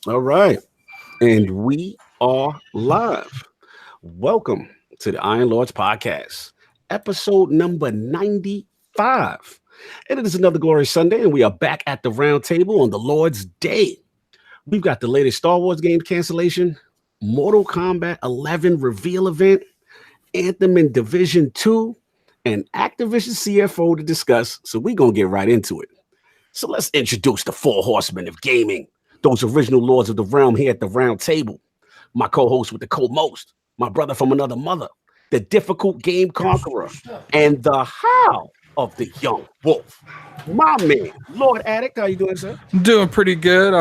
All right. And we are live. Welcome to the Iron Lords podcast, episode number 95. And it is another glorious Sunday, and we are back at the round table on the Lord's Day. We've got the latest Star Wars game cancellation, Mortal Kombat 11 reveal event, Anthem in Division 2, and Activision CFO to discuss, so we're going to get right into it. So let's introduce the four horsemen of gaming, those original lords of the realm here at the round table. My co-host with the co-most, my brother from another mother, the difficult game conqueror, and the how of the young wolf. My man, Lord Addict, how you doing, sir? Doing pretty good.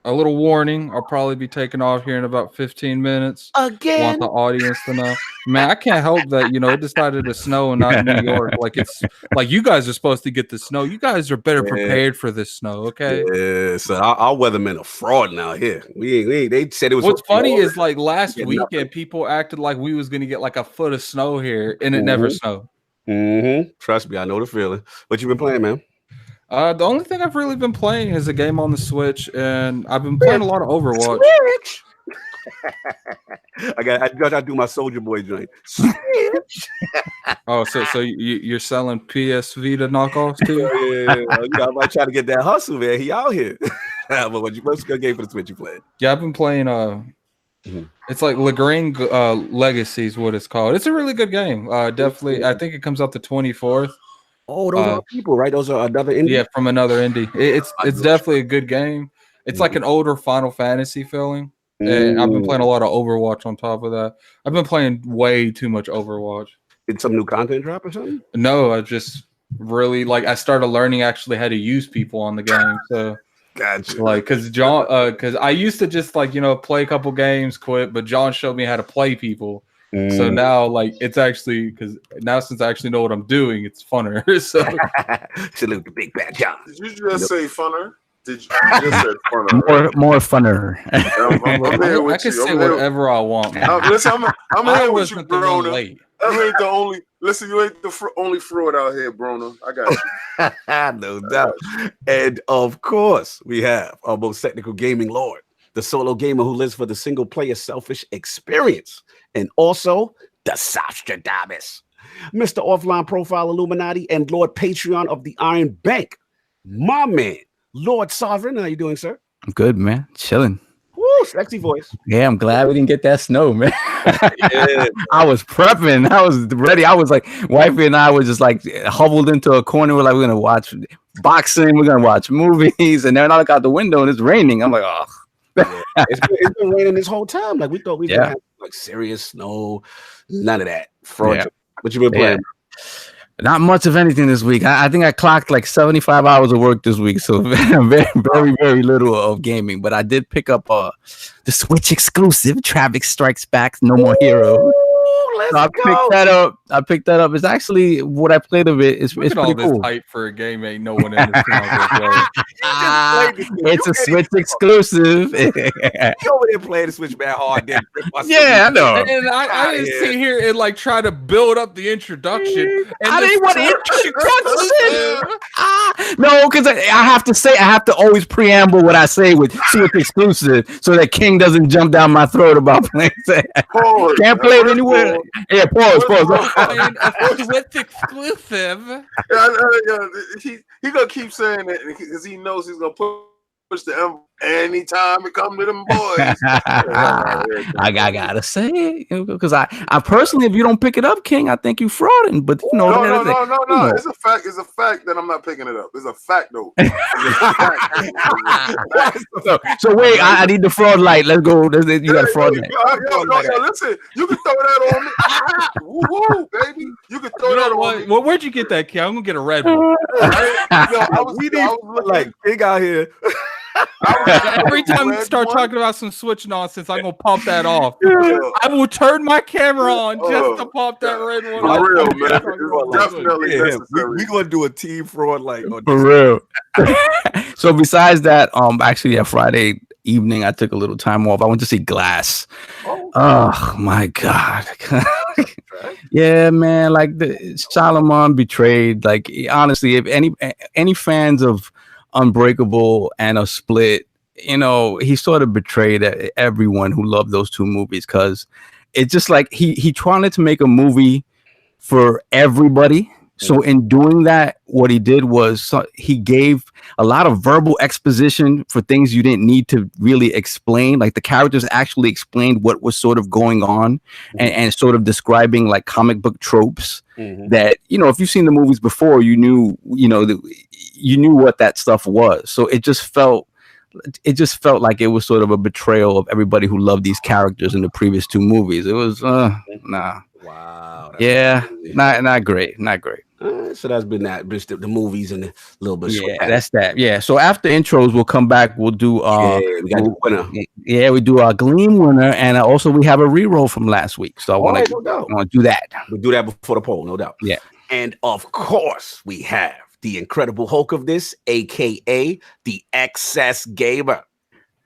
A little warning. I'll probably be taking off here in about 15 minutes. Again? Want the audience to know. Man, I can't help that, it decided to snow and not in New York. Like, it's like you guys are supposed to get the snow. You guys are better prepared for this snow, okay? Yeah, so our weathermen are fraud now here. We ain't, they said it was. What's funny is, like, last weekend, people acted like we was going to get, like, a foot of snow here, and it never snowed. Trust me, I know the feeling. What you been playing, man? The only thing I've really been playing is a game on the Switch, and I've been playing a lot of Overwatch. Switch. I gotta do my Soldier Boy joint. Switch. Oh, so you're selling PS Vita knockoffs too? Yeah. I might try to get that hustle, man. He out here. But what's good game for the Switch you playing? Yeah, I've been playing. It's like Lagrange Legacy is what it's called. It's a really good game. Definitely, I think it comes out the 24th. Oh, those are people, right? Those are another indie? Yeah, from another indie. It's definitely a good game. It's like an older Final Fantasy feeling. And I've been playing a lot of Overwatch on top of that. I've been playing way too much Overwatch. Did some new content drop or something? No, I just really I started learning actually how to use people on the game. So gotcha. Like, because I used to just play a couple games, quit, but John showed me how to play people. So now, it's actually because now since I actually know what I'm doing, it's funner. So salute the big bad John. Did you just say funner? Did you just said funner? More funner. I can say whatever I want. Listen, I'm here with you, Bruno. Late. You ain't the only. Listen, you ain't the only fraud out here, Bruno. I got you. No doubt. And of course, we have our most technical gaming lord, the solo gamer who lives for the single player selfish experience. And also the Sostradamus, Mr. Offline Profile Illuminati and Lord Patreon of the Iron Bank. My man, Lord Sovereign. How you doing, sir? I'm good, man. Chilling. Woo, sexy voice. Yeah, I'm glad we didn't get that snow, man. Yeah. I was prepping. I was ready. I was like, wifey and I were just huddled into a corner. We're going to watch boxing. We're going to watch movies. And then I look out the window and it's raining. I'm like, oh. Yeah. It's been raining this whole time. We thought we would have serious snow. None of that. Fraud. Yeah. What you been playing? Not much of anything this week. I think I clocked 75 hours of work this week, so very, very, very little of gaming. But I did pick up the Switch exclusive Traffic Strikes Back, No More Hero. So I picked that up. It's actually what I played of it. It's pretty all cool. This hype for a game ain't no one in this town. It's a Switch exclusive. You over there playing the Switch man hard. Yeah, I know. And I didn't sit here and try to build up the introduction. I didn't want to introduce. No, because I have to say, I have to always preamble what I say with Switch exclusive, so that King doesn't jump down my throat about playing. Can't play it anywhere. Yeah, pause. Switch exclusive. He gonna keep saying that because he knows he's gonna push the envelope anytime it come to them boys. I gotta say it because I personally, if you don't pick it up, King, I think you frauding. But no. It's a fact. It's a fact that I'm not picking it up. It's a fact though. So wait, I need the fraud light. Let's go. You got a fraud light. Listen, you can throw that on me. Woo, baby. You can throw that on me. Well, where'd you get that, King? I'm gonna get a Red Bull. I was big out here. Every time you start talking about some Switch nonsense, I'm gonna pop that off. I will turn my camera on just to pop that red one. For real, man. Definitely necessary. We gonna do a team fraud for real. So besides that, actually, Friday evening, I took a little time off. I went to see Glass. Oh my God. Yeah, man. The Solomon Betrayed. Honestly, if any fans of Unbreakable and a Split, you know, he sort of betrayed everyone who loved those two movies, because it's just like he wanted to make a movie for everybody. So in doing that, what he did was he gave a lot of verbal exposition for things you didn't need to really explain. Like the characters actually explained what was sort of going on, and sort of describing like comic book tropes that, you know, if you've seen the movies before, you knew what that stuff was. So it just felt like it was sort of a betrayal of everybody who loved these characters in the previous two movies. It was nah. Wow. Yeah, not great. So that's been that. The movies and a little bit. Yeah, that's that. Yeah. So after intros, we'll come back. We'll do. We got the winner. Yeah, we do our Gleam winner, and also we have a reroll from last week. So I want to do that. We'll do that before the poll, no doubt. Yeah. And of course, we have the Incredible Hulk of this, aka the Excess Gamer.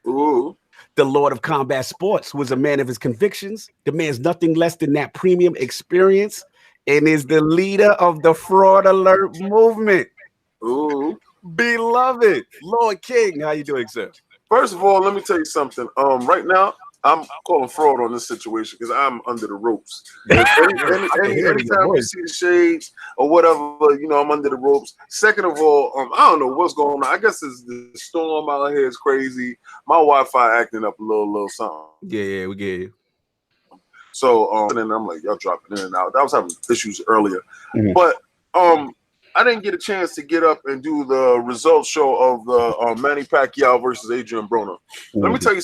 Ooh. The Lord of Combat Sports, who is a man of his convictions, demands nothing less than that premium experience, and is the leader of the Fraud Alert movement. Ooh. Beloved Lord King, how you doing, sir? First of all, let me tell you something. Right now, I'm calling fraud on this situation because I'm under the ropes. Anytime you see the shades or whatever, you know, I'm under the ropes. Second of all, I don't know what's going on. I guess it's the storm out here is crazy. My Wi-Fi acting up a little something. Yeah, we get you. So, and then I'm like, y'all dropping in and out. I was having issues earlier, but I didn't get a chance to get up and do the results show of the Manny Pacquiao versus Adrian Broner. Let me tell you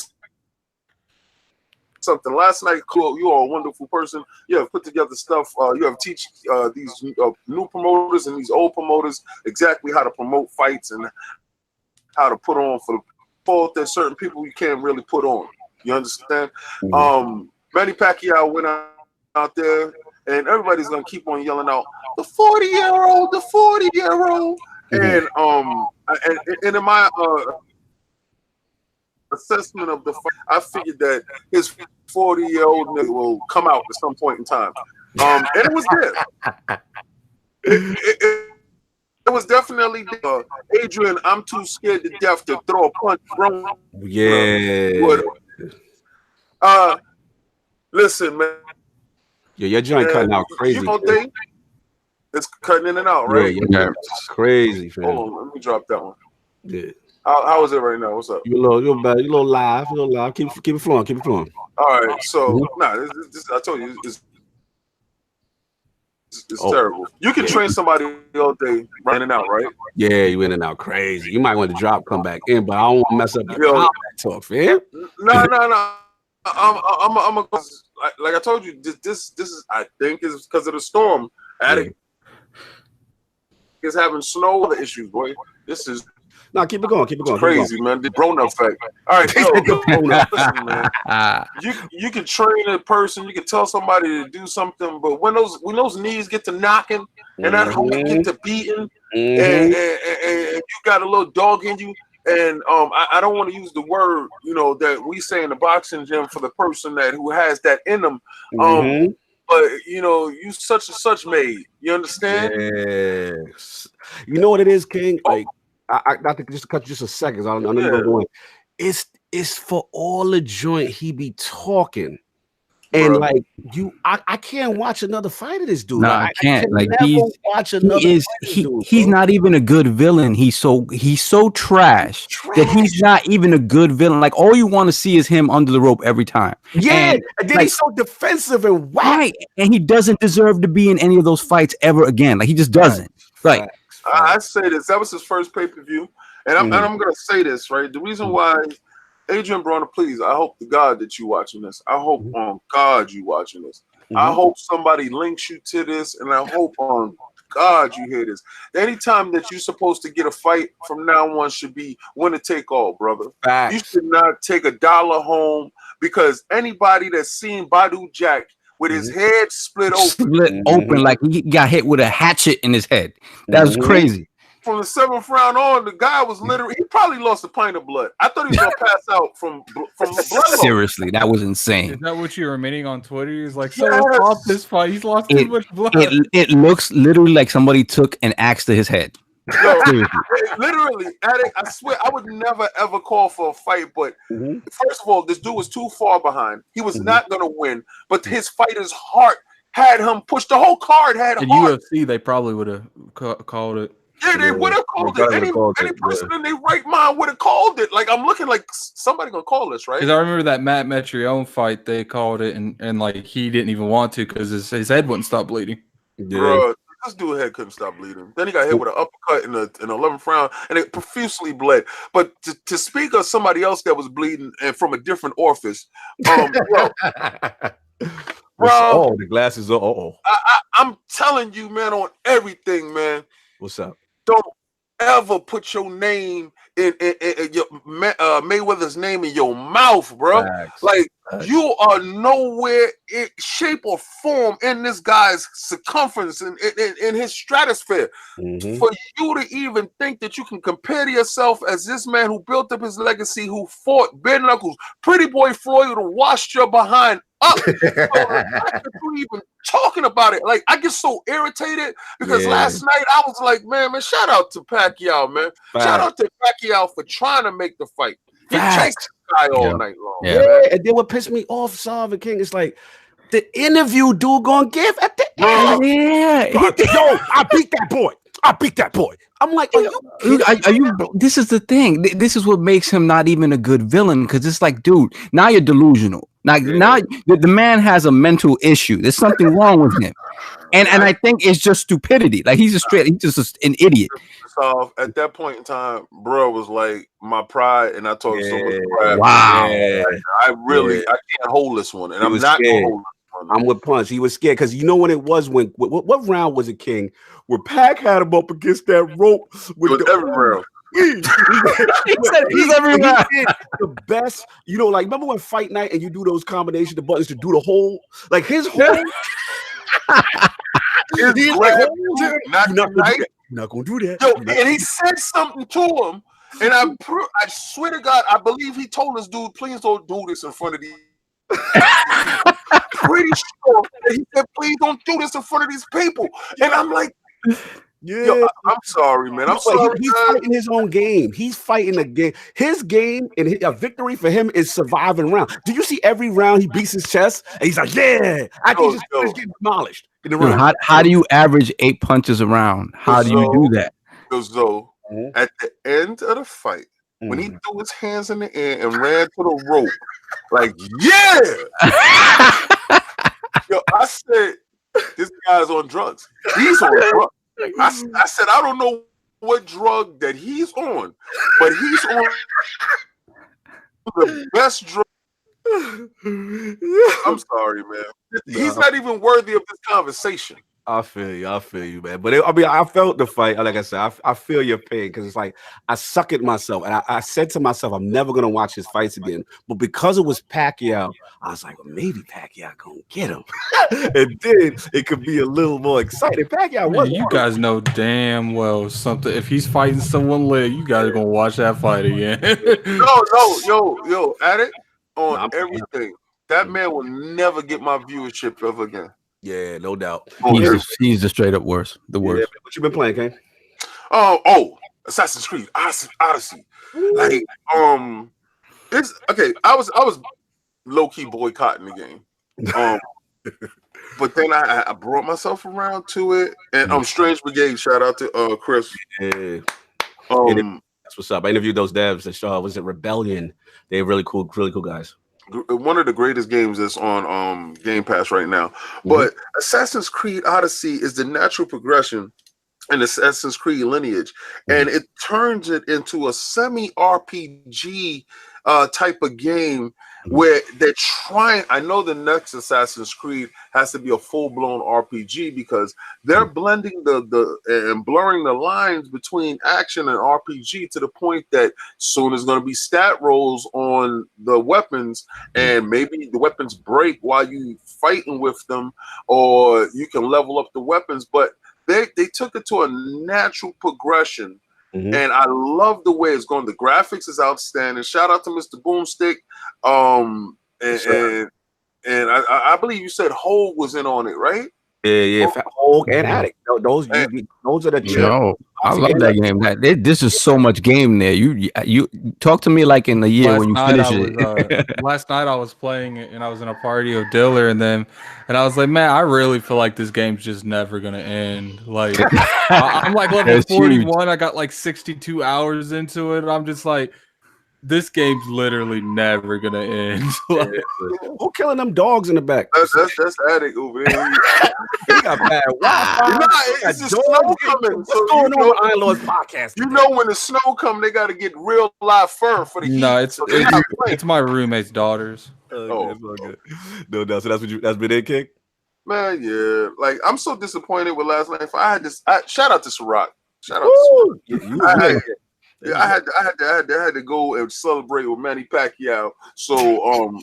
something. Last night, cool. You are a wonderful person. You have put together stuff. You have teach these new promoters and these old promoters exactly how to promote fights and how to put on for the fault that certain people you can't really put on. You understand? Manny Pacquiao went out there, and everybody's gonna keep on yelling out the 40-year-old, the 40-year-old, and in my assessment of the fight, I figured that his 40-year-old nigga will come out at some point in time. And it was there. It was definitely there. Adrian, I'm too scared to death to throw a punch, bro. Yeah. Listen, man. Yeah, your joint cutting out crazy. You know, it's cutting in and out, right? Yeah, crazy, fam. Hold on, let me drop that one. Yeah. How is it right now? What's up? You a little live. Keep it flowing. All right. So this, I told you, it's terrible. You can train somebody all day, in and out, right? Yeah, you in and out crazy. You might want to drop, come back in, but I don't want to mess up your combat talk, fam. No. I'm like I told you. This is, I think, is because of the storm. Attic is having snow issues, boy. This is. No, keep it going. Crazy, man. The Broner effect. All right, listen, man. You can train a person. You can tell somebody to do something, but when those knees get to knocking and that heart get to beating, and you got a little dog in you, and I don't want to use the word, you know, that we say in the boxing gym for the person who has that in them. But you know, you such and such made. You understand? Yes. You know what it is, King? Like. I got to just cut you just a second. I know you're going. It's for all the joint he be talking, and like you, I can't watch another fight of this dude. No, I can't. Like he's not even a good villain. He's so trash that he's not even a good villain. Like all you want to see is him under the rope every time. Yeah, and then he's so defensive and right, and he doesn't deserve to be in any of those fights ever again. Like he just doesn't. Right. I say this. That was his first pay-per-view. And I'm going to say this, right? The reason why, Adrian Broner, please, I hope to God that you watching this. I hope on God you watching this. I hope somebody links you to this, and I hope on God you hear this. Anytime that you're supposed to get a fight from now on should be winner take all, brother. Facts. You should not take $1 home, because anybody that's seen Badu Jack with his head split open, like he got hit with a hatchet in his head. That was crazy. From the 7th round on, the guy was literally, he probably lost a pint of blood. I thought he was gonna pass out from the blood. Seriously, that was insane. Is that what you were admitting on Twitter? He's like, someone lost this fight. He's lost too much blood. It looks literally like somebody took an axe to his head. Yo, literally, Addict, I swear I would never ever call for a fight, but first of all, this dude was too far behind. He was not gonna win, but his fighter's heart had him push. The whole card had in heart. UFC, they probably would have called it. Yeah, they would have called it. Any person in their right mind would have called it. Like, I'm looking like somebody gonna call this, right? Because I remember that Matt Metrione fight, they called it, and like he didn't even want to because his head wouldn't stop bleeding. Bro, this dude's head couldn't stop bleeding. Then he got hit with an uppercut in the 11th round, and it profusely bled. But to speak of somebody else that was bleeding and from a different orifice, bro, oh, the glasses are. I'm telling you, man, on everything, man. What's up? Don't ever put your name in your Mayweather's name in your mouth, bro. Facts. Like, you are nowhere in shape or form in this guy's circumference in his stratosphere. For you to even think that you can compare to yourself as this man who built up his legacy, who fought bare knuckles, Pretty Boy Floyd, who washed your behind up. So you even talking about it, like, I get so irritated because last night I was like, man, shout out to Pacquiao, man. Shout out to Pacquiao for trying to make the fight. He chased the guy all night long. Yeah, and then what pissed me off, Solver King, is like the interview dude gonna give at the end. Yo, I beat that boy. I'm like, are you? This is the thing. This is what makes him not even a good villain, because it's like, dude, now you're delusional. Like, now the man has a mental issue. There's something wrong with him, and I think it's just stupidity. Like, he's just an idiot. So at that point in time, bro was like, my pride, and I told him so much pride. Wow, I can't hold this one, and I'm not gonna hold this one. I'm with Punch. He was scared because you know when it was when what round was it, King? Where Pac had him up against that rope with every round. He's every round. The best, you know, like, remember when Fight Night and you do those combinations of buttons to do the whole, like, his whole. He's like, not gonna do that. Yo, and he said something to him, and I swear to God, I believe he told this dude, please don't do this in front of these. Pretty sure that he said, please don't do this in front of these people. And I'm like, yo, I'm sorry, man. I'm sorry. He's fighting his own game. He's fighting a game. His game and a victory for him is surviving round. Do you see every round he beats his chest and he's like, yeah, I think he's getting demolished. How do you average 8 punches a round? How do you do that? So at the end of the fight, when he threw his hands in the air and ran to the rope, like, yo, I said, this guy's on drugs. He's on drugs. I said, I don't know what drug that he's on, but he's on the best drug. I'm sorry, man. He's not even worthy of this conversation. I feel you, man. But I felt the fight. Like I said, I feel your pain, because it's like I suck at myself, and I said to myself, I'm never gonna watch his fights again. But because it was Pacquiao, I was like, well, maybe Pacquiao gonna get him, and then it could be a little more exciting. Pacquiao was. You guys know damn well something. If he's fighting someone lit, you guys are gonna watch that fight again. yo, Addict on everything. That man will never get my viewership ever again. Yeah, no doubt. He's the straight up worst. The worst. Yeah, what you been playing, King? Assassin's Creed Odyssey. Like, it's okay. I was low key boycotting the game. But then I brought myself around to it, and Strange Brigade. Shout out to Chris. Yeah. That's what's up. I interviewed those devs that was it Rebellion. They're really cool guys. One of the greatest games that's on Game Pass right now. But Assassin's Creed Odyssey is the natural progression in Assassin's Creed lineage, and it turns it into a semi-RPG type of game where they're trying. I know the next Assassin's Creed has to be a full-blown RPG because they're blending and blurring the lines between action and RPG to the point that soon there's going to be stat rolls on the weapons, and maybe the weapons break while you fighting with them, or you can level up the weapons. But they took it to a natural progression. And I love the way it's going. The graphics is outstanding. Shout out to Mr. Boomstick. And I believe you said Hole was in on it, right? Yeah. Hulk and Addict. Those are the Yo, I love that game. This is so much game there. You talk to me like in a year when you finish it. Last night I was playing it and I was in a party of Diller and I was like, man, I really feel like this game's just never gonna end. Like I'm like level 41. I got like 62 hours into it. And I'm just like, this game's literally never gonna end. Who killing them dogs in the back? That's Addict over there. He got bad Wi-Fi. It's the snow coming. What's going on with Iron Lord's podcast? You know when the snow come, they got to get real live fur for the heat. No, it's my roommate's daughters. Oh, it's all good. No, so that's been it, King? Man, yeah. Like, I'm so disappointed with last night. Shout out to Ciroc. Shout out to Ciroc. I had to go and celebrate with Manny Pacquiao. So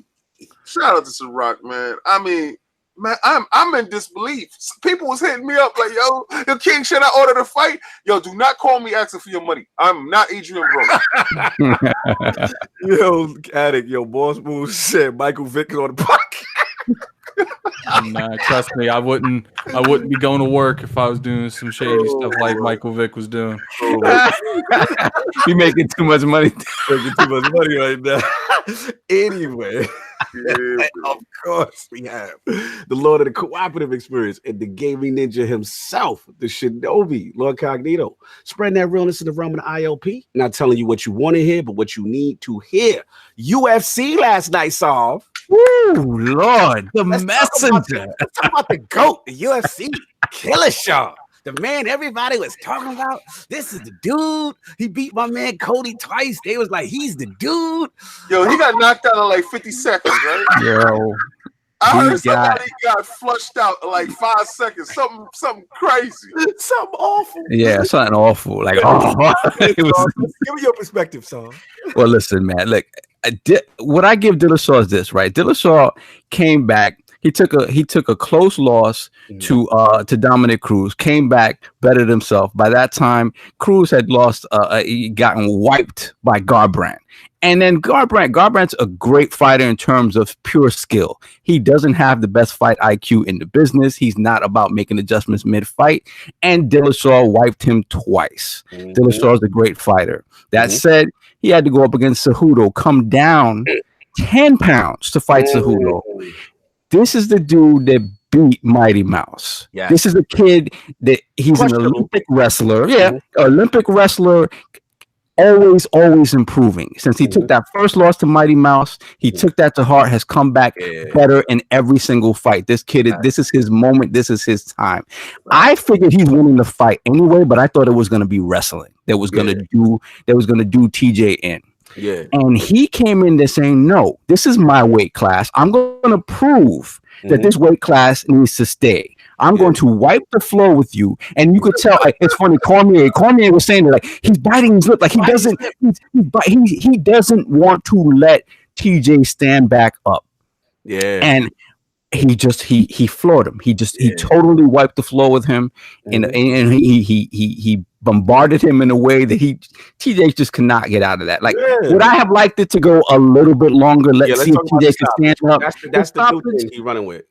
shout out to Ciroc, man. I mean, man, I'm in disbelief. People was hitting me up like, yo, King, should I order the fight? Yo, do not call me asking for your money. I'm not Adrian Bro. Yo, Addict, Boss Move said Michael Vick is on the podcast. Nah, trust me, I wouldn't be going to work if I was doing some shady stuff like Michael Vick was doing. You making too much money. Right now. Anyway, of course we have the Lord of the Cooperative Experience and the gaming ninja himself, the Shinobi, LordCognito. Spreading that realness in the realm of the ILP. Not telling you what you want to hear, but what you need to hear. UFC last night, Solve. Woo, Lord, the messenger. Let's talk about the GOAT, the UFC Killer Shaw. The man everybody was talking about. This is the dude. He beat my man Cody twice. They was like, he's the dude. Yo, he got knocked out in like 50 seconds, right? Yo. I heard somebody got flushed out in like 5 seconds. Something crazy. Something awful. Yeah, something awful. Like, give me your perspective, son. Well, listen, man. Look, what I give Dillashaw is this, right? Dillashaw came back. He took a close loss to Dominic Cruz. Came back, bettered himself. By that time, Cruz had lost. Gotten wiped by Garbrandt. And then Garbrandt's a great fighter in terms of pure skill. He doesn't have the best fight IQ in the business. He's not about making adjustments mid-fight. And Dillashaw wiped him twice. Dillashaw is a great fighter. That said, he had to go up against Cejudo, come down 10 pounds to fight Cejudo. This is the dude that beat Mighty Mouse. Yeah. This is a kid that he's an Olympic wrestler. Yeah, Olympic wrestler. Always improving. Since he took that first loss to Mighty Mouse, he took that to heart, has come back better in every single fight. This kid, this is his moment. This is his time. I figured he's winning the fight anyway, but I thought it was going to be wrestling. That was going to do TJ in. Yeah. And he came in there saying, no, this is my weight class. I'm going to prove that this weight class needs to stay. I'm going to wipe the floor with you. And you could tell, it's funny, Cormier was saying that, like, he's biting his lip, like he doesn't want to let TJ stand back up. Yeah. And he floored him. He totally wiped the floor with him, and he bombarded him in a way that TJ just cannot get out of that. Like, would I have liked it to go a little bit longer? Let's see if TJ can stand up. That's the new thing he's running with.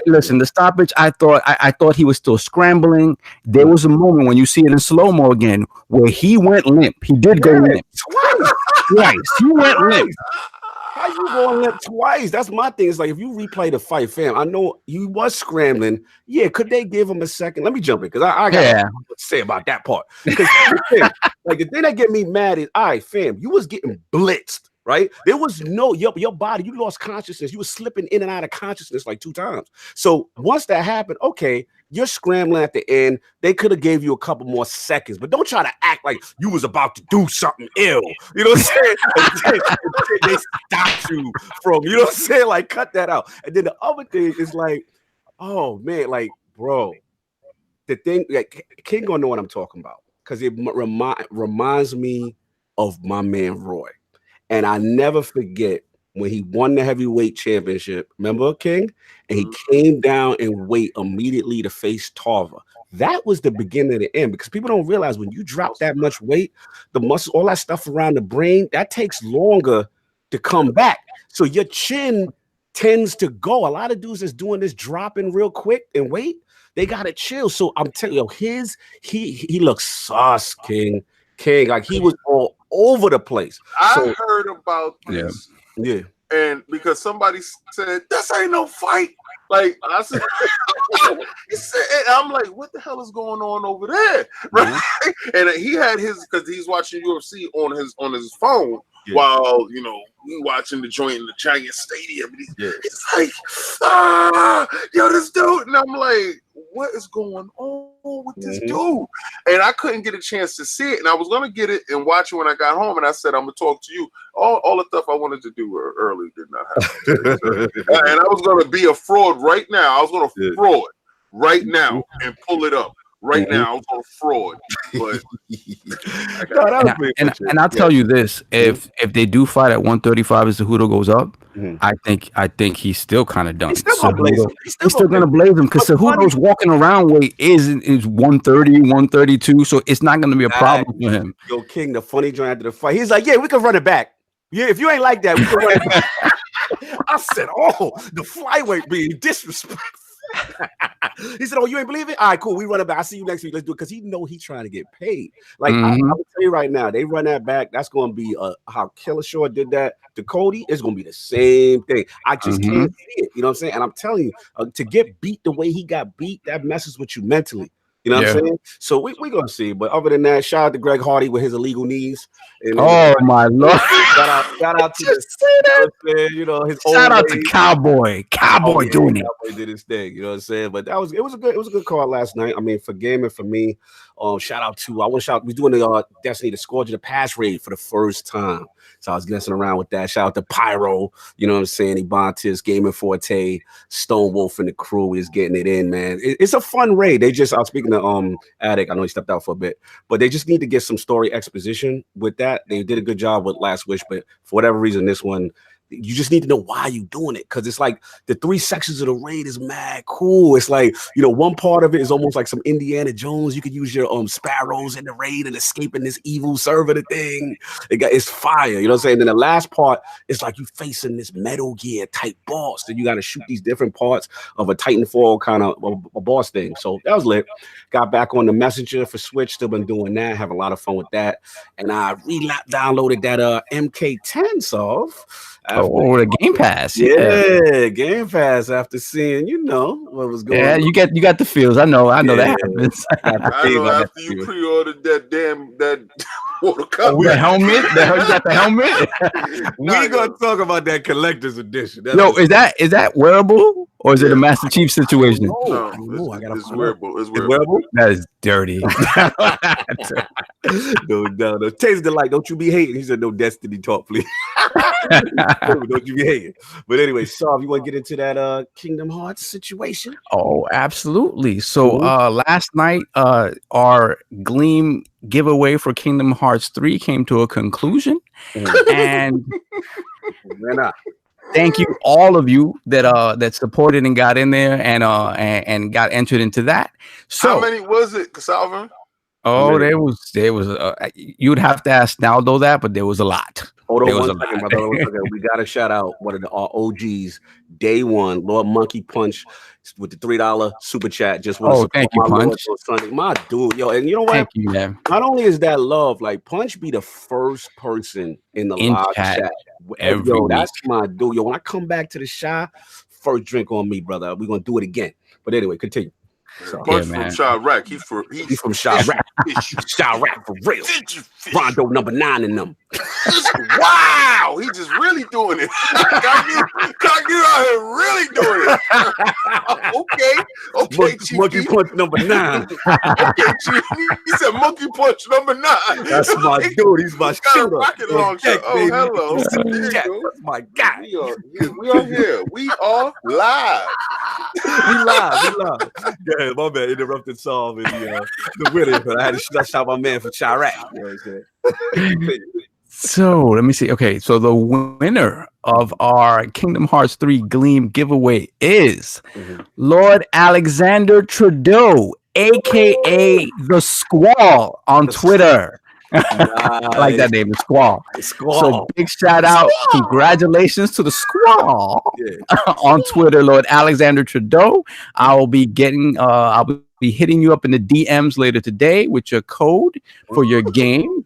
Listen, the stoppage. I thought he was still scrambling. There was a moment when you see it in slow-mo again where he went limp. He did go limp twice. He went limp. How you going limp twice? That's my thing. It's like, if you replay the fight, fam, I know he was scrambling. Yeah, could they give him a second? Let me jump in because I got to say about that part. Like, the thing that get me mad is, all right, fam, you was getting blitzed, right? There was no your body. You lost consciousness. You were slipping in and out of consciousness like 2 times. So once that happened, okay, you're scrambling at the end. They could have gave you a couple more seconds, but don't try to act like you was about to do something ill. You know what I'm saying? They stopped you from, you know what I'm saying? Like, cut that out. And then the other thing is like, oh man, like, bro, the thing, like, King gonna know what I'm talking about because it reminds me of my man Roy. And I never forget when he won the heavyweight championship. Remember, King? And he came down in weight immediately to face Tarver. That was the beginning of the end because people don't realize when you drop that much weight, the muscle, all that stuff around the brain, that takes longer to come back. So your chin tends to go. A lot of dudes that's doing this dropping real quick and weight, They gotta chill. So I'm telling you, he looks sus, King. Like he was all over the place. I heard about this. Yeah. And because somebody said, this ain't no fight. Like I said, I'm like, what the hell is going on over there? Right? And he had his, because he's watching UFC on his phone while we watching the joint in the Giant Stadium. And he's like, yo, this dude. And I'm like, what is going on with this dude? And I couldn't get a chance to see it. And I was gonna get it and watch it when I got home. And I said, I'm gonna talk to you. All the stuff I wanted to do early did not happen. And I was gonna be a fraud right now. I was gonna fraud right now and pull it up. Right now, I was on fraud, but and I'll tell you this: if they do fight at 135 as Cejudo goes up, I think he's still kind of done. He's still gonna blaze him because Cejudo's walking around weight is 130, 132, so it's not gonna be a problem for him. Yo, King, the funny joint after the fight, he's like, "Yeah, we can run it back. Yeah, if you ain't like that, we can run it back." I said, "Oh, the flyweight being disrespectful." He said, "Oh, you ain't believe it? All right, cool. We run it back. I'll see you next week. Let's do it." Because he know he's trying to get paid. Like I will tell you right now, they run that back. That's going to be how Killer did that to Cody. It's going to be the same thing. I just can't see it. You know what I'm saying? And I'm telling you, to get beat the way he got beat, that messes with you mentally. You know what I'm saying? So we're going to see. But other than that, shout out to Greg Hardy with his illegal knees. And, my Lord. Shout out to his shout out to Cowboy. Cowboy doing it. Cowboy did his thing. You know what I'm saying? But it was a good call last night. I mean, for gaming, for me, shout out to we're doing the Destiny the Scourge of the Pass raid for the first time. So I was messing around with that. Shout out to Pyro, you know what I'm saying? Ebontis, Gaming Forte, Stone Wolf and the crew is getting it in, man. It's a fun raid. I was speaking to Attic. I know he stepped out for a bit, but they just need to get some story exposition with that. They did a good job with Last Wish, but for whatever reason, this one, you just need to know why you doing it, because it's like the 3 sections of the raid is mad cool. It's like, one part of it is almost like some Indiana Jones. You could use your sparrows in the raid and escaping this evil servitor thing. It's fire, you know what I'm saying? Then the last part is like you facing this Metal Gear type boss, and you got to shoot these different parts of a Titanfall kind of a boss thing. So that was lit. Got back on the Messenger for Switch. Still been doing that. Have a lot of fun with that. And I downloaded that MK10 solve. The Game Pass. Yeah, Game Pass after seeing, what was going on. Yeah, you got the feels. I know that happens. I know after you pre-ordered that Mortal Kombat. The helmet? You got the helmet? We're going to talk about that collector's edition. Is that wearable? Or is it a Master Chief situation? No, it's wearable. It's wearable. That is dirty. No. Taste the light. Don't you be hating. He said, no Destiny talk, please. Don't you be hating. But anyway, Sav, you want to get into that Kingdom Hearts situation? Oh, absolutely. So last night, our Gleam giveaway for Kingdom Hearts 3 came to a conclusion. And thank you, all of you that supported and got in there and got entered into that. So how many was it, Salvin? Oh, there was. You'd have to ask Naldo that, but there was a lot. Hold on one second, brother. We got to shout out one of our OGs, day one, Lord Monkey Punch, with the $3 super chat. Just want to thank you, Punch. My dude, yo, and you know what? Thank you, man. Not only is that love, like Punch be the first person in the live chat. That's my dude. Yo, when I come back to the Shy, first drink on me, brother. We're gonna do it again. But anyway, continue. Punch from Chirac. He's from Chirac. Chirac for real. Rondo number 9 in them. Wow, he just really doing it. Cognito out here really doing it. Okay, Monkey Punch number 9. Okay, Chief. He said Monkey Punch number 9. That's my dude. He's my shooter. Oh, hello. That's my guy. We are here. We are live. We live. Yeah, my man interrupted Saul in the winner, but I had to shout my man from Chirac. You know what I'm saying? So let me see. Okay, so the winner of our Kingdom Hearts 3 Gleam giveaway is Lord Alexander Trudeau, aka the Squall on Twitter. I like that name, the Squall. Squall. So big shout out, congratulations to the Squall on Twitter, Lord Alexander Trudeau. I'll be hitting you up in the DMs later today with your code for your game.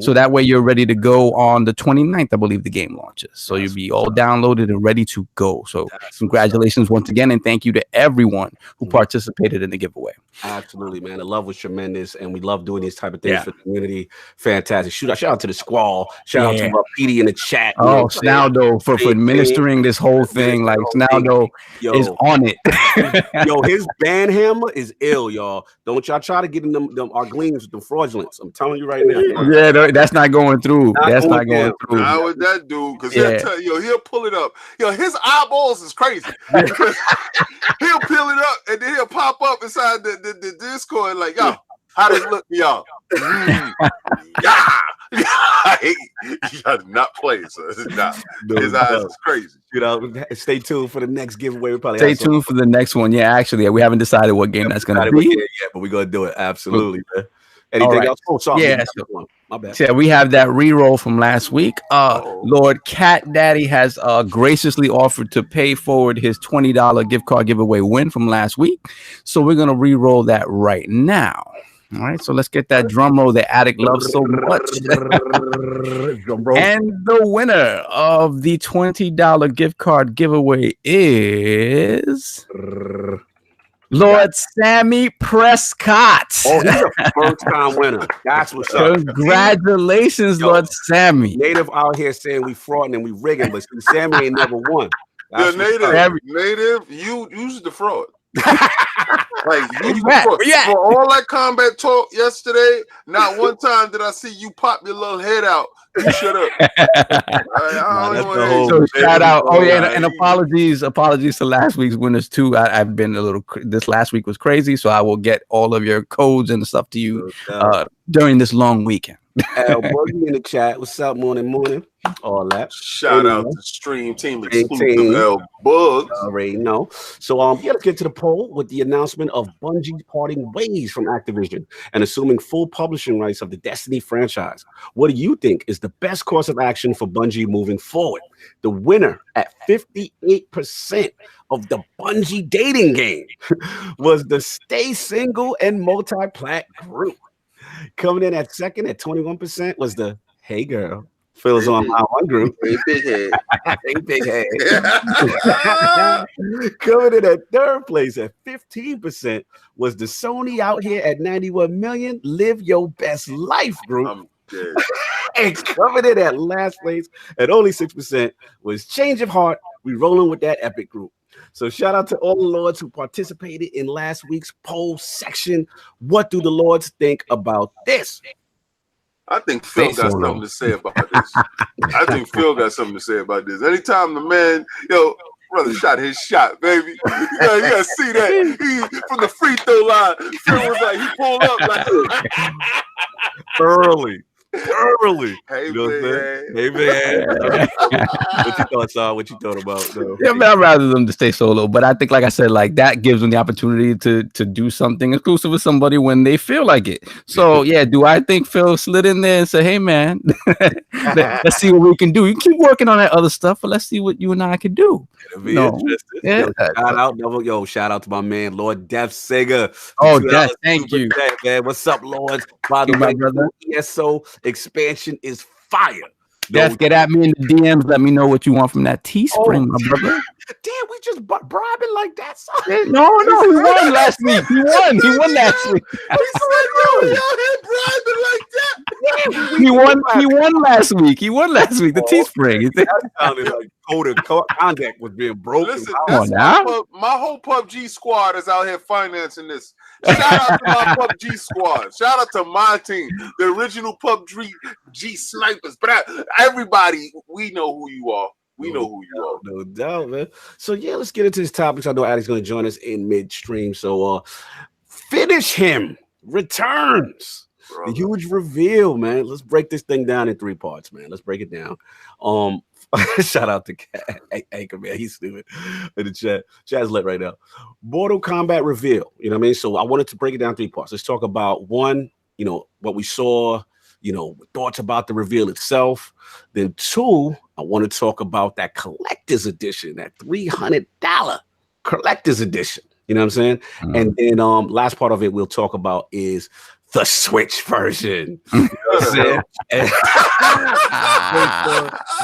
So that way you're ready to go on the 29th, I believe the game launches. So you'll be all downloaded and ready to go. So congratulations once again, and thank you to everyone who participated in the giveaway. Absolutely, man. The love was tremendous, and we love doing these type of things for the community. Fantastic. Shout out to the Squall. Shout out to Petey in the chat. Oh, Snaldo for administering this whole thing. Like Snaldo is on it. Yo, his ban hammer is ill, y'all. Don't y'all try to get in them our gleams with the fraudulence. I'm telling you right now. Yeah, that's not going through. That's not going through. Not with that dude, because he'll pull it up. Yo, his eyeballs is crazy. He'll peel it up and then he'll pop up inside the Discord like, yo, how does it look to y'all? You not play, so it's not. His eyes is crazy. You know, stay tuned for the next giveaway. We probably stay tuned for the next one. Yeah, actually, we haven't decided what game that's going to be. Yeah, but we're going to do it. Absolutely, man. Anything else? Oh, sorry. Yeah, my bad. Yeah, we have that re-roll from last week. Lord Cat Daddy has graciously offered to pay forward his $20 gift card giveaway win from last week. So we're going to re-roll that right now. All right, so let's get that drum roll the addict loves so much. And the winner of the $20 gift card giveaway is Lord Sammy Prescott. Oh, he's a first-time winner. That's what's up. Congratulations, Lord Sammy. Native out here saying we frauding and we rigging, but Sammy ain't never won. Native, you use the fraud. Like for all that combat talk yesterday, not one time did I see you pop your little head out. You shut up. So shout out. Oh yeah, and apologies to last week's winners too. I've been a little. This last week was crazy, so I will get all of your codes and stuff to you during this long weekend. Boogie in the chat. What's up, morning? All that. Shout out to Stream Team exclusive L Bugs. Already know. So let's get to the poll with the announcement of Bungie parting ways from Activision and assuming full publishing rights of the Destiny franchise. What do you think is the best course of action for Bungie moving forward? The winner at 58% of the Bungie dating game was the Stay Single and Multi-Plat group. Coming in at second at 21% was the Hey Girl. Phil's on my one group. Hey big head. Hey big head. Coming in at third place at 15% was the Sony out here at 91 million. Live your best life group. I'm dead. And coming in at last place at only 6% was Change of Heart. We rolling with that epic group. So shout out to all the lords who participated in last week's poll section. What do the lords think about this? I think Phil got something to say about this. Anytime the man, brother shot his shot, baby. You gotta see that. He, from the free throw line, Phil was like, he pulled up like early. Hey, man. What you thought, Saul? What you thought about? Yeah, man, I'd rather them to stay solo, but I think, like I said, like that gives them the opportunity to do something exclusive with somebody when they feel like it. So, yeah, do I think Phil slid in there and said, "Hey, man, let's see what we can do. You keep working on that other stuff, but let's see what you and I can do." Yeah. Shout out to my man, Lord Death Sega. Oh, Death, thank you, man. What's up, Lords? By the way, brother, ESO expansion is fire. Death, get at me in the DMs. Let me know what you want from that Teespring, my brother. Damn, we just bribing like that. No, he won last week. He won last week. He won last week. The Teespring. That sounded like code of conduct was being broken. Listen, my whole PUBG squad is out here financing this. Shout out to my PUBG squad. Shout out to my team, the original PUBG snipers. But everybody, we know who you are. No doubt, man. So yeah, let's get into this topic. I know Addict's going to join us in midstream. So Finish Him returns. Brother. The huge reveal, man. Let's break this thing down in 3 parts, man. Let's break it down. Shout out to Anchor, man. He's stupid in the chat. Chat's lit right now. Mortal Kombat reveal. You know what I mean? So I wanted to break it down 3 parts. Let's talk about one, what we saw, thoughts about the reveal itself. Then 2, I want to talk about that collector's edition, that $300 collector's edition. You know what I'm saying? And then last part of it we'll talk about is the Switch version. You know what I'm saying?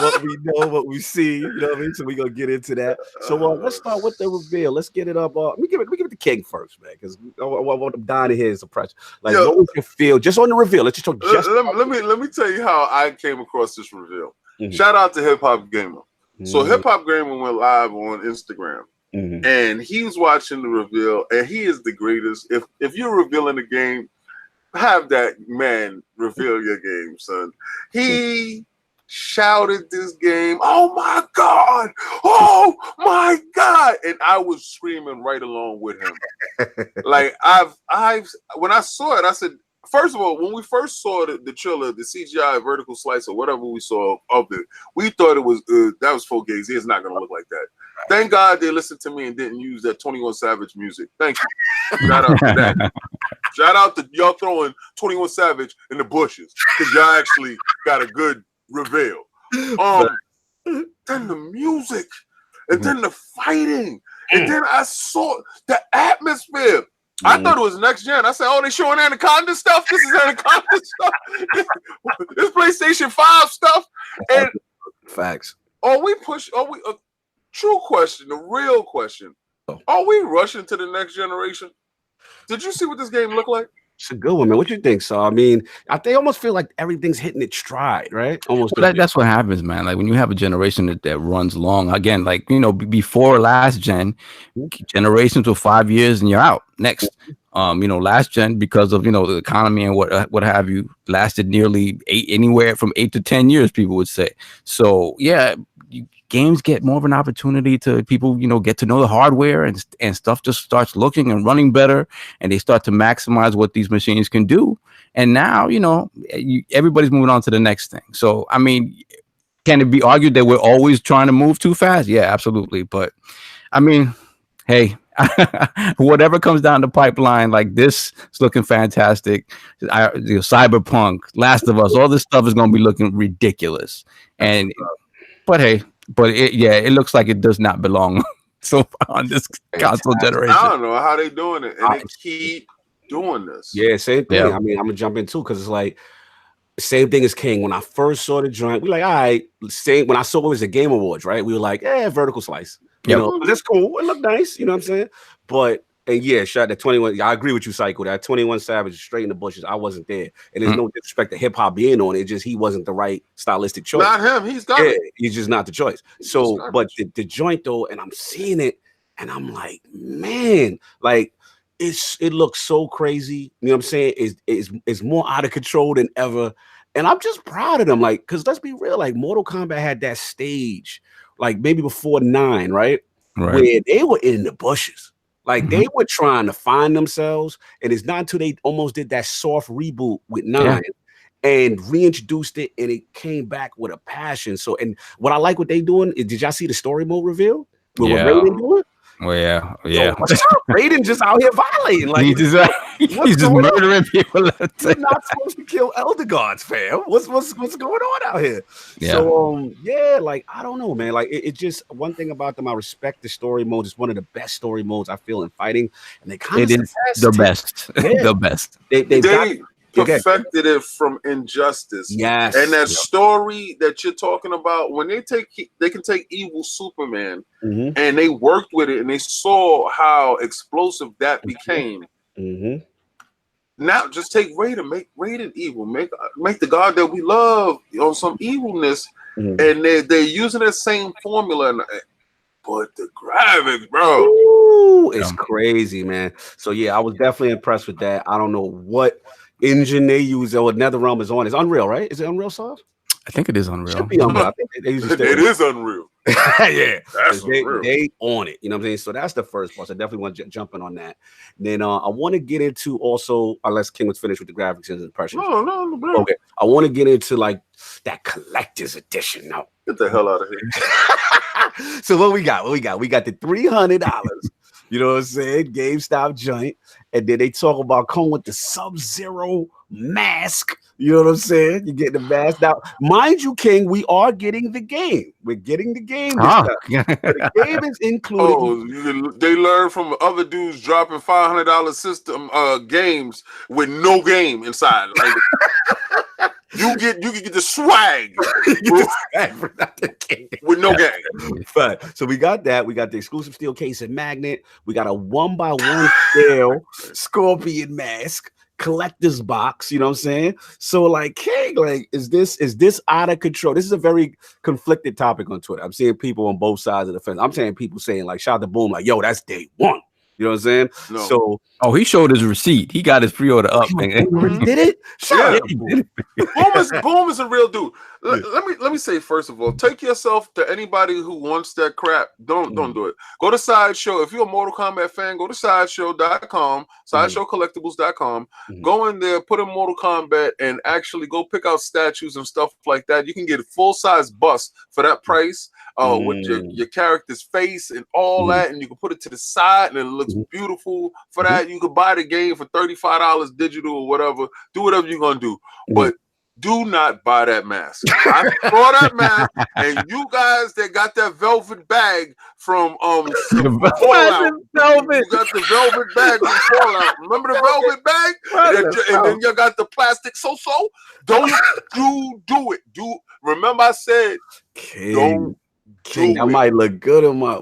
What we know, what we see, you know what I mean? So we're gonna get into that. So let's start with the reveal. Let's get it up. Let me give it to King first, man, because I want him dying to hear his impression. Like, what was your feel just on the reveal? Let's just talk. Let me tell you how I came across this reveal. Shout out to Hip Hop Gamer. So Hip Hop Gamer went live on Instagram. And he was watching the reveal, and he is the greatest. If you're revealing a game, have that man reveal your game, son. He shouted this game, "Oh my God! Oh my God!" And I was screaming right along with him. Like when I saw it, I said, first of all, when we first saw the trailer, the CGI vertical slice or whatever we saw of it, we thought it was that was 4K. It's not gonna look like that. Thank God they listened to me and didn't use that 21 Savage music. Thank you. Shout out to that. Shout out to y'all throwing 21 Savage in the bushes because y'all actually got a good reveal. Then the music, and then the fighting, and then I saw the atmosphere. I thought it was next gen. I said, "Oh, they showing Anaconda stuff. This is Anaconda stuff. This PlayStation 5 stuff." And facts. True question, the real question. Are we rushing to the next generation? Did you see what this game looked like? It's a good one, man. What you think, so? I mean, they almost feel like everything's hitting its stride, right? Almost. Well, that's what happens, man. Like when you have a generation that runs long, again, like, before last gen, generations were 5 years and you're out. Next. Last gen, because of, the economy and what have you, lasted nearly anywhere from 8 to 10 years, people would say. So, yeah, games get more of an opportunity to people, get to know the hardware and stuff just starts looking and running better, and they start to maximize what these machines can do. And now, everybody's moving on to the next thing. So, I mean, can it be argued that we're always trying to move too fast? Yeah, absolutely. But I mean, hey, whatever comes down the pipeline, like this is looking fantastic. Cyberpunk, Last of Us, all this stuff is going to be looking ridiculous. But hey, it looks like it does not belong so far on this console generation. I don't know how they doing it, and they keep doing this. Yeah, same thing. Yeah. I mean, I'm gonna jump in too because it's like same thing as King. When I first saw the joint, we like, all right. Same when I saw it was the Game Awards, right? We were like, vertical slice. That's cool. It looked nice. You know what I'm saying? But shout out to 21. I agree with you, Psycho. That 21 Savage straight in the bushes. I wasn't there, and there's no disrespect to hip hop being on it. Just he wasn't the right stylistic choice. Not him. He's got it. He's just not the choice. So, but the joint though, and I'm seeing it, and I'm like, man, like it looks so crazy. You know what I'm saying? It's more out of control than ever, and I'm just proud of them. Like, because let's be real, like Mortal Kombat had that stage, like maybe before 9, right? Where they were in the bushes. Like they were trying to find themselves, and it's not until they almost did that soft reboot with 9 and reintroduced it, and it came back with a passion. So, and what I like what they doing is, did y'all see the story mode reveal? What Raiden doing? Well, yeah. Raiden just out here violating. Like he's just murdering people. You're not supposed to kill Elder Gods, fam. What's going on out here? Yeah. So like I don't know, man. Like it just one thing about them, I respect the story mode. It's one of the best story modes I feel in fighting, and they kind of the best. The best. They perfected it from Injustice. Yes. And that story that you're talking about, when they can take evil Superman and they worked with it and they saw how explosive that became. Now just take Raiden, make Raiden evil, make the god that we love on some evilness, and they're using that same formula. But the graphics, bro, it's crazy, man. So I was definitely impressed with that. I don't know what engine they use or NetherRealm is on. It's Unreal, right? Is it Unreal Soft? I think it is Unreal. Should be Unreal. I think it is Unreal. That's Unreal. They on it. You know what I'm saying? So that's the first part. So I definitely want to jump in on that. Then I want to get into also, unless King was finished with the graphics and impressions. No, bro. Okay. I want to get into like that collector's edition now. Get the hell out of here. So what we got? We got the $300. You know what I'm saying? GameStop joint. And then they talk about coming with the Sub-Zero mask. You know what I'm saying? You get the mask. Now, mind you, King, we are getting the game. We're getting the game. The game is included. They learn from other dudes dropping $500 system games with no game inside. Like you can get the swag. With no game. But so we got that. We got the exclusive steel case and magnet. We got a 1x1 scale scorpion mask. Collector's box, you know what I'm saying? So like, King, like, is this out of control? This is a very conflicted topic on Twitter. I'm seeing people on both sides of the fence. I'm saying people saying like, shout out to Boom, like, yo, that's day one. You know what I'm saying? No. So, he showed his receipt. He got his pre-order up. Did it? Sure. Boom is a real dude. Let me say, first of all, take yourself to anybody who wants that crap. Don't do it. Go to Sideshow. If you're a Mortal Kombat fan, go to sideshow.com, sideshowcollectibles.com. Go in there, put in Mortal Kombat, and actually go pick out statues and stuff like that. You can get a full-size bust for that price. With your character's face and all that, and you can put it to the side and it looks beautiful for that. You can buy the game for $35 digital or whatever. Do whatever you're gonna do. But do not buy that mask. I saw that mask, and you guys that got that velvet bag from Fallout. You got the velvet bag from Fallout. Remember the velvet bag? And then you got the plastic so-so. Don't you do it. Remember I said don't. King, I might look good in my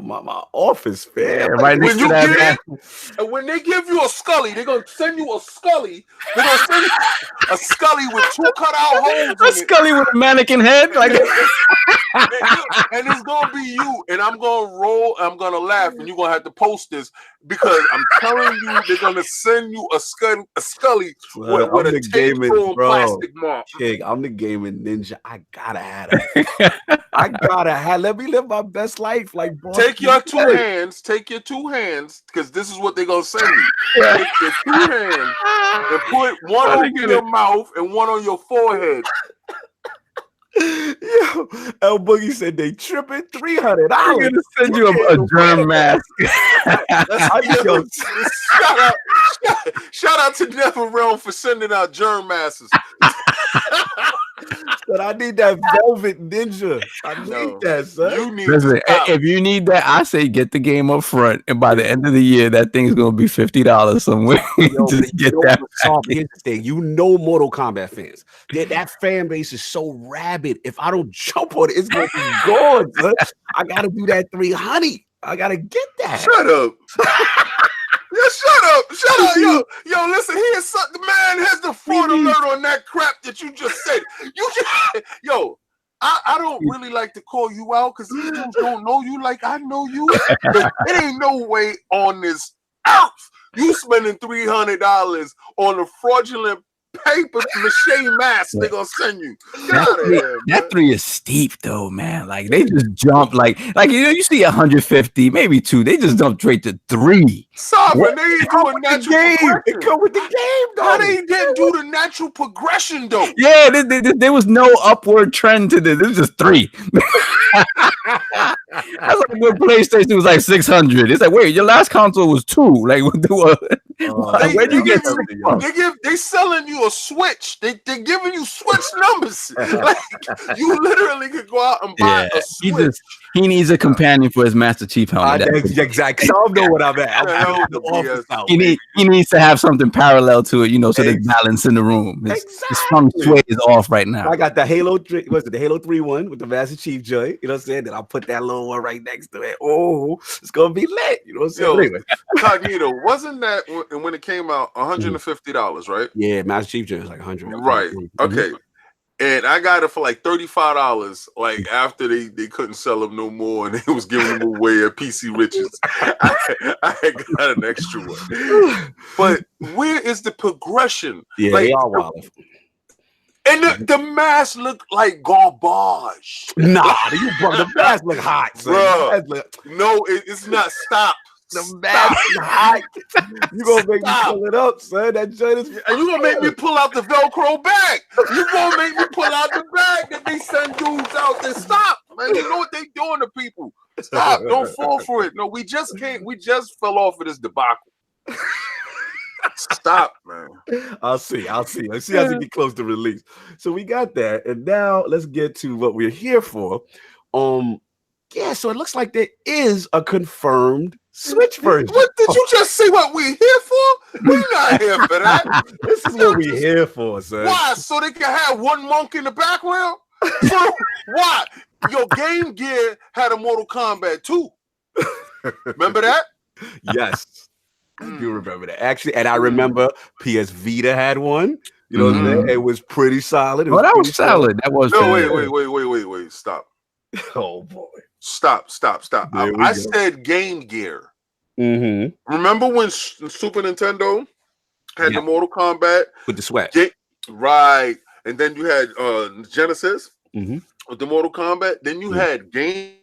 office, man. Right when when they give you a Scully, they're gonna send you a Scully. They're gonna send you a Scully with 2 cutout holes. A Scully with a mannequin head, like, and it's gonna be you. And I'm gonna roll. I'm gonna laugh, and you're gonna have to post this because I'm telling you, they're gonna send you a Scully with a gaming plastic mark. King, I'm the gaming ninja. I gotta have it. I gotta have. Let me live my best life. Like, boy, take your two hands, because this is what they're gonna send you. Take your 2 hands and put one on your mouth and one on your forehead. Yo, El Boogie said they tripping $300. I'm gonna send you a germ mask. Shout out to NetherRealm for sending out germ masks. But I need that velvet ninja. I need that, son. If you need that, I say get the game up front, and by the end of the year, that thing's gonna be $50 somewhere. Just get that. Here's the thing, Mortal Kombat fans. That fan base is so rabid. If I don't jump on it, it's gonna be gone. Son. I gotta do that 300. I gotta get that. Shut up. Shut up, yo, listen, the man has the fraud alert on that crap that you just said. I don't really like to call you out because these dudes don't know you like I know you. It ain't no way on this earth you spending $300 on a fraudulent paper mache mask they're gonna send you. Get out of here, that 3 is steep though, man. Like they just jump like you see 150, maybe 2. They just jump straight to 3. Stop, and they ain't doing natural progression. It come with the game, though. How they didn't do the natural progression though? Yeah, there was no upward trend to this. It was just 3. That's like when PlayStation was like 600. It's like, wait, your last console was 2. Like, where'd you get 6 from? They selling you a Switch. They're giving you Switch numbers. Like, you literally could go out and buy a Switch. He needs a companion for his Master Chief helmet. Exactly. So I know what I'm at. He needs to have something parallel to it, so there's balance in the room. His feng shui is off right now. I got the Halo 3, the Halo 3 one with the Master Chief joint. You know what I'm saying? Then I'll put that little one right next to it. Oh, it's gonna be lit. You know what I'm saying? Cognito, wasn't that when it came out $150, right? Yeah, Master Chief joint was like 100. Right. Okay. And I got it for like $35, like after they couldn't sell them no more, and they was giving them away at PC Riches. I got an extra one. But where is the progression? Yeah, they are wild. And the mask look like garbage. Nah, the mask look hot, bro. No, it's not. Stop. The mask is hot. You gonna make me pull it up, son? That joint is. And you gonna make me pull out the Velcro bag. You gonna make me pull out the bag that they send dudes out there. Stop, man. You know what they doing to people. Stop. Don't fall for it. No, we just can't. We just fell off of this debacle. Stop, man. I'll see. Let's see as we get close to release. So we got that, and now let's get to what we're here for. Yeah, so it looks like there is a confirmed Switch version. What did you just say? What we here for? We're not here for that. This is what we're here for, sir. Why? So they can have one monk in the background? So why? Your Game Gear had a Mortal Kombat 2. Remember that? Yes. I do remember that. Actually, and I remember PS Vita had one. You know what I'm saying? It was pretty solid. That was solid. That was no, wait. Stop. Oh boy. Stop. I said Game Gear. Remember when Super Nintendo had the Mortal Kombat with the sweat? Right. And then you had Genesis with the Mortal Kombat. Then you had Game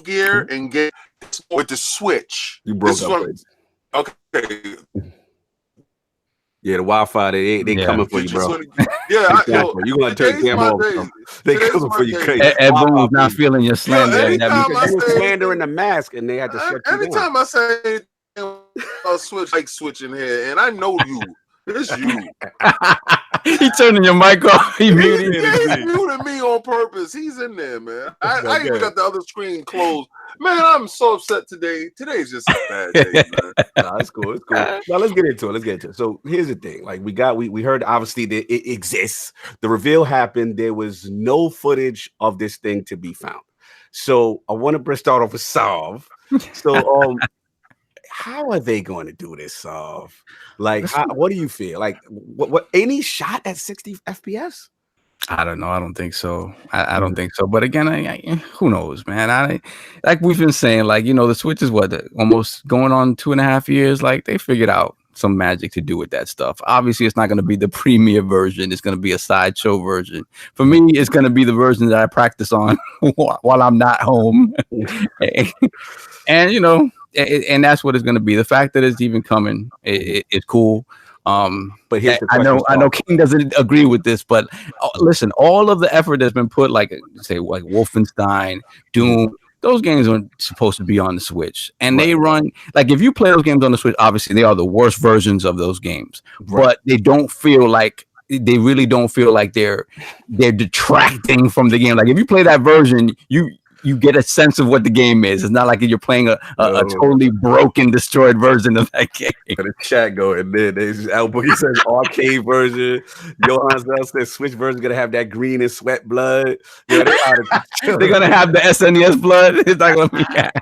Gear and Game with the Switch. You broke up. Okay. Yeah, the Wi-Fi, they coming for you, bro. Yeah, you're going to turn the camera off. They coming for you crazy. Everyone's not feeling your slander. They were slandering the mask, and they had to shut you down. Every time I say switch, like switching here, and I know you. It's you. He turning your mic off. He muted me on purpose. He's in there, man. I even got the other screen closed. Man, I'm so upset today. Today's just a bad day, man. Nah, it's cool. Now let's get into it. So here's the thing. Like we heard obviously that it exists. The reveal happened. There was no footage of this thing to be found. So I want to start off with Solve. So how are they going to do this, Solve? Like, what do you feel? Like, what any shot at 60 FPS? I don't know. I don't think so. I don't think so. But again, who knows, man? Like we've been saying, like, you know, the Switch is almost going on 2.5 years. Like they figured out some magic to do with that stuff. Obviously, it's not going to be the premiere version. It's going to be a sideshow version. For me, it's going to be the version that I practice on while I'm not home. And you know, and that's what it's going to be. The fact that it's even coming is cool. But here's I know King doesn't agree with this, but listen, all of the effort that's been put, like say like Wolfenstein, Doom, those games are supposed to be on the Switch, and they run like if you play those games on the Switch, obviously they are the worst versions of those games, but they don't feel like they really don't feel like they're detracting from the game. Like if you play that version, you get a sense of what the game is. It's not like you're playing a totally broken, destroyed version of that game. The chat going there. He says arcade version. Johan says Switch version gonna have that green and sweat blood. Yeah, they're gonna have the SNES blood. It's not gonna be that.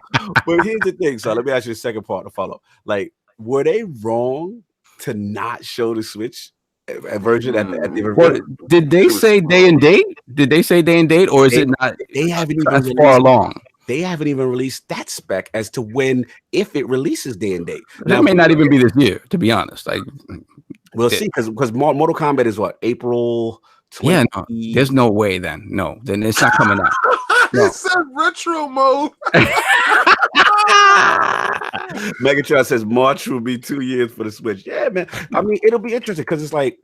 But here's the thing. So let me ask you the second part to follow. Like, were they wrong to not show the Switch version at the reveal? Did they say day and date? Did they say day and date, or is it not? They haven't even far along. They haven't even released that spec as to if it releases day and date. That may not even be this year, to be honest. Like we'll see, because Mortal Kombat is what, April 20? Yeah, no, there's no way then. No, then it's not coming out. It said retro mode. Megatron says March will be 2 years for the Switch. Yeah, man. I mean, it'll be interesting because it's like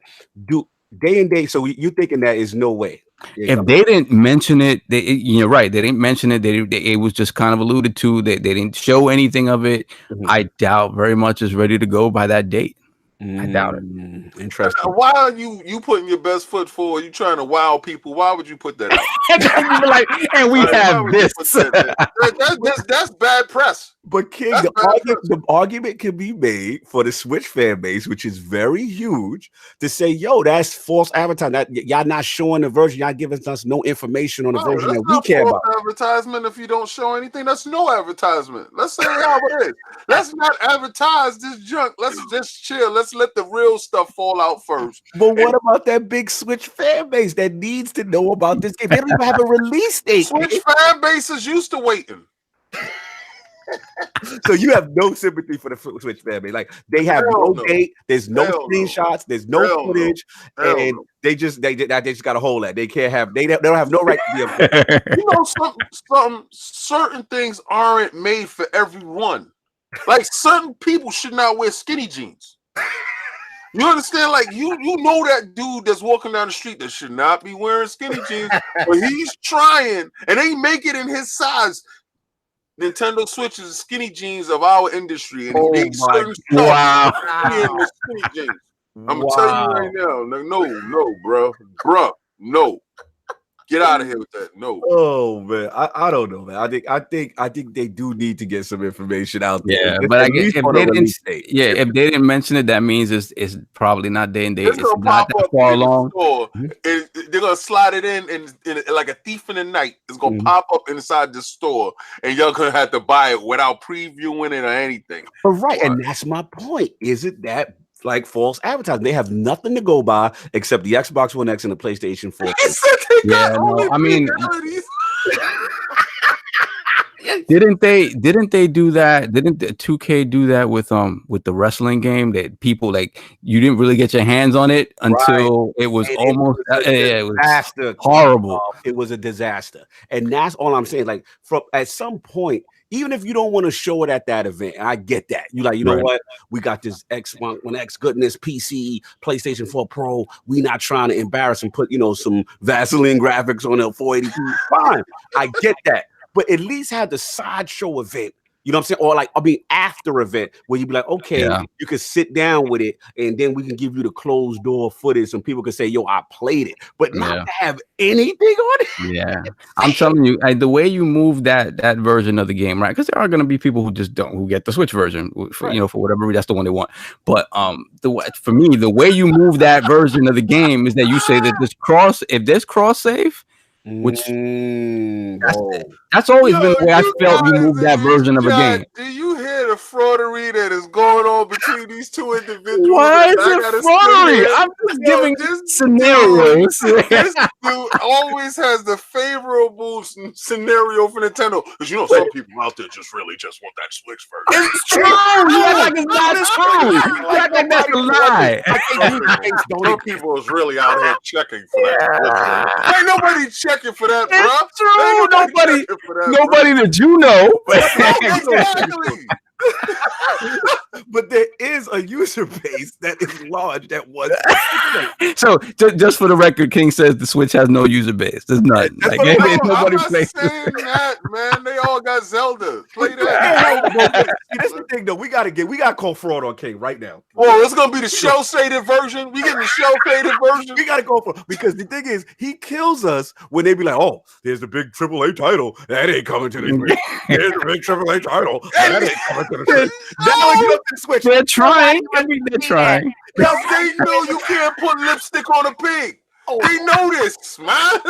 day and date. So you thinking that is no way. If they didn't mention it, you're right. They didn't mention it. It was just kind of alluded to. They didn't show anything of it. I doubt very much it's ready to go by that date. I doubt it. Interesting. Why are you putting your best foot forward? You trying to wow people? Why would you put that out? and we have this. That's bad press. But King, the argument can be made for the Switch fan base, which is very huge, to say, "Yo, that's false advertising. That y'all not showing the version. Y'all giving us no information on the version that we care about." Advertisement. If you don't show anything, that's no advertisement. Let's say how it is. Let's not advertise this junk. Let's just chill. Let's let the real stuff fall out first. But what about that big Switch fan base that needs to know about this game? They don't even have a release date. Switch fan base is used to waiting. So you have no sympathy for the Switch family. Like they have no date, there's no screenshots, there's no footage, and they just got a hold at. They can't have they don't have no right to be up. You know, certain things aren't made for everyone. Like certain people should not wear skinny jeans. You understand? Like you know that dude that's walking down the street that should not be wearing skinny jeans, but he's trying and they make it in his size. Nintendo Switch is the skinny jeans of our industry, and he makes certain stuff in the skinny jeans. I'm gonna tell you right now. No, bro, no. Get out of here with that. No. Oh man, I don't know, man. I think they do need to get some information out there. Yeah, but I guess if they didn't mention it, that means it's probably not day and date. It's not that far along. They're gonna slide it in like a thief in the night. It's gonna pop up inside the store, and y'all gonna have to buy it without previewing it or anything. Right, and that's my point. Is it that? Like false advertising, they have nothing to go by except the Xbox One X and the PlayStation 4. I mean, didn't they do that? Didn't 2K do that with the wrestling game that people like you didn't really get your hands on it until it was almost it was horrible. It was a disaster, and that's all I'm saying. Like from at some point. Even if you don't want to show it at that event, I get that. You like, you know what? We got this X1 X goodness, PC, PlayStation 4 Pro. We not trying to embarrass and put, some Vaseline graphics on the 480p. Fine, I get that. But at least have the sideshow event. You know what I'm saying? Or like, after event where you be like, okay, you can sit down with it and then we can give you the closed door footage and people can say, yo, I played it, but not to have anything on it. Yeah. I'm telling you, the way you move that version of the game, right? Because there are going to be people who get the Switch version for, for whatever reason, that's the one they want. But for me, the way you move that version of the game is that you say that if there's cross save, which that's always been the way I felt you move that version of a game. Do you hear the fraudery that is going on between these two individuals? Why is it fraudery? I'm just giving scenarios. This dude always has the favorable scenario for Nintendo. Because some people out there just want that Switch version. It's true. It's not true. That's a lie. Some people is really out here checking for that. Ain't nobody checking for that, bro. It's true. Nobody that you know. Exactly. But there is a user base that is large that was. So just for the record, King says the Switch has no user base. There's none. Nobody plays that, man. They all got Zelda. Play that. That's the thing, though. We gotta call fraud on King right now. Oh, it's gonna be the shell shaded version. We getting the shell shaded version. We gotta go for because the thing is, he kills us when they be like, "Oh, there's the big AAA title that ain't coming to the Switch. There's the big AAA title that ain't coming to the Switch." They're trying. They're trying. Yo, they know you can't put lipstick on a pig. They know this, man.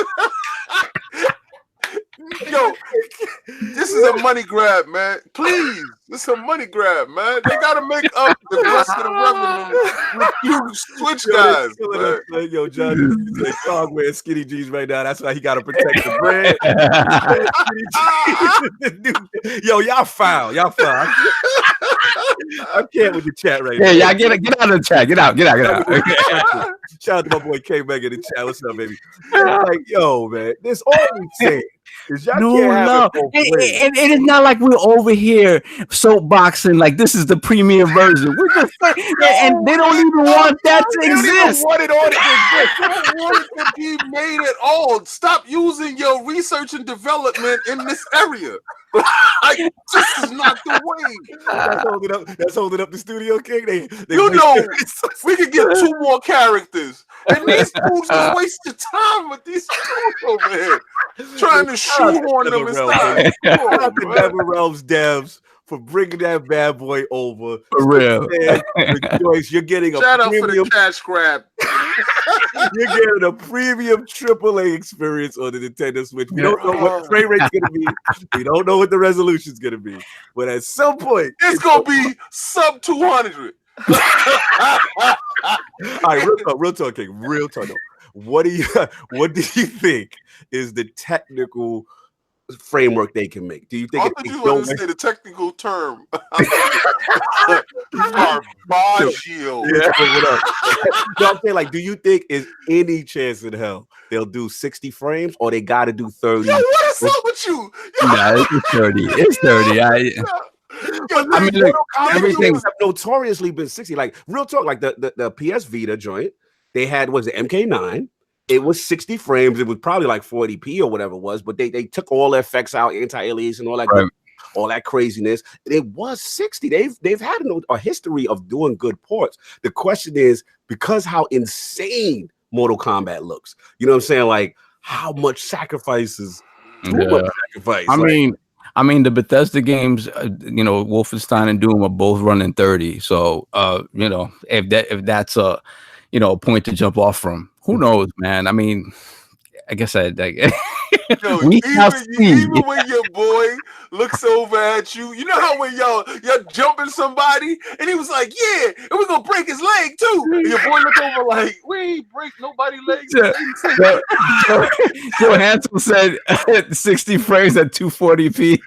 Yo, this is a money grab, man. Please, this is a money grab, man. They gotta make up the rest of the revenue with you Switch guys. Yo, John, he's dog wearing skinny jeans right now. That's why he gotta protect the brand. Yo, y'all foul. I can't with the chat right now. Yeah, y'all get out of the chat. Get out. Shout out to my boy K Meg in the chat. What's up, baby? Like, yo, man, this all we say. No. It is not like we're over here soapboxing like this is the premium version. We're just and they don't even want that to exist. They don't want it to be made at all. Stop using your research and development in this area. This is not the way. That's holding up the studio, King. We could get 2 more characters. And these fools are wasting time with these fools over here. Trying to shoehorn them and stuff. Shout out to NetherRealms devs for bringing that bad boy over. For real. Rejoice, you're getting a shout premium, out for the cash grab. You're getting a premium AAA experience on the Nintendo Switch. We don't know what the frame rate's going to be. We don't know what the resolution's going to be. But at some point, it's going to be sub 200. All right, real talk, King. Real talk. What do you think is the technical framework they can make? Do you think you want to say the technical term? Barbaggio. I'm saying, like, do you think is any chance in hell they'll do 60 frames or they got to do 30? Yo, what is up with you? Nah, it's 30. It's 30. I mean, look, everything have notoriously been 60. Like, real talk, like the PS Vita joint, they had the MK9. It was 60 frames. It was probably like 40p or whatever it was, but they took all the effects out, anti-alias and all that. Right. all that craziness. It was 60. They've had a history of doing good ports. The question is, because how insane Mortal Kombat looks, you know what I'm saying? Like, how much sacrifices? Too much sacrifice. I mean, the Bethesda games, Wolfenstein and Doom are both running 30. So, if that's a point to jump off from, who knows, man? I mean, I guess Yo, even when your boy looks over at you, you know how when y'all jumping somebody and he was like, yeah, and we're gonna break his leg too. And your boy looked over like, we ain't break nobody's legs. Joe Hansel said 60 frames at 240p.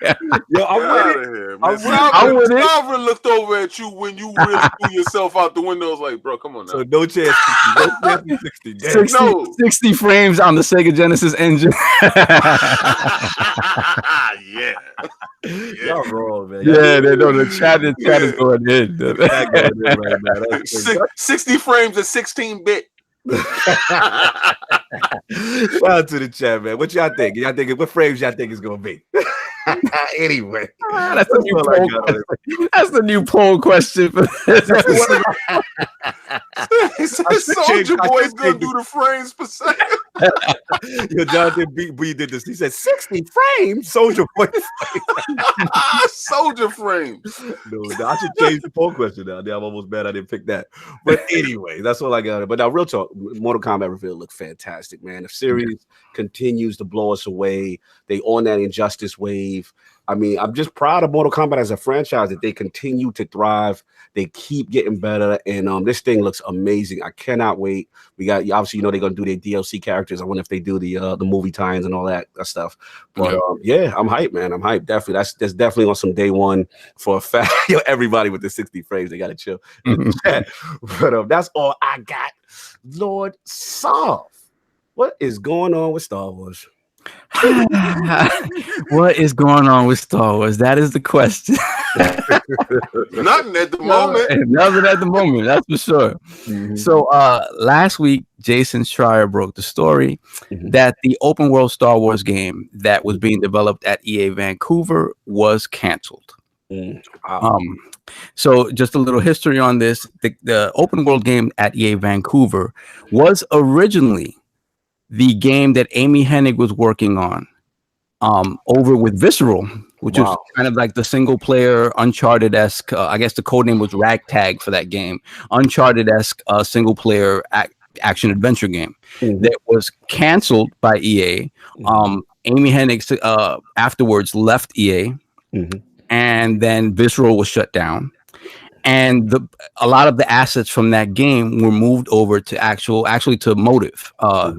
Yo, I'm out of here, man. Sovereign looked over at you when you really threw yourself out the window. I was like, bro, come on now. So no chance. 60 frames on the Sega Genesis engine. Yeah. Y'all wrong, man. The chat is going in. Right now. 60 frames at 16-bit. Shout out to the chat, man. What y'all think? What frames y'all think is gonna be? Anyway, that's the new poll question for this. Soldier Boy's gonna do the frames per second. Yo, Jonathan B did this. He said 60 frames. Soldier Boy. Soldier frames. No, I should change the poll question now. I'm almost mad I didn't pick that. But anyway, that's all I got. But now, real talk, Mortal Kombat reveal looked fantastic, man. The series continues to blow us away. They on that Injustice wave. I mean, I'm just proud of Mortal Kombat as a franchise that they continue to thrive. They keep getting better, and this thing looks amazing. I cannot wait. We got obviously, they're gonna do their DLC characters. I wonder if they do the movie tie-ins and all that stuff. But I'm hyped, man. I'm hyped. Definitely, that's definitely on some day one for a fact. Everybody with the 60 frames, they gotta chill. But that's all I got. Lord Solve, what is going on with Star Wars? What is going on with Star Wars? That is the question. Nothing at the moment. Nothing at the moment, that's for sure. Mm-hmm. So last week, Jason Schreier broke the story that the open world Star Wars game that was being developed at EA Vancouver was canceled. Wow. So just a little history on this. The open world game at EA Vancouver was originally the game that Amy Hennig was working on over with Visceral, which is kind of like the single player Uncharted-esque, I guess the code name was Ragtag for that game, Uncharted-esque single player action adventure game that was canceled by EA. Amy Hennig afterwards left EA, and then Visceral was shut down. And a lot of the assets from that game were moved over to actually to Motive,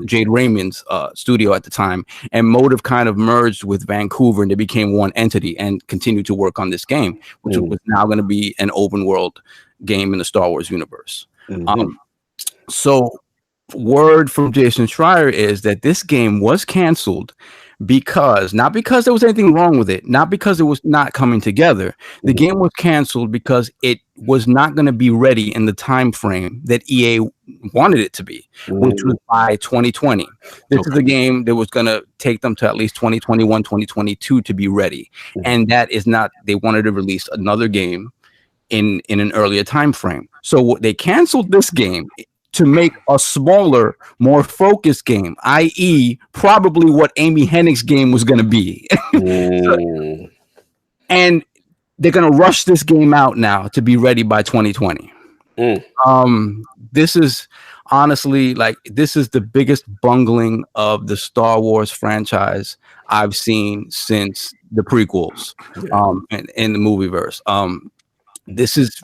Jade Raymond's studio at the time. And Motive kind of merged with Vancouver, and they became one entity and continued to work on this game, which was now going to be an open world game in the Star Wars universe. So word from Jason Schreier is that this game was canceled not because there was anything wrong with it, not because it was not coming together. The game was canceled because it was not going to be ready in the time frame that EA wanted it to be, which was by 2020. This is a game that was going to take them to at least 2021, 2022 to be ready. And that is not, they wanted to release another game in an earlier time frame. So they canceled this game to make a smaller, more focused game, i.e. probably what Amy Hennig's game was going to be. And they're going to rush this game out now to be ready by 2020. This is honestly, this is the biggest bungling of the Star Wars franchise I've seen since the prequels in the movieverse. This is,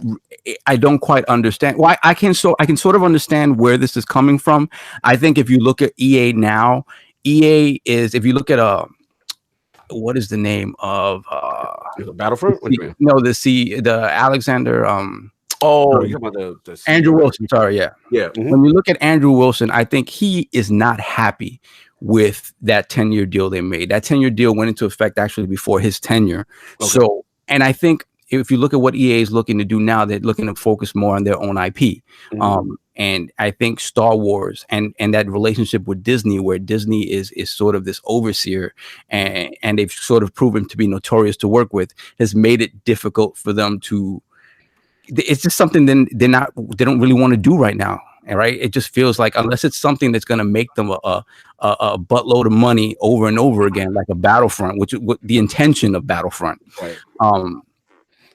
I don't quite understand why. I can sort of understand where this is coming from. I think if you look at EA now, EA is, if you look at what is the name of Battlefront? The Alexander you're about the Andrew Wilson. Sorry, yeah. When you look at Andrew Wilson, I think he is not happy with that 10-year deal they made. That 10-year deal went into effect actually before his tenure. So, and I think if you look at what EA is looking to do now, they're looking to focus more on their own IP. And I think Star Wars and that relationship with Disney, where Disney is sort of this overseer, and they've sort of proven to be notorious to work with, has made it difficult for them to. It's just something they don't really want to do right now. Right? It just feels like, unless it's something that's going to make them a buttload of money over and over again, like a Battlefront, which is the intention of Battlefront. Right.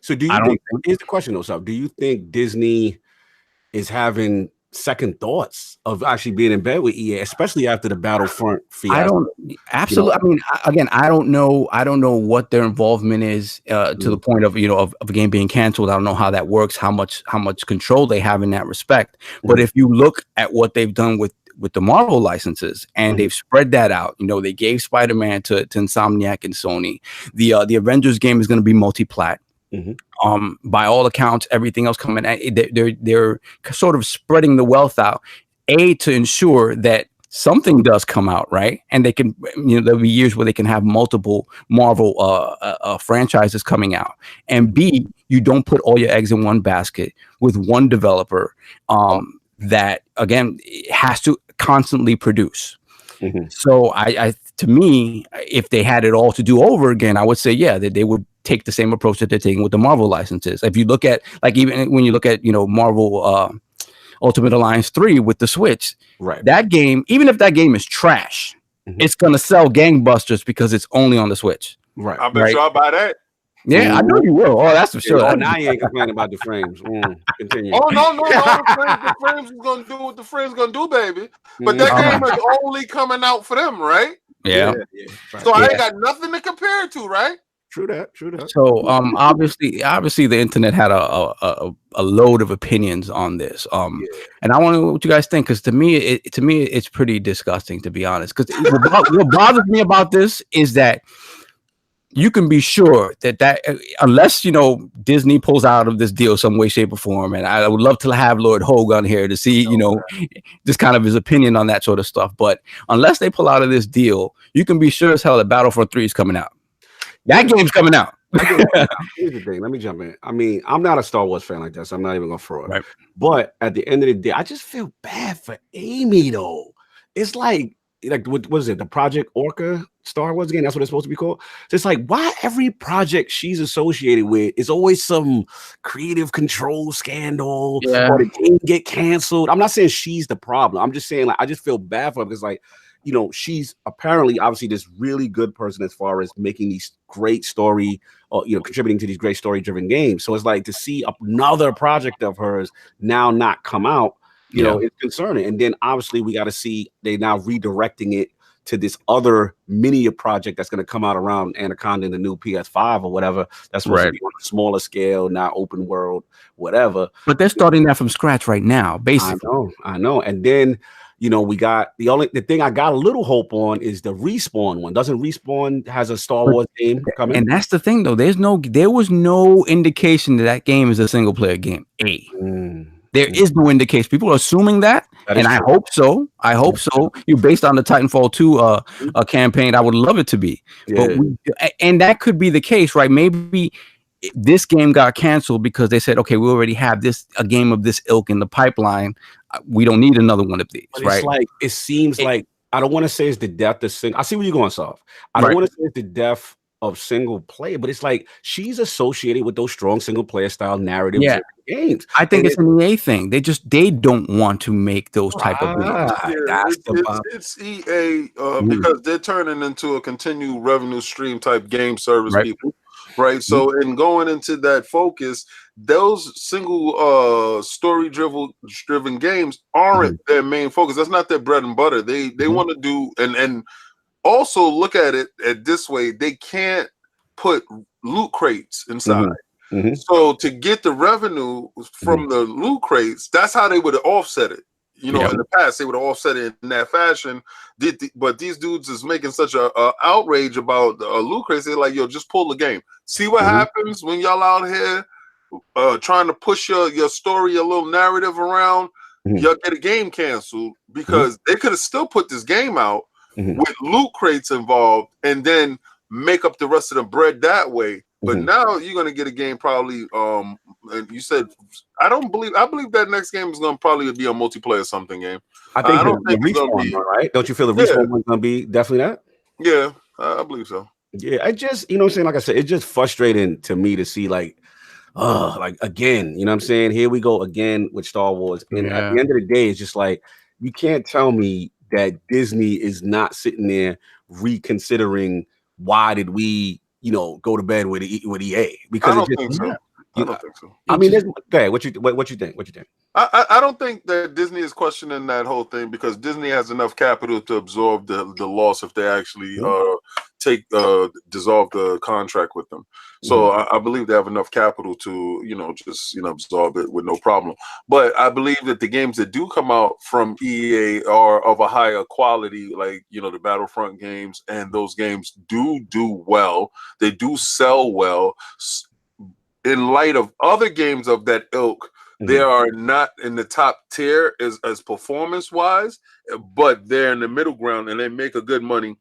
So do you think, here's the question though, so do you think Disney is having second thoughts of actually being in bed with EA, especially after the Battlefront fiasco? I mean, again, I don't know what their involvement is to the point of of a game being canceled. I don't know how that works, how much control they have in that respect. But if you look at what they've done with the Marvel licenses, and they've spread that out, they gave Spider-Man to Insomniac and Sony. The Avengers game is going to be multi-plat. By all accounts, everything else coming, they're sort of spreading the wealth out, to ensure that something does come out, right? And they can, there'll be years where they can have multiple Marvel franchises coming out, and B, you don't put all your eggs in one basket with one developer that again has to constantly produce. So I to me, if they had it all to do over again, I would say that they would take the same approach that they're taking with the Marvel licenses. If you look at, like, even when you look at Marvel Ultimate Alliance 3 with the Switch, right? That game, even if that game is trash, it's gonna sell gangbusters because it's only on the Switch. Right. I bet y'all buy that. Yeah, I know you will. Oh, that's for sure. Oh, now you ain't complaining about the frames. Continue. Oh no. The frames is gonna do what the frames gonna do, baby. But that game is only coming out for them, right? Yeah. So I ain't got nothing to compare it to, right? True that. So obviously the internet had a load of opinions on this. And I want to know what you guys think, because to me it's pretty disgusting, to be honest. Because what bothers me about this is that you can be sure that unless Disney pulls out of this deal some way, shape, or form, and I would love to have Lord Hogue on here to see just kind of his opinion on that sort of stuff. But unless they pull out of this deal, you can be sure as hell that Battlefront 3 is coming out. That game's coming out. Here's the thing. Let me jump in. I mean, I'm not a Star Wars fan like that, so I'm not even gonna throw it. Right. But at the end of the day, I just feel bad for Amy though. It's like what is it? The Project Orca Star Wars game? That's what it's supposed to be called. So it's like, why every project she's associated with is always some creative control scandal or the game get canceled. I'm not saying she's the problem. I'm just saying, like, I just feel bad for her because, like, she's apparently obviously this really good person as far as making these great story or contributing to these great story driven games. So it's like to see another project of hers now not come out, it's concerning. And then obviously we got to see they now redirecting it to this other mini project that's going to come out around Anaconda in the new PS5 or whatever. That's supposed to be on a smaller scale, not open world, whatever. But they're starting that from scratch right now, basically. I know. And then we got the thing I got a little hope on is the Respawn one. Doesn't Respawn has a Star Wars game coming? And that's the thing, though. There was no indication that game is a single player game. There is no indication. People are assuming that and I hope so. Based on the Titanfall 2 campaign, I would love it to be. Yeah. But and that could be the case, right? Maybe this game got canceled because they said, okay, we already have a game of this ilk in the pipeline. We don't need another one of these, right? It's like, it seems like, I don't want to say it's the death of single. I see where you're going, Soph. I don't want to say it's the death of single player, but it's like she's associated with those strong single player style narrative games. I think it's an EA thing. They don't want to make those type of games. It's EA because they're turning into a continued revenue stream type game service people. Right. So in going into that focus, those single story driven games aren't their main focus. That's not their bread and butter. They want to do and also look at it this way. They can't put loot crates inside. So to get the revenue from the loot crates, that's how they would offset it. In the past, they would have offset it in that fashion. But these dudes is making such a outrage about loot crates. They're like, yo, just pull the game. See what happens when y'all out here trying to push your story, your little narrative around. Y'all get a game canceled because they could have still put this game out with loot crates involved and then make up the rest of the bread that way. But now you're gonna get a game probably. And you said I believe that next game is gonna probably be a multiplayer something game. I don't think it's gonna be right. Don't you feel the respawn one's gonna be definitely that? Yeah, I believe so. Yeah, I just what I'm saying. Like I said, it's just frustrating to me to see like again, you know what I'm saying? Here we go again with Star Wars. And at the end of the day, it's just like you can't tell me that Disney is not sitting there reconsidering why did we, go to bed with EA? Because I don't think so. I mean, what you think? What you think? I don't think that Disney is questioning that whole thing because Disney has enough capital to absorb the loss if they actually dissolve the contract with them. So I believe they have enough capital to just absorb it with no problem. But I believe that the games that do come out from EA are of a higher quality, like the Battlefront games, and those games do well. They do sell well. In light of other games of that ilk, they are not in the top tier as performance wise, but they're in the middle ground and they make a good money.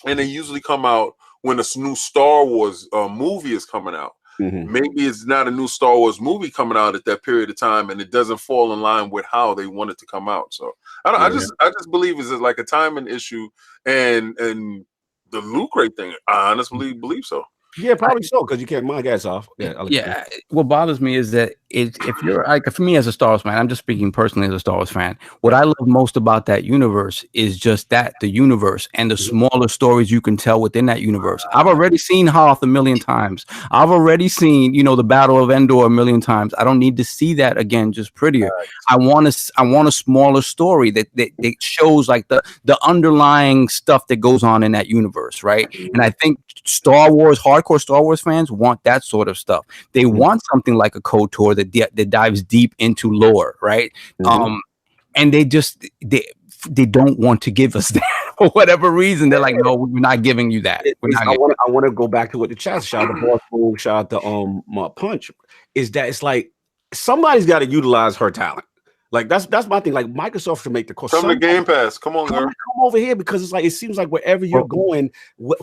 And they usually come out when a new Star Wars movie is coming out. Maybe it's not a new Star Wars movie coming out at that period of time, and it doesn't fall in line with how they want it to come out. So I just believe it's like a timing issue and the loot crate thing. I honestly believe so. Yeah, probably so, because you can't my gas off. Yeah. What bothers me is that if you're like, for me as a Star Wars fan, I'm just speaking personally as a Star Wars fan. What I love most about that universe is just the universe and the smaller stories you can tell within that universe. I've already seen Hoth a million times. I've already seen, the Battle of Endor a million times. I don't need to see that again, just prettier. I want a smaller story that shows like the underlying stuff that goes on in that universe, right? And I think hardcore Star Wars fans want that sort of stuff. They want something like a KOTOR that dives deep into lore, right? And they don't want to give us that for whatever reason. They're like, no, we're not giving you that. I want to go back to what the chat shout out to Boss Boom, shout out to Punch. Is that it's like somebody's got to utilize her talent. Like that's my thing. Like Microsoft should make the call. Come to Game Pass. Come on, girl. Come over here because it's like it seems like wherever you're going,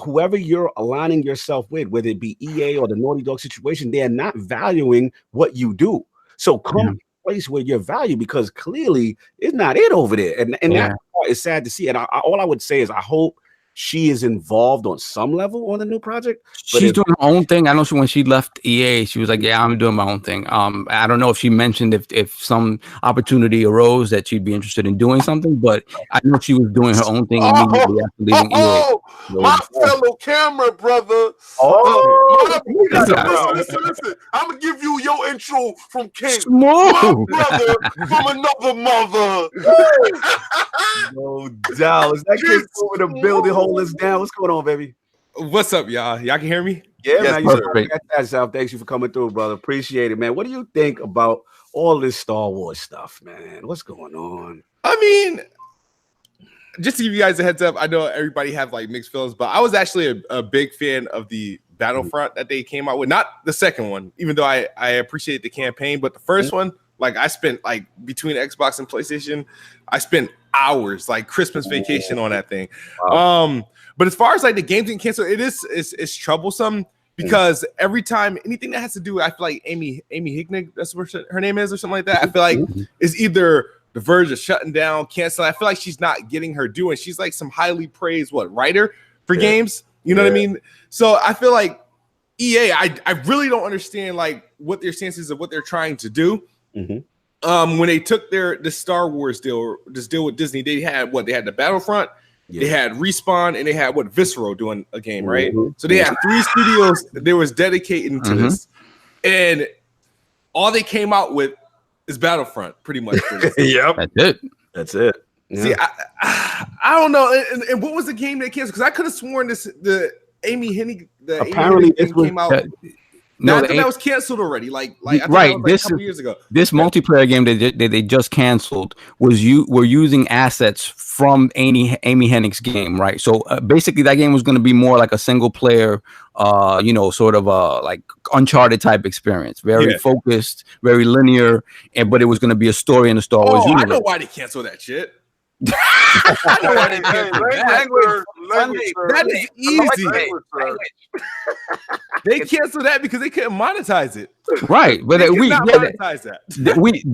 whoever you're aligning yourself with, whether it be EA or the Naughty Dog situation, they are not valuing what you do. So come to a place where you're valued because clearly it's not it over there, and that part is sad to see. And all I would say is I hope she is involved on some level on the new project. She's doing her own thing. I know when she left EA, she was like, yeah, I'm doing my own thing. I don't know if she mentioned if some opportunity arose that she'd be interested in doing something, but I know she was doing her own thing immediately after leaving EA. My fellow camera brother. Listen. I'm going to give you your intro from King. My brother from another mother. No doubt. Is that kid over the building hold us down? What's going on, baby? What's up, y'all? Y'all can hear me? Yeah, man. Thanks you for coming through, brother. Appreciate it, man. What do you think about all this Star Wars stuff, man? What's going on? I mean, just to give you guys a heads up, I know everybody have like mixed feelings, but I was actually a big fan of the Battlefront that they came out with. Not the second one, even though I appreciate the campaign, but the first one, like I spent like between Xbox and PlayStation, I spent hours, like Christmas vacation on that thing. Wow. But as far as like the games getting canceled, it's troublesome because every time anything that has to do, I feel like Amy Hicknick, that's what her name is or something like that. I feel like it's either the verge of shutting down, canceling. I feel like she's not getting her due, and she's like some highly praised writer for games. You know what I mean? So I feel like EA, I really don't understand like what their stances of what they're trying to do. When they took the Star Wars deal, this deal with Disney, they had the Battlefront, they had Respawn, and they had Visceral doing a game, right? So they had 3 studios that they was dedicating to this, and all they came out with is Battlefront, pretty much. Yep, that's it. Yeah. See, I don't know. And what was the game they canceled? Because I could have sworn the Amy Hennig, apparently Amy Hennig came out. No, that was canceled already. Like I think that was a couple years ago. This multiplayer game that they just canceled were using assets from Amy Hennig's game, right? So basically, that game was going to be more like a single player, sort of like Uncharted type experience, very focused, very linear, but it was going to be a story in the Star Wars universe. I know why they canceled that shit. I know why they canceled that. Language, sir. That is easy. Language, sir. They canceled that because they couldn't monetize it. Right, but They we cannot monetize that.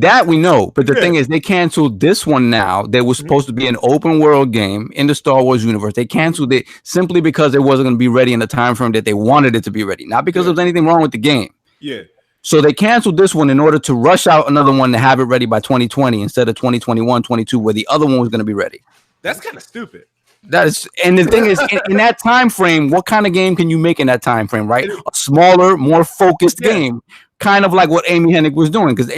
that we know. But the thing is, they canceled this one now. That was supposed to be an open world game in the Star Wars universe. They canceled it simply because it wasn't going to be ready in the time frame that they wanted it to be ready, not because there was anything wrong with the game. Yeah. So they canceled this one in order to rush out another one to have it ready by 2020 instead of 2021, 22, where the other one was going to be ready. That's kind of stupid. That is, and the thing is, in that time frame, what kind of game can you make in that time frame? Right, a smaller, more focused game, kind of like what Amy Hennig was doing. Because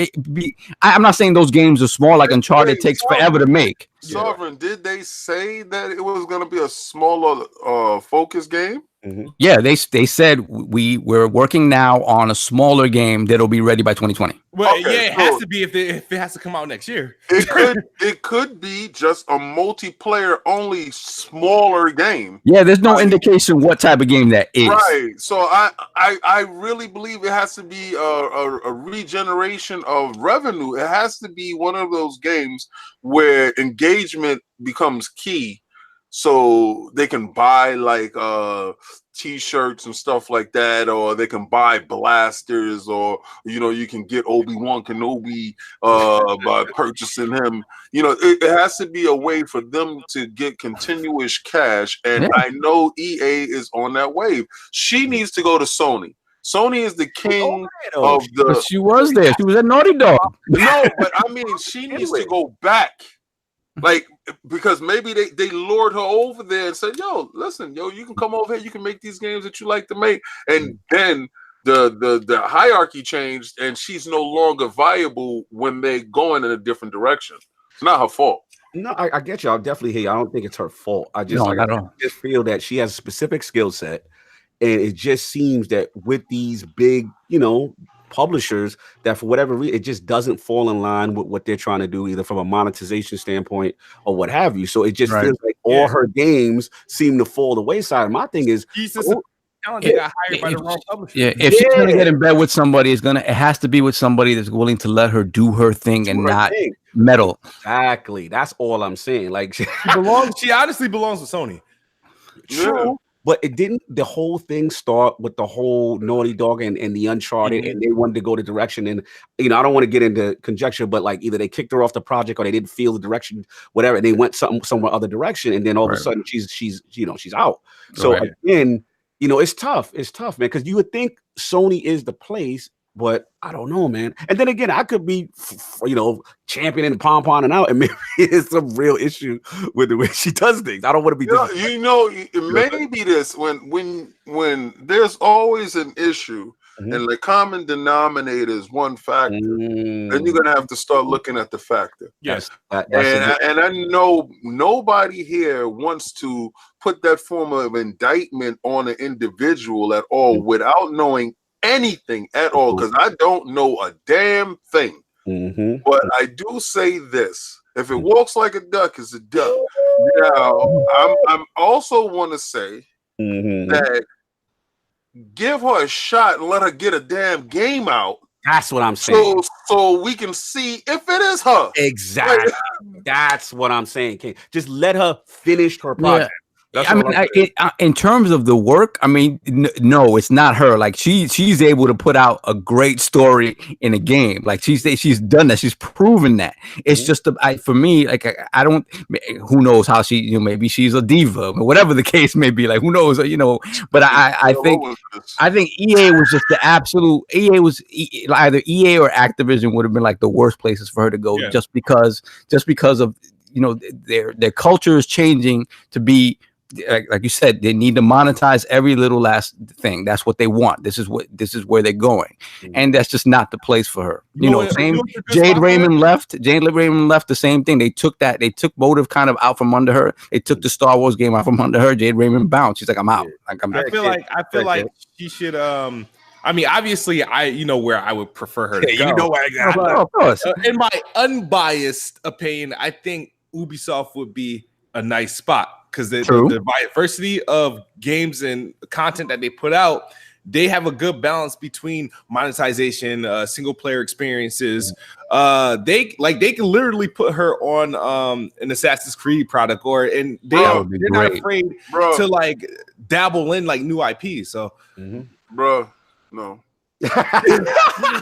I'm not saying those games are small, like Uncharted takes forever to make. Sovereign, did they say that it was going to be a smaller, focus game? Mm-hmm. Yeah, they said we're working now on a smaller game that'll be ready by 2020. Well, Okay, it has to be if it has to come out next year. It could be just a multiplayer only smaller game. Yeah, there's no indication what type of game that is. Right. So I really believe it has to be a regeneration of revenue. It has to be one of those games where engagement becomes key. So they can buy like t-shirts and stuff like that, or they can buy blasters, or you can get Obi-Wan Kenobi by purchasing him. It has to be a way for them to get continuous cash, and I know EA is on that wave. She needs to go to Sony. Sony is the king of the. But she was there. She was at Naughty Dog. No, but I mean, she needs to go back. Like, because maybe they lured her over there and said, yo, listen, you can come over here, you can make these games that you like to make. And then the hierarchy changed, and she's no longer viable when they're going in a different direction. It's not her fault. No, I get you. I'll definitely hear you. I don't think it's her fault. I just, No, I just feel that she has a specific skill set. And it just seems that with these big, publishers, that for whatever reason, it just doesn't fall in line with what they're trying to do, either from a monetization standpoint or what have you. So it just feels like all her games seem to fall the wayside. My thing is, talent that got hired by the wrong publisher. Yeah, if she's gonna get in bed with somebody, it has to be with somebody that's willing to let her do her thing and not meddle. Exactly. That's all I'm saying. Like She honestly belongs to Sony. True. But it didn't. The whole thing start with the whole Naughty Dog and the Uncharted, and they wanted to go the direction. And I don't want to get into conjecture, but like either they kicked her off the project or they didn't feel the direction, whatever. And they went somewhere other direction, and then all of a sudden she's out. So again, it's tough. It's tough, man, because you would think Sony is the place. But I don't know, man. And then again, I could be, championing and pom-pomming out, and maybe it's some real issue with the way she does things. I don't want to be. It may be this when there's always an issue, and the common denominator is one factor. Then you're gonna have to start looking at the factor. Yes, and I know nobody here wants to put that form of indictment on an individual at all without knowing anything at all, because I don't know a damn thing. But I do say this: if it walks like a duck, it's a duck. Now, I'm also want to say that give her a shot and let her get a damn game out. That's what I'm saying. So we can see if it is her. Exactly. That's what I'm saying, King. Just let her finish her project. In terms of the work, no, it's not her. Like she's able to put out a great story in a game. Like she's done that. She's proven that. It's just for me, like I don't. Who knows how she? Maybe she's a diva, or whatever the case may be. Like who knows? But I think EA was just the absolute. EA was either EA or Activision would have been like the worst places for her to go, just because of their culture is changing to be. Like you said, they need to monetize every little last thing. That's what they want. This is where they're going, and that's just not the place for her. Jade Raymond left. Jade Raymond left. The same thing. They took Motive kind of out from under her. They took the Star Wars game out from under her. Jade Raymond bounced. She's like, I'm out. I feel like she should. Obviously, where I would prefer her to go. Where I got. Of course. In my unbiased opinion, I think Ubisoft would be a nice spot. Because the diversity of games and content that they put out they have a good balance between monetization, single player experiences. They can literally put her on an Assassin's Creed product, they're not afraid to like dabble in like new IP. So, bro, no.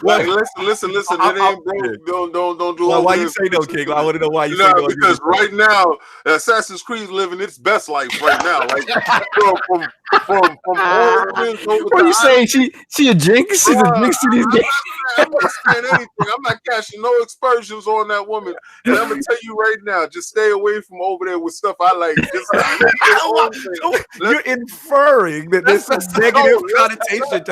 Like, listen. It ain't, bro. Don't do it. Why you say no, King? I want to know why you say no. Because right now, Assassin's Creed is living its best life right now. Like from Origins over what are you saying? She a jinx? She's a jinx to these games. I'm not saying anything. I'm not cashing no aspersions on that woman. And I'm gonna tell you right now, just stay away from over there with stuff I like. You're inferring that there's a negative connotation.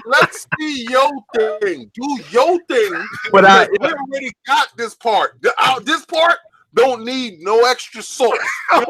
Let's see your thing. Do your thing. But we already got this part. This part don't need no extra sauce. I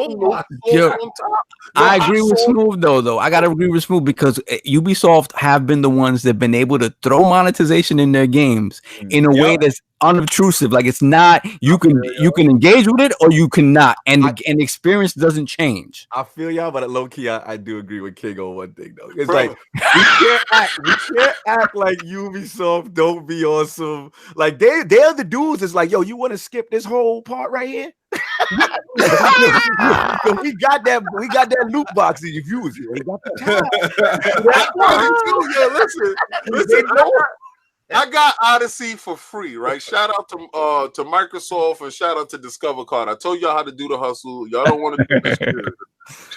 agree with Smooth though. I gotta agree with Smooth because Ubisoft have been the ones that've been able to throw monetization in their games in a way that's unobtrusive. Like it's not you can engage with it or you cannot, and the experience doesn't change. I feel y'all, but low key, I do agree with King on one thing though. It's like we can't act like Ubisoft don't be awesome. Like they're the dudes. It's like, yo, you want to skip this whole part right here? we got that loot box in your viewers. We got listen. I got Odyssey for free, right? Shout out to Microsoft and shout out to Discover Card. I told y'all how to do the hustle. Y'all don't want to do this.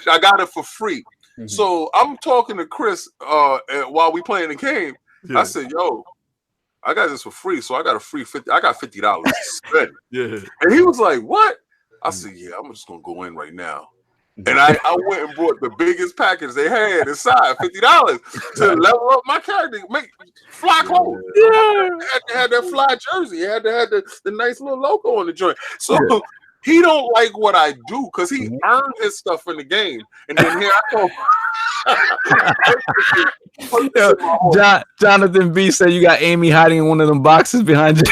I got it for free. Mm-hmm. So I'm talking to Chris while we playing the game. Yeah. I said, yo, I got this for free. So I got a free $50. I got $50 to spend. Yeah. And he was like, what? I said, yeah, I'm just going to go in right now. And I went and bought the biggest package they had inside, $50 to level up my character, make fly clothes. Yeah. Had to have that fly jersey. He had to have the nice little logo on the joint. So he don't like what I do because he earned his stuff in the game. And then here I go. Jonathan B said you got Amy hiding in one of them boxes behind you.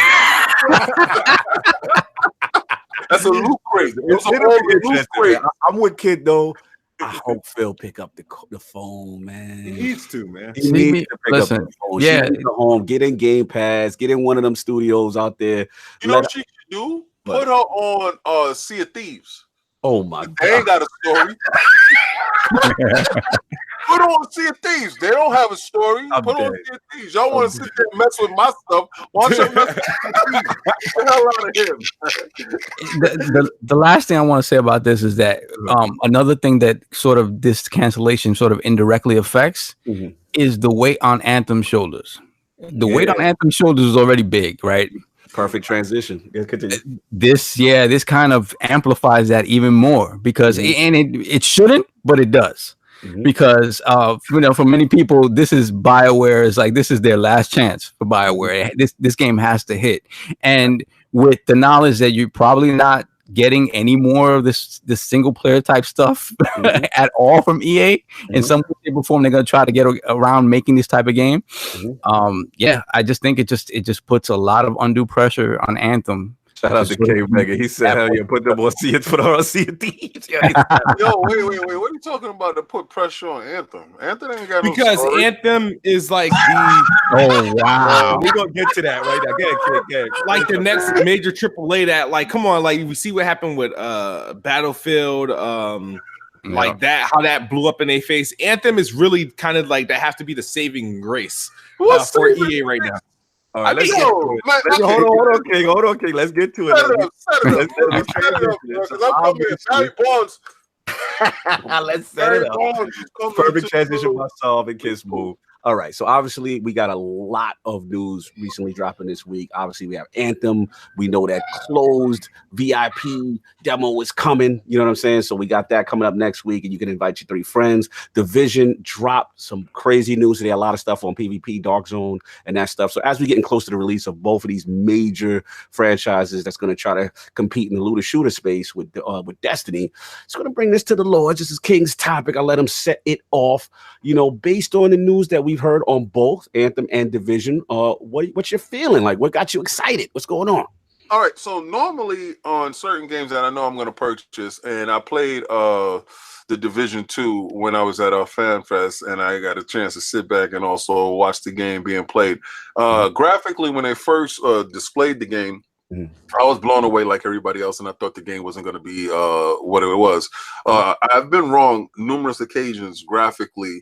That's a loot crate. It's a loot crate. I'm with Kid though. I hope Phil pick up the phone, man. He needs to, man. He needs to pick up the phone. Yeah, she needs to home. Get in Game Pass. Get in one of them studios out there. You know what she should do? Put her on Sea of Thieves. Oh my God. They ain't got a story. Put on Sea of Thieves. They don't have a story. Put on Sea of Thieves. Y'all want to sit there and mess with my stuff. Watch them mess with Get the hell out of him. The last thing I want to say about this is that another thing that sort of this cancellation sort of indirectly affects is the weight on Anthem's shoulders. The weight on Anthem's shoulders is already big, right? Perfect transition. This kind of amplifies that even more because it shouldn't, but it does. Because for many people, this is BioWare's this is their last chance for BioWare. This game has to hit, and with the knowledge that you're probably not getting any more of this single player type stuff at all from EA in some way, shape, or form, they're gonna try to get around making this type of game. I just think it just puts a lot of undue pressure on Anthem. Shout out to K Mega. He said, "Hell yeah, put them on Sea of Thieves." Yo, wait. What are you talking about to put pressure on Anthem? Anthem ain't got because no Anthem is like the. Oh wow, we're gonna get to that right now. Get it. Like the next major AAA that, come on, we see what happened with Battlefield, like that, how that blew up in their face. Anthem is really kind of that have to be the saving grace for EA right now. All right, let's get to it. Hold on, King. Let's get to it. Let's set it up. Perfect transition by Solve and KidSmove. All right, so obviously we got a lot of news recently dropping this week. Obviously we have Anthem. We know that closed VIP demo is coming. You know what I'm saying? So we got that coming up next week, and you can invite your 3 friends. Division dropped some crazy news today. A lot of stuff on PvP, Dark Zone, and that stuff. So as we getting close to the release of both of these major franchises that's going to try to compete in the looter shooter space with Destiny, it's going to bring this to the Lords. This is King's topic. I let him set it off. Based on the news that we've heard on both Anthem and Division, what's your feeling like? What got you excited? What's going on? All right, so normally on certain games that I know I'm going to purchase, and I played the Division 2 when I was at Fan Fest, and I got a chance to sit back and also watch the game being played. Graphically, when they first displayed the game, I was blown away like everybody else, and I thought the game wasn't going to be what it was. I've been wrong numerous occasions graphically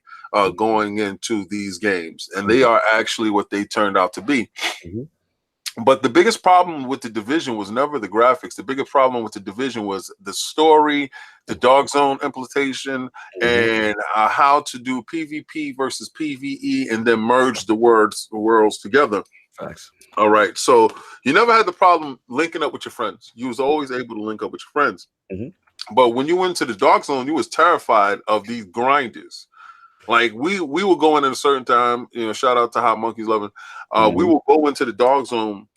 going into these games, and they are actually what they turned out to be. But the biggest problem with the Division was never the graphics. The biggest problem with the Division was the story, the Dark Zone implementation, and how to do PvP versus PvE and then merge the worlds together. Facts. All right. So you never had the problem linking up with your friends. You was always able to link up with your friends. But when you went to the Dark Zone, you was terrified of these grinders. Like we will go in at a certain time, shout out to Hot Monkeys 11. We will go into the Dark Zone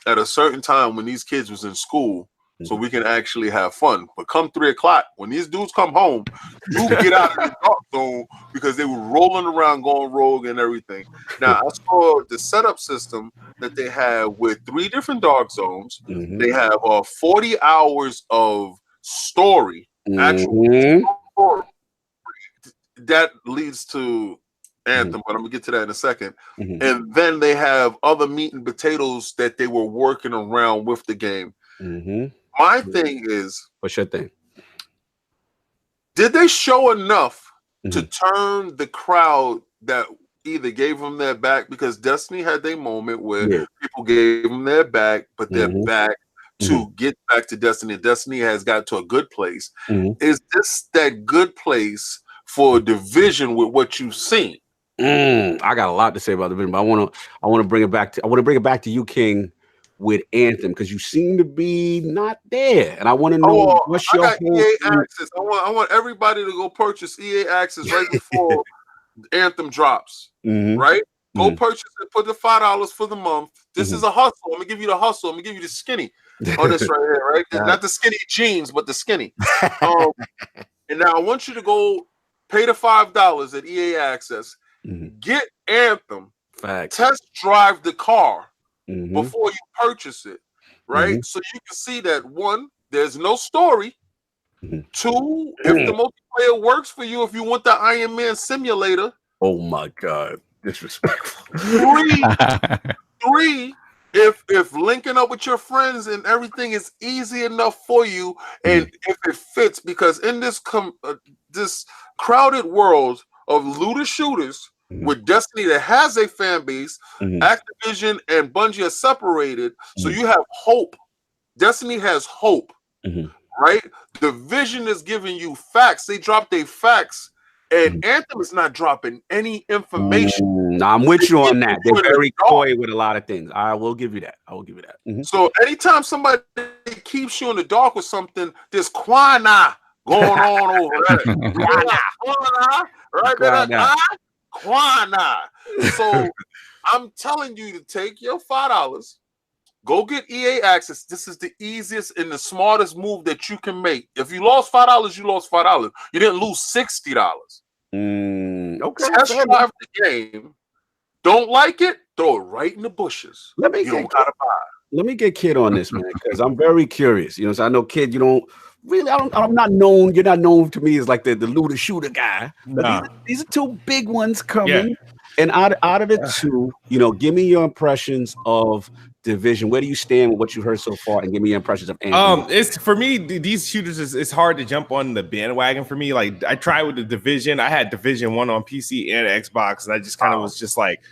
at a certain time when these kids was in school, so we can actually have fun. But come 3 o'clock, when these dudes come home, you get out of the Dark Zone because they were rolling around, going rogue and everything. Now I saw the setup system that they have with 3 different Dark Zones. They have 40 hours of story, actual story. That leads to Anthem, but I'm gonna get to that in a second. And then they have other meat and potatoes that they were working around with the game. My thing is, what's your thing? Did they show enough to turn the crowd that either gave them their back? Because Destiny had their moment where people gave them their back, but they're back to get back to Destiny. Destiny has got to a good place. Is this that good place for a Division with what you've seen? I got a lot to say about the Division, but I want to bring it back to you, King, with Anthem, because you seem to be not there, and I want to know what's your whole EA Access. I want everybody to go purchase EA Access right before Anthem drops. Right? Go purchase it. Put the $5 for the month. This is a hustle. I'm gonna give you the hustle. I'm gonna give you the skinny on this right here. Right? Not the skinny jeans, but the skinny. And now I want you to go pay the $5 at EA Access. Get Anthem. Facts. Test drive the car before you purchase it, right? So you can see that 1, there's no story. 2, if the multiplayer works for you, if you want the Iron Man simulator. Oh my God, disrespectful. 3, if linking up with your friends and everything is easy enough for you, and if it fits, because in this this crowded world of looter shooters with Destiny that has a fan base, Activision and Bungie are separated, so you have hope. Destiny has hope, right? Division is giving you facts. They dropped their facts, and Anthem is not dropping any information. I'm with you on that. They're very coy with a lot of things. I will give you that. So anytime somebody keeps you in the dark with something, there's Quina going on over there. Quina. So I'm telling you to take your $5, go get EA Access. This is the easiest and the smartest move that you can make. If you lost $5, you lost $5. You didn't lose $60. Okay. Test drive the game. Don't like it? Throw it right in the bushes. You don't gotta buy it. Let me get Kid on this, man, because I'm very curious. So I know, Kid, you don't really. I'm not known. You're not known to me as like the looter shooter guy. But these are 2 big ones coming, and out of the 2, give me your impressions of Division. Where do you stand with what you heard so far, and give me your impressions of Anthem? It's for me, these shooters it's hard to jump on the bandwagon for me. Like I tried with the Division. I had Division 1 on PC and Xbox, and I just kind of was just like,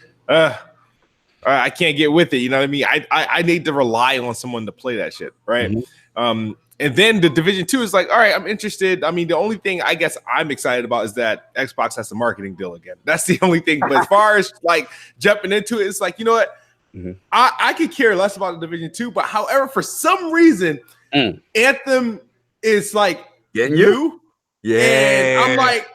I can't get with it. You know what I mean? I need to rely on someone to play that shit, right? And then the Division 2 is like, all right, I'm interested. I mean, the only thing I guess I'm excited about is that Xbox has the marketing deal again. That's the only thing. But as far as like jumping into it, it's like, you know what? I could care less about the Division 2, but however, for some reason, Anthem is like getting you. Yeah, and I'm like,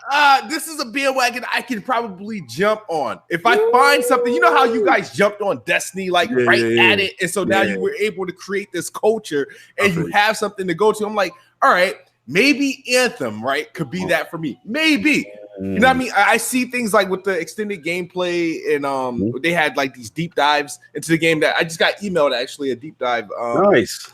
this is a bandwagon I can probably jump on. If I find something, you know how you guys jumped on Destiny, like at it, and so now you were able to create this culture and you have something to go to. I'm like, all right, maybe Anthem, right, could be that for me. Maybe. You know what I mean? I see things like with the extended gameplay, and they had like these deep dives into the game that I just got emailed actually a deep dive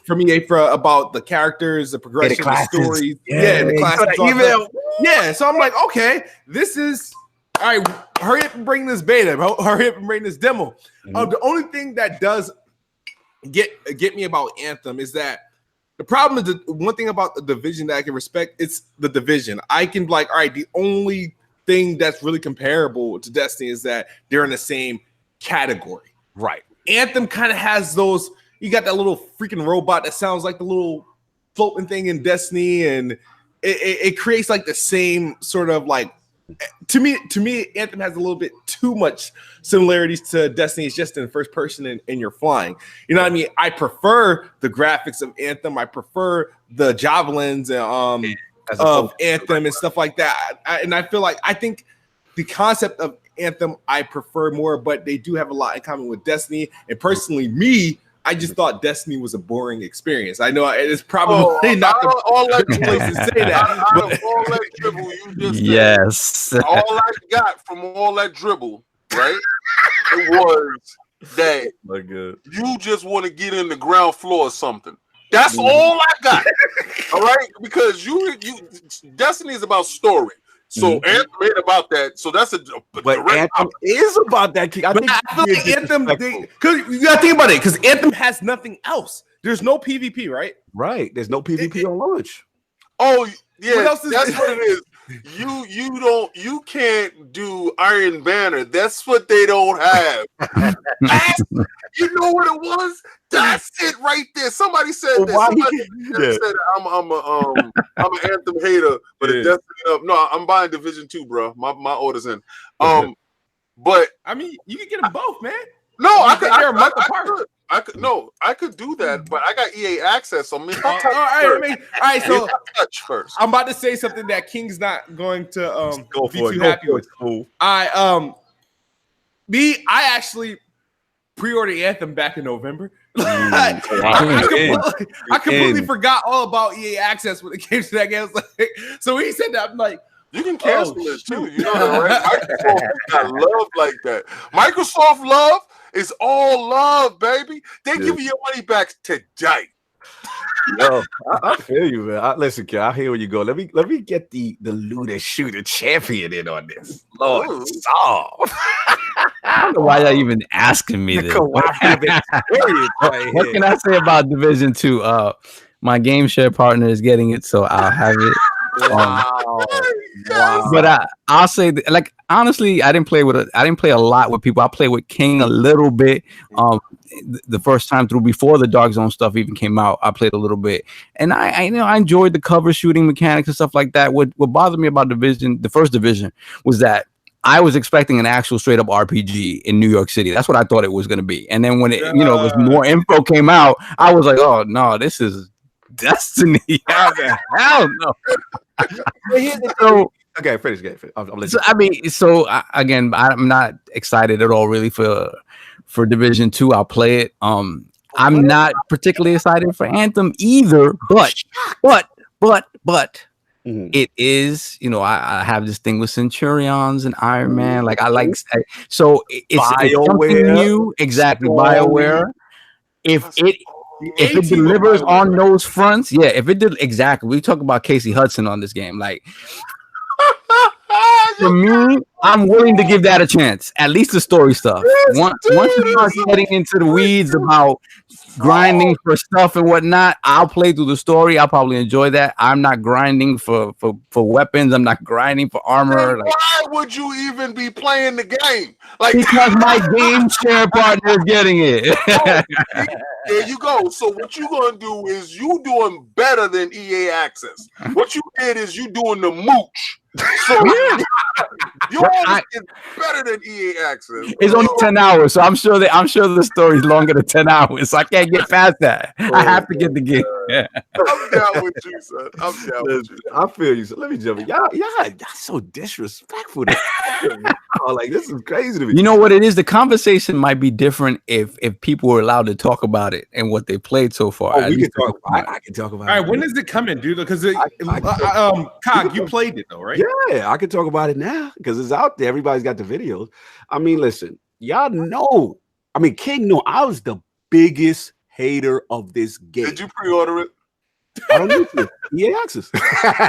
from EA about the characters, the progression, the stories, the classes. Yeah, so I'm like, okay, this is all right. Hurry up and bring this beta. Hurry up and bring this demo. The only thing that does get me about Anthem is that the problem is the one thing about the Division that I can respect, it's the Division. I can like, all right, the only thing that's really comparable to Destiny is that they're in the same category. Right. Anthem kind of has those, you got that little freaking robot that sounds like the little floating thing in Destiny, and it creates like the same sort of like, to me, Anthem has a little bit too much similarities to Destiny. It's just in first person and you're flying. You know what I mean? I prefer the graphics of Anthem. I prefer the javelins of Anthem and stuff like that. And I feel like I think the concept of Anthem I prefer more, but they do have a lot in common with Destiny. And personally, I just thought Destiny was a boring experience. I know it's probably not all that place to say that. But all that dribble you just said, all I got from all that dribble, right? It was that you just want to get in the ground floor or something. That's all I got. All right, because you Destiny is about story. So Anthem ain't about that. So that's but Anthem is about that. I think Anthem, because you gotta think about it, because Anthem has nothing else. There's no PvP, right? Right. There's no PvP on launch. Oh yeah, that's what it is. You can't do Iron Banner. That's what they don't have. You know what it was? That's it right there. Somebody said that. Somebody said I'm an Anthem hater, but it definitely no. I'm buying Division 2, bro. My order's in. But I mean, you can get them both, man. No, I could do that, but I got EA access. So all right. So first, I'm about to say something that King's not going to be too happy with. Cool. I actually pre-ordered Anthem back in November. I completely forgot all about EA access when it came to that game. I was like, so when he said that, I'm like, you can cancel this too. You know that, right? Microsoft got love like that. Microsoft love is all love, baby. They give you your money back today. Yo, I feel you, man. Listen, kid, I hear where you go. Let me get the looter shooter champion in on this. Lord, Saul. I don't know why y'all even asking me this. What can I say about Division 2? My game share partner is getting it, so I'll have it. Wow. But I'll say that, like, honestly, I didn't play a lot with people. I played with King a little bit. The first time through, before the Dark Zone stuff even came out, I played a little bit, and I enjoyed the cover shooting mechanics and stuff like that. What bothered me about the first Division, was that I was expecting an actual straight up RPG in New York City. That's what I thought it was going to be. And then when it was more info came out, I was like, oh no, this is Destiny. Hell no. So, okay, finish. Again, I'm not excited at all, really, for Division 2. I'll play it. I'm not particularly excited for Anthem either. But it is, I have this thing with Centurions and Iron Man. Like, I like, so it's something new. Exactly, BioWare. If it delivers on those fronts, if it did, exactly. We talk about Casey Hudson on this game. Like, for me, I'm willing to give that a chance. At least the story stuff. Once you start getting into the weeds about grinding for stuff and whatnot, I'll play through the story. I'll probably enjoy that. I'm not grinding for weapons. I'm not grinding for armor. Like, why would you even be playing the game? Like, because my game share partner is getting it. There you go. So what you're gonna do is you doing better than EA Access. What you did is you doing the mooch. So yours is better than EA Access. It's only 10 hours, so I'm sure the story's longer than 10 hours. So I can't get past that. I have to get the game. Yeah. I'm down with you, son. I'm down with you. I feel you. So let me jump in. Y'all so disrespectful. Like, this is crazy to me. You know what it is? The conversation might be different if people were allowed to talk about it and what they played so far. Oh, we can talk. I can talk about it. All right, when is it coming, dude? Because Cog, you played it though, right? Yeah, I can talk about it now because it's out there. Everybody's got the videos. I mean, listen, y'all know. I mean, King knew I was the biggest hater of this game. Did you pre-order it? I don't need to. EA access.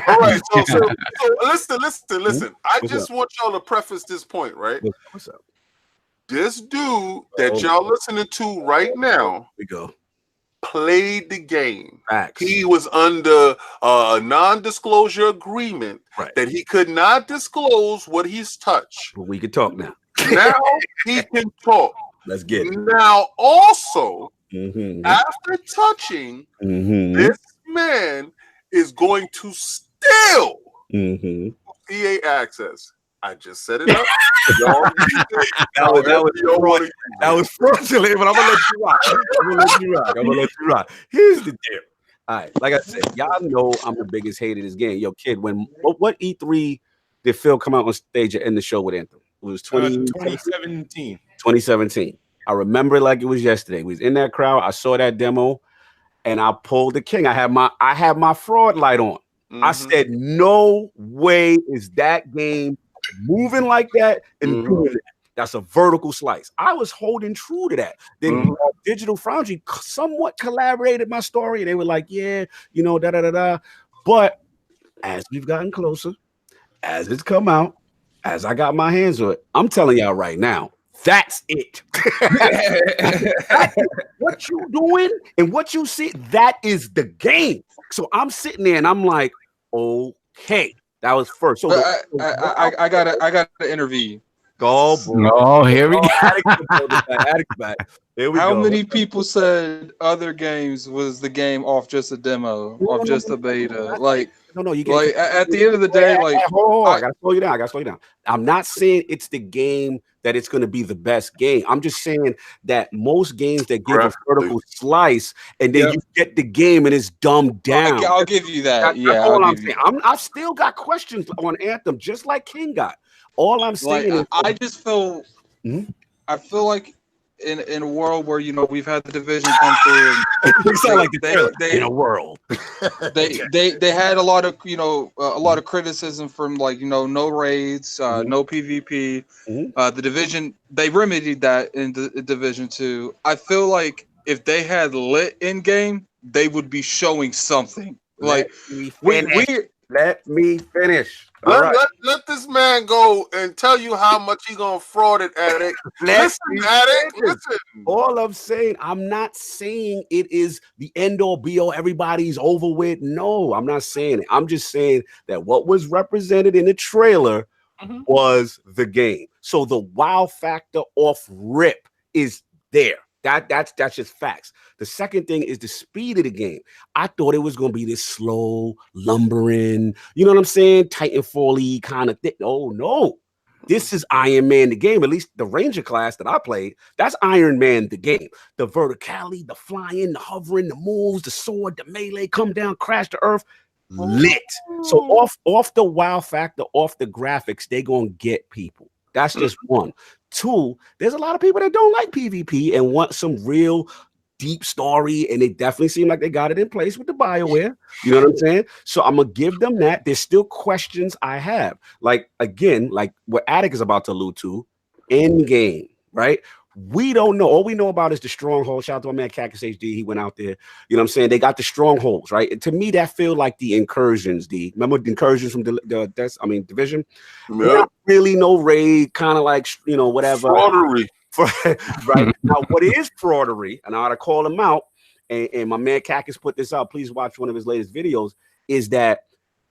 All right, so listen. I just want y'all to preface this point, right? What's up? This dude that y'all listening to right now, We go. played the game. Facts. He was under a non-disclosure agreement that he could not disclose what he's touched. But we can talk now. Now he can talk. Let's get it. Now also, Mm-hmm. after touching, Mm-hmm. this man is going to steal Mm-hmm. EA access. I just set it up. Y'all That was fraudulent, but I'm gonna let you rock. Here's the deal. All right, like I said, y'all know I'm the biggest hater of this game. Yo, kid, what E3 did Phil come out on stage and end the show with Anthem? It was 2017. 2017. I remember it like it was yesterday. We was in that crowd. I saw that demo, and I pulled the king. I had my fraud light on. I said, no way is that game moving like that and doing that. That's a vertical slice. I was holding true to that. Then Digital Foundry somewhat collaborated my story. They were like, yeah, da-da-da-da. But as we've gotten closer, as it's come out, as I got my hands on it, I'm telling y'all right now, that's it. What you doing and what you see, that is the game. So I'm sitting there and I'm like, okay, that was first. So I gotta interview. Go, bro. Oh, here we go. Addict's back. Here we How go. many people said other games was the game off just a demo, off just a beta? Like, no, you like at the end of the day, like, I gotta slow you down. I'm not saying it's the game that it's going to be the best game. I'm just saying that most games that give a vertical slice and then you get the game and it's dumbed down. I'll give you that. That's all I'm saying. I've still got questions on Anthem, just like King got. All I'm saying is, I just feel, I feel like in a world where we've had the Division come through, and we sound like in a world. they had a lot of criticism from no raids, no PvP. The Division, they remedied that in the Division 2. I feel like if they had lit in game, they would be showing something. Let me finish. Let this man go and tell you how much he's gonna fraud it, Addict. Listen. All I'm saying, I'm not saying it is the end all be all, everybody's over with. No, I'm not saying it. I'm just saying that what was represented in the trailer was the game. So the wow factor off rip is there. That's just facts. The second thing is the speed of the game. I thought it was going to be this slow, lumbering, you know what I'm saying? Titanfall-y kind of thing. Oh, no. This is Iron Man, the game. At least the Ranger class that I played, that's Iron Man, the game. The verticality, the flying, the hovering, the moves, the sword, the melee, come down, crash to earth. Lit. So off the wow factor, off the graphics, they going to get people. That's just one. Two, there's a lot of people that don't like PvP and want some real deep story, and they definitely seem like they got it in place with the BioWare. You know what I'm saying? So I'm gonna give them that. There's still questions I have. Like, again, like what Attic is about to allude to, in game, right? We don't know. All we know about is the stronghold. Shout out to my man Cactus HD. He went out there. You know what I'm saying? They got the strongholds, right? And to me, that feel like the incursions. Remember the incursions from Division? Yeah. Not really no raid, kind of like whatever. Fraudery. Right now, what is fraudery, and I ought to call him out. And my man Cactus put this out. Please watch one of his latest videos. Is that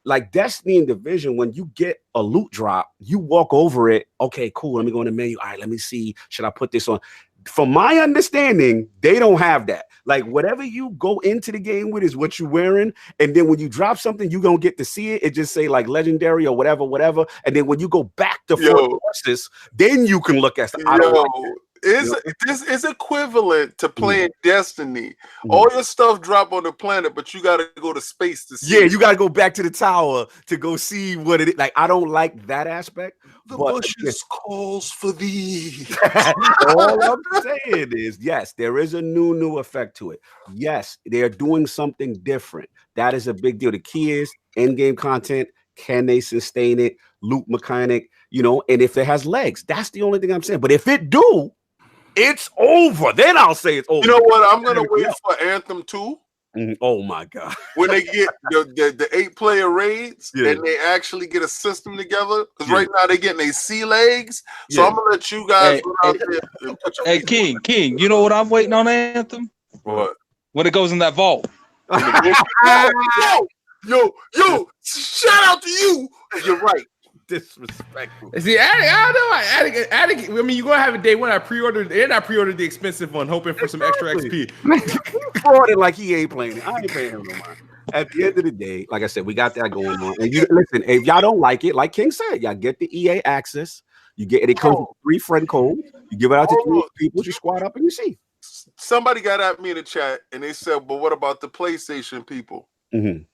like Destiny and Division, when you get a loot drop, you walk over it. Okay, cool. Let me go in the menu. All right, let me see. Should I put this on? From my understanding, they don't have that. Like whatever you go into the game with is what you're wearing. And then when you drop something, you're going to get to see it. It just say like legendary or whatever. And then when you go back to forces, then you can look at stuff. this is equivalent to playing Destiny. All your stuff drop on the planet, but you got to go to space to see. Yeah, you got to go back to the tower to go see what it is. Like, I don't like that aspect. The bushes calls for thee. All I'm saying is, yes, there is a new effect to it. Yes, they are doing something different. That is a big deal. The key is in-game content. Can they sustain it? Loop mechanic, and if it has legs, that's the only thing I'm saying. But if it do, it's over. Then I'll say it's over. You know what? I'm gonna wait for Anthem 2. Oh my god! When they get the 8-player raids and they actually get a system together, because right now they're getting their sea legs. So I'm gonna let you guys go out there and put your King, you know what I'm waiting on Anthem? What? When it goes in that vault. Yo, shout out to you. You're right. Disrespectful. See, Attic, I mean, you're gonna have a day when I pre-ordered, and I pre-ordered the expensive one, hoping for some extra XP. Frauding like he ain't playing it. I ain't paying him no mind. At the end of the day, like I said, we got that going on. And you listen, if y'all don't like it, like King said, y'all get the EA access. You get it comes with a free friend code. You give it out to 3 people. You squad up and you see. Somebody got at me in the chat and they said, "But what about the PlayStation people?" You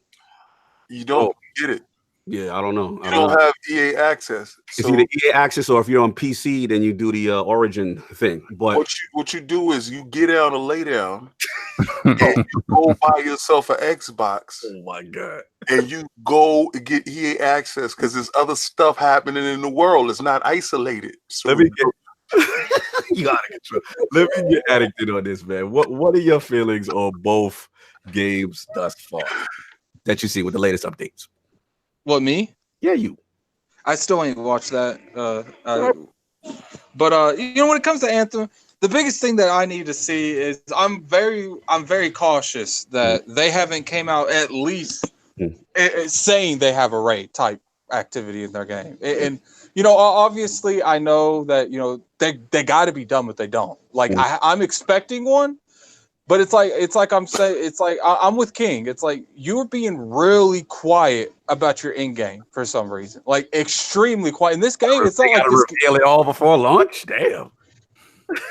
don't get it. Yeah, I don't know. You don't have EA access. It's either EA access, or if you're on PC, then you do the Origin thing. But what you do is you get down and lay down, and you go buy yourself an Xbox. Oh my god! And you go get EA access because there's other stuff happening in the world. It's not isolated. So let me get. You gotta get. Let me get addicted on this, man. What are your feelings on both games thus far that you see with the latest updates? What, me? Yeah, you. I still ain't watched that. But when it comes to Anthem, the biggest thing that I need to see is I'm very cautious that they haven't came out at least saying they have a raid type activity in their game. And obviously I know that they got to be done, but they don't. Like I'm expecting one. But it's like I'm saying, it's like I'm with King. It's like you're being really quiet about your in game for some reason, like extremely quiet. In this game, it's not like this reveal it all before launch. Damn.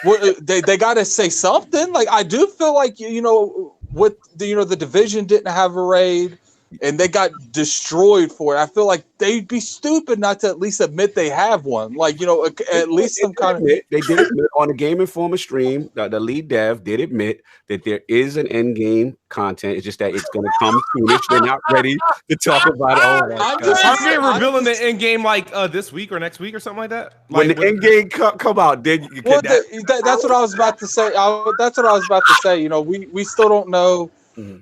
Well, they got to say something. Like I do feel like with the Division didn't have a raid, and they got destroyed for it. I feel like they'd be stupid not to at least admit they have one. Like, at least some kind of... They did admit on the Game Informer stream, the lead dev did admit that there is an end game content. It's just that it's going to come soonish. They're not ready to talk about it. Aren't they revealing the end game like this week or next week or something like that? When the end game come out, then you can... That's what I was about to say. That's what I was about to say. We still don't know.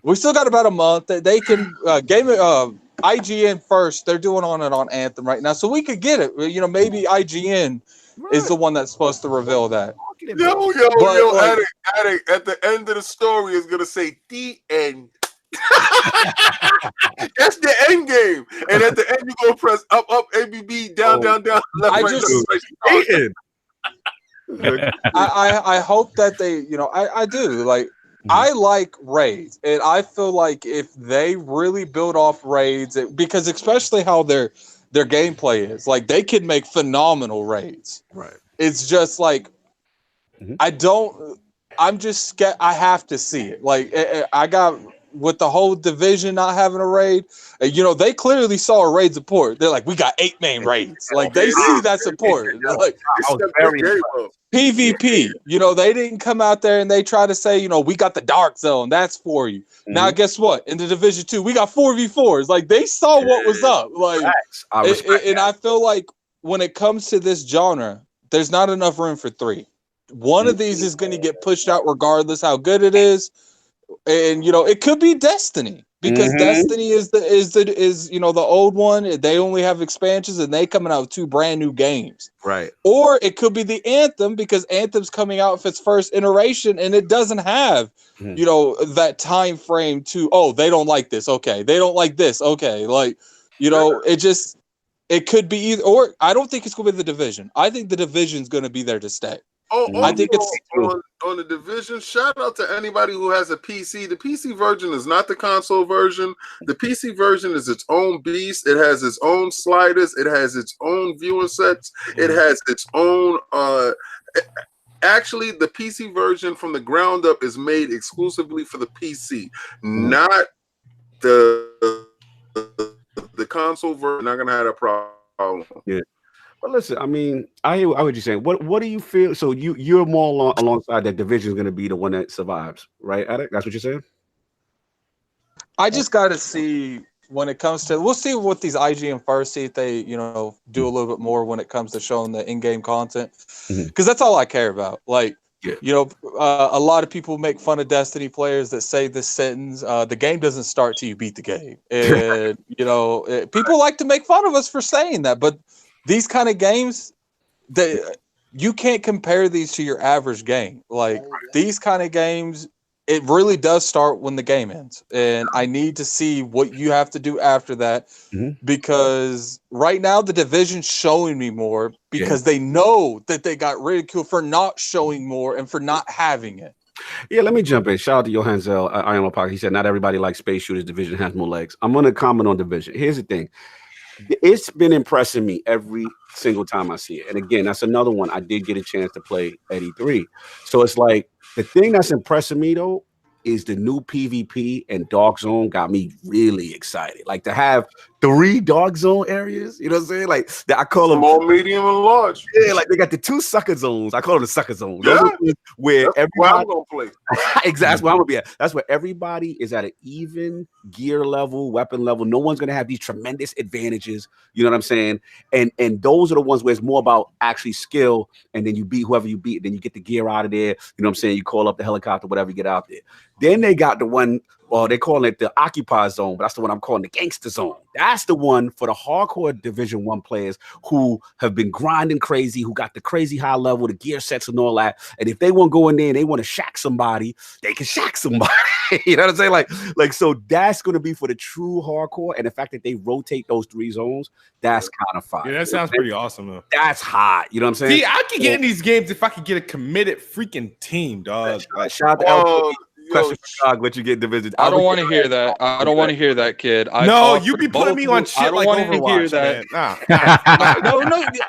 We still got about a month that they can IGN first. They're doing on it on Anthem right now, so we could get it. Maybe IGN is the one that's supposed to reveal that. Addict, at the end of the story is gonna say the end. That's the end game, and at the end you go press up, ABB, down, down, left, right. I hope that they, I do like. I like raids, and I feel like if they really build off raids, because especially how their gameplay is, like they can make phenomenal raids. Right. It's just like I'm just scared. I have to see it. Like I got with the whole Division not having a raid. They clearly saw a raid support. They're like, we got 8 main raids. Like they see that support. Like PvP, they didn't come out there and they try to say, we got the dark zone. That's for you. Now, guess what? In the Division 2, we got 4v4s. Like they saw what was up. Like, I feel like when it comes to this genre, there's not enough room for 3. One of these is going to get pushed out regardless how good it is. And, it could be Destiny. Because Destiny is the old one. They only have expansions and they coming out with 2 brand new games. Right. Or it could be the Anthem, because Anthem's coming out with its first iteration and it doesn't have, that time frame to, they don't like this. Okay. They don't like this. Okay. Like, it could be either, or I don't think it's going to be the Division. I think the Division's going to be there to stay. I think it's on the Division. Shout out to anybody who has a PC. The PC version is not the console version. The PC version is its own beast. It has its own sliders. It has its own viewing sets. It has its own. actually the PC version from the ground up is made exclusively for the PC, not the console version. Not gonna have that problem. Yeah. But listen, I mean, I hear what you're saying. What do you feel? So you're more alongside that Division is going to be the one that survives, right? Addict? That's what you're saying? I just got to see when it comes to. We'll see what these IGN first. See if they, do a little bit more when it comes to showing the in-game content, because that's all I care about. Like, a lot of people make fun of Destiny players that say this sentence: "The game doesn't start till you beat the game," and people like to make fun of us for saying that, but these kind of games, you can't compare these to your average game. Like these kind of games, it really does start when the game ends. And I need to see what you have to do after that, because right now the Division's showing me more because they know that they got ridiculed for not showing more and for not having it. Yeah, let me jump in. Shout out to Johan Zell, ILP Combat. He said, not everybody likes space shooters. Division has more legs. I'm going to comment on Division. Here's the thing. It's been impressing me every single time I see it. And again, that's another one I did get a chance to play at E3. So it's like the thing that's impressing me, though, is the new PvP and Dark Zone got me really excited. Like to have 3 Dark Zone areas, you know what I'm saying? Like I call them small, medium, and large. Yeah, like they got the 2 sucker zones. I call them the sucker zones. Those are where that's where I'm gonna play. Exactly, that's where I'm gonna be at. That's where everybody is at an even gear level, weapon level. No one's gonna have these tremendous advantages. You know what I'm saying? And those are the ones where it's more about actually skill, and then you beat whoever you beat, then you get the gear out of there. You know what I'm saying? You call up the helicopter, whatever, you get out there. Then they got the one, well, they call it the Occupy Zone, but that's the one I'm calling the Gangster Zone. That's the one for the hardcore Division 1 players who have been grinding crazy, who got the crazy high level, the gear sets and all that. And if they want to go in there and they want to shack somebody, they can shack somebody. You know what I'm saying? Like so that's going to be for the true hardcore. And the fact that they rotate those 3 zones, that's kind of fire. Yeah, that sounds pretty awesome, though. That's hot. You know what I'm saying? See, I could get in these games if I could get a committed freaking team, dog. Shout out to question for Dog, but you get Division. I don't want to hear that. I don't want to hear that, kid. No, you be putting me on shit like Overwatch, man. No.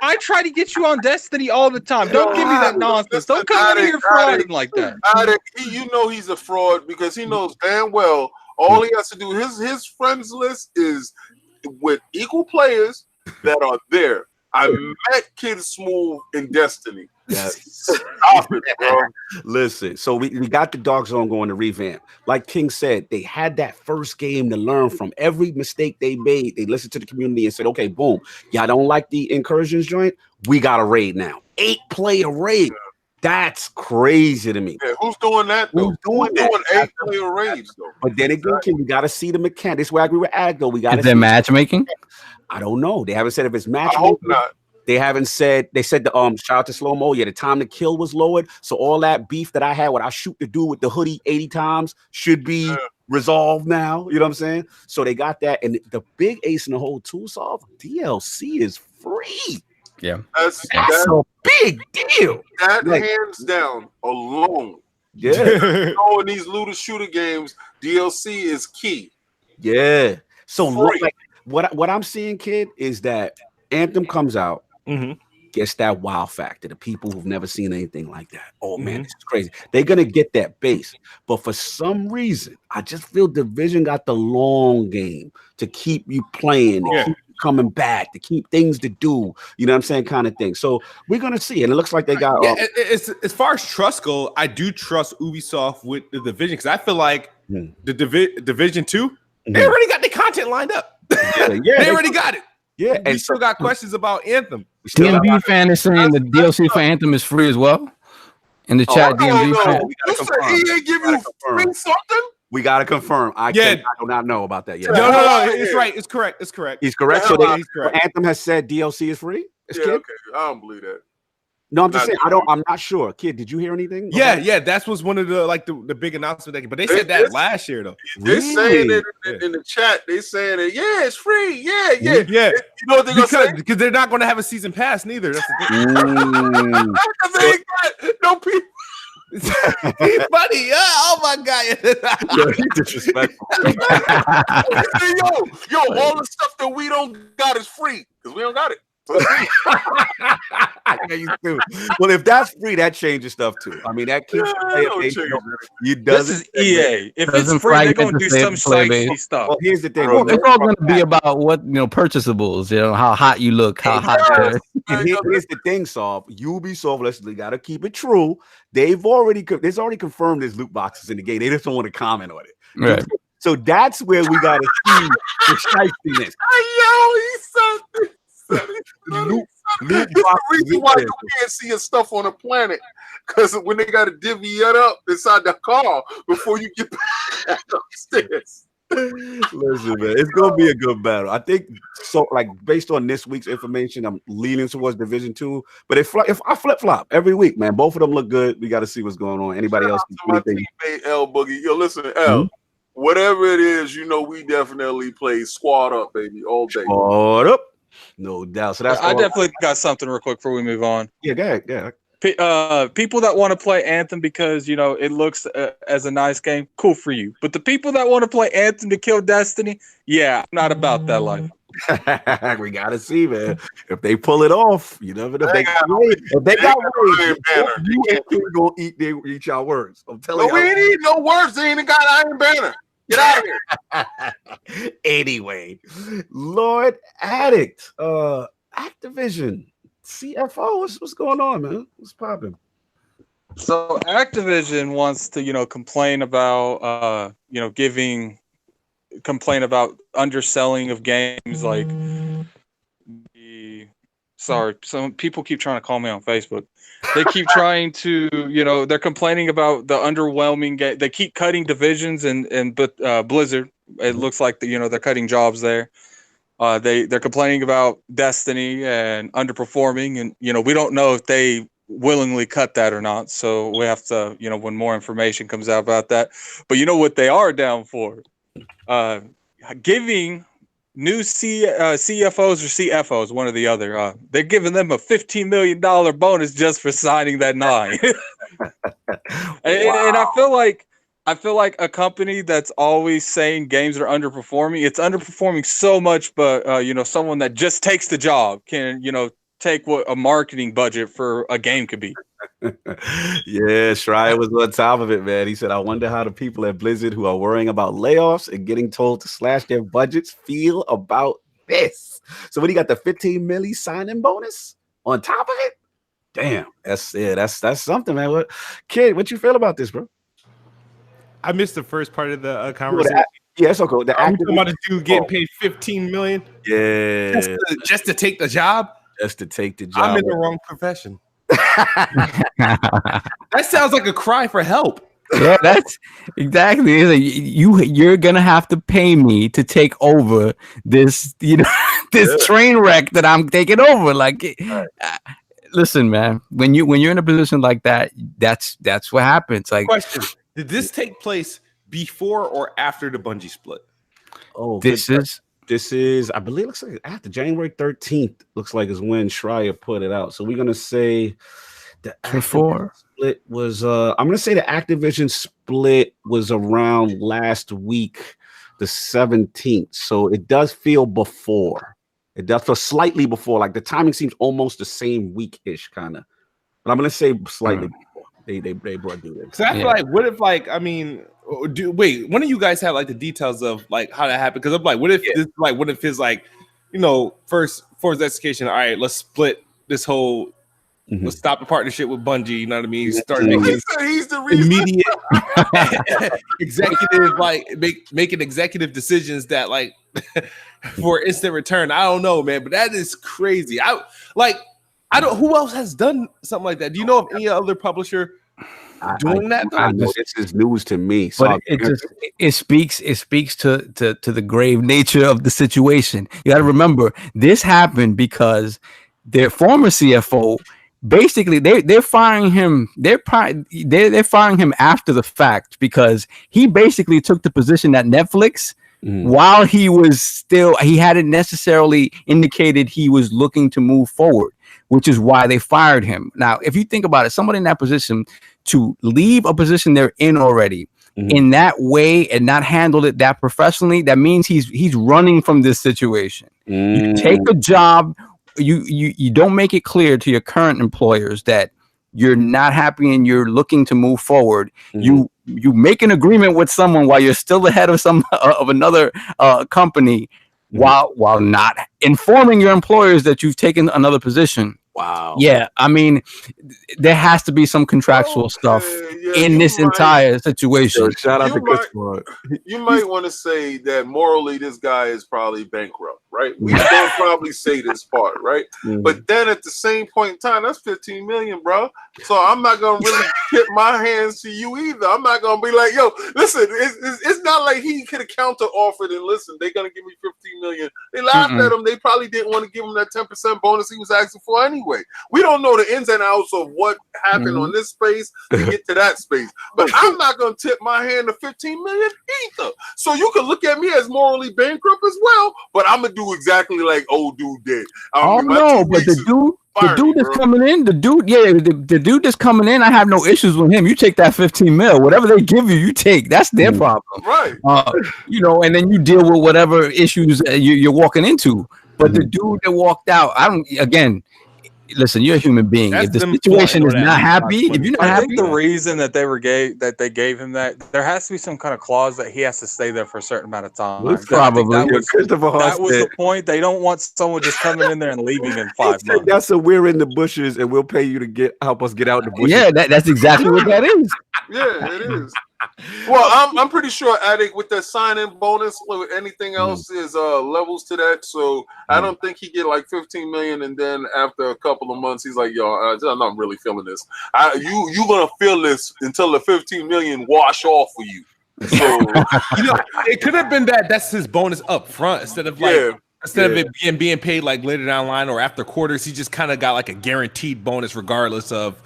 I try to get you on Destiny all the time. Don't give me that nonsense. Don't come in here frauding like that. You know he's a fraud because he knows damn well all he has to do. His friends list is with equal players that are there. I met KidSmove in Destiny. Stop it, bro. Listen, so we got the Dark Zone going to revamp. Like King said, they had that first game to learn from. Every mistake they made, they listened to the community and said, okay, boom, y'all don't like the incursions joint? We got a raid now. 8-player raid. That's crazy to me. Yeah, who's doing that, though? Who's doing 8-player raids, though? But then again, King, we got to see the mechanics. This is where I agree with Ag, though. We got to. Is there matchmaking? I don't know. They haven't said if it's matchmaking. I hope not. They haven't said. They said the shout out to Slow Mo. Yeah, the time to kill was lowered. So all that beef that I had when I shoot the dude with the hoodie 80 times should be resolved now. You know what I'm saying? So they got that, and the big ace in the whole tool solve DLC is free. Yeah, that's a big deal. That hands down alone. Yeah, in these looter shooter games, DLC is key. Yeah. So like what I'm seeing, kid, is that Anthem comes out, gets that wow factor. The people who've never seen anything like that. Oh man, this is crazy. They're gonna get that base, but for some reason, I just feel Division got the long game to keep you playing, to keep you coming back, to keep things to do. You know what I'm saying, kind of thing. So we're gonna see, and it looks like they got. As far as trust go, I do trust Ubisoft with the Division because I feel like the Division 2, they already got the content lined up. They already got it. Yeah, and still got questions about Anthem. DMV fan is saying the DLC for Anthem is free as well. In the chat, DMV fan. You said he ain't give you free something? We gotta confirm. I do not know about that yet. No, it's right. It's correct. It's correct. He's correct. So Anthem has said DLC is free. Okay. I don't believe that. No, I'm just saying. I'm not sure. Kid, did you hear anything? Yeah. That was one of the big announcements. But they said that last year though. They're saying it in the chat. They saying it. Yeah, it's free. Yeah. You know what they're gonna say? Because they're not going to have a season pass neither. That's the thing. They ain't got no people. Buddy, oh my god, yo, he's disrespectful. yo, all the stuff that we don't got is free because we don't got it. Well, if that's free, that changes stuff too. I mean, that keeps you This is EA. If it's free, they're gonna do some spicy stuff. Well, here's the thing. Well, it's all going to be about what purchasables. How hot you look, how hot. Here's the thing, Soft. Ubisoft, let's gotta keep it true. There's already confirmed there's loot boxes in the game. They just don't want to comment on it. Right. So that's where we gotta see the shiestiness. Loot the reason why you can't see your stuff on the planet, because when they got to divvy it up inside the car before you get back upstairs. Listen, man, it's gonna be a good battle. I think so. Like based on this week's information, I'm leaning towards Division 2. But if I flip flop every week, man, both of them look good. We got to see what's going on. Anybody else? My teammate L Boogie, yo, listen, L. Whatever it is, we definitely play squad up, baby, all day. Squad up, no doubt. So that's. I definitely got something real quick before we move on. Yeah, go ahead. Yeah. People that want to play Anthem because it looks as a nice game, cool for you. But the people that want to play Anthem to kill Destiny, I'm not about that life. We gotta see, man. If they pull it off, you never know. If they got words, you ain't gonna eat y'all words. I'm telling you. We ain't eating no words. They ain't got Iron Banner. Get out of here. Anyway, Lord Addict, Activision CFO, what's going on, man? What's popping? So Activision wants to, complain about, complain about underselling of games. Like, some people keep trying to call me on Facebook. They keep trying to, they're complaining about the underwhelming game. They keep cutting divisions but Blizzard, it looks like they're cutting jobs there. They're complaining about Destiny and underperforming, and we don't know if they willingly cut that or not. So we have to, when more information comes out about that. But what they are down for? Giving new CFOs or CFOs, one or the other. They're giving them a $15 million bonus just for signing that 9. And I feel like a company that's always saying games are underperforming, it's underperforming so much, but someone that just takes the job can, take what a marketing budget for a game could be. Yeah, Schreier was on top of it, man. He said, I wonder how the people at Blizzard who are worrying about layoffs and getting told to slash their budgets feel about this. So when he got the 15 milli signing bonus on top of it, damn, that's something, man. Kid, what you feel about this, bro? I missed the first part of the conversation. Yeah, it's okay. I'm talking about a dude getting paid $15 million. Yeah, just to take the job. Just to take the job. I'm in the wrong profession. That sounds like a cry for help. Yeah, that's exactly. It's like you're gonna have to pay me to take over this, this train wreck that I'm taking over. Like, listen, man, when you're in a position like that, that's what happens. Like, question: did this take place before or after the Bungie split? Oh, this is, I believe, looks like after January 13th. Looks like is when Schreier put it out. So we're gonna say the before split was. I'm gonna say the Activision split was around last week, the 17th. So it does feel before. It does feel slightly before. Like the timing seems almost the same week-ish, kind of. But I'm gonna say slightly before they brought do this. So I feel like, what if, like, I mean. Wait, when do you guys have like the details of like how that happened? Because I'm like, what if this, like, what if it's like, first Forza Execution, all right, let's split this whole, let's stop the partnership with Bungie. You know what I mean? Start making he's the reason. Immediate executive, like making executive decisions that like for instant return. I don't know, man, but that is crazy. Who else has done something like that? Do you know of any other publisher doing that? I know this is news to me. So but it speaks to the grave nature of the situation. You got to remember, this happened because their former CFO, basically they're firing him. They're firing him after the fact because he basically took the position at Netflix while he hadn't necessarily indicated he was looking to move forward, which is why they fired him. Now, if you think about it, somebody in that position to leave a position they're in already in that way and not handle it that professionally, that means he's running from this situation. You take a job you don't make it clear to your current employers that you're not happy and you're looking to move forward, you make an agreement with someone while you're still the head of another company, while not informing your employers that you've taken another position. Wow. Yeah, I mean, there has to be some contractual stuff in this entire situation. So shout out to KidSmove. You might want to say that morally, this guy is probably bankrupt, right? We don't probably say this part, right? But then at the same point in time, that's 15 million, bro. So I'm not gonna really tip my hands to you either. I'm not gonna be like, yo, listen, it's not like he could have counter offered and listen, they're gonna give me 15 million. They laughed at him. They probably didn't want to give him that 10% bonus he was asking for anyway. We don't know the ins and outs of what happened on this space to get to that space. But I'm not going to tip my hand to 15 million either. So you can look at me as morally bankrupt as well, but I'm going to do exactly like old dude did. But the dude that's coming in, the dude that's coming in, I have no issues with him. You take that 15 mil, whatever they give you take. That's their problem. Right. And then you deal with whatever issues you're walking into. But the dude that walked out, listen, you're a human being. If the situation is not happy, if you're not happy, I think the reason that they gave him that, there has to be some kind of clause that he has to stay there for a certain amount of time. Probably that was the point. They don't want someone just coming in there and leaving in 5 months. That's a we're in the bushes and we'll pay you to help us get out the bushes. Yeah, that's exactly what that is. Yeah, it is. Well, I'm pretty sure Attic with that sign-in bonus, with anything else is levels to that. So I don't think he get like 15 million, and then after a couple of months, he's like, "Yo, I'm not really feeling this. You gonna feel this until the 15 million wash off for you." So it could have been that's his bonus up front instead of of it being paid like later down the line or after quarters. He just kind of got like a guaranteed bonus regardless of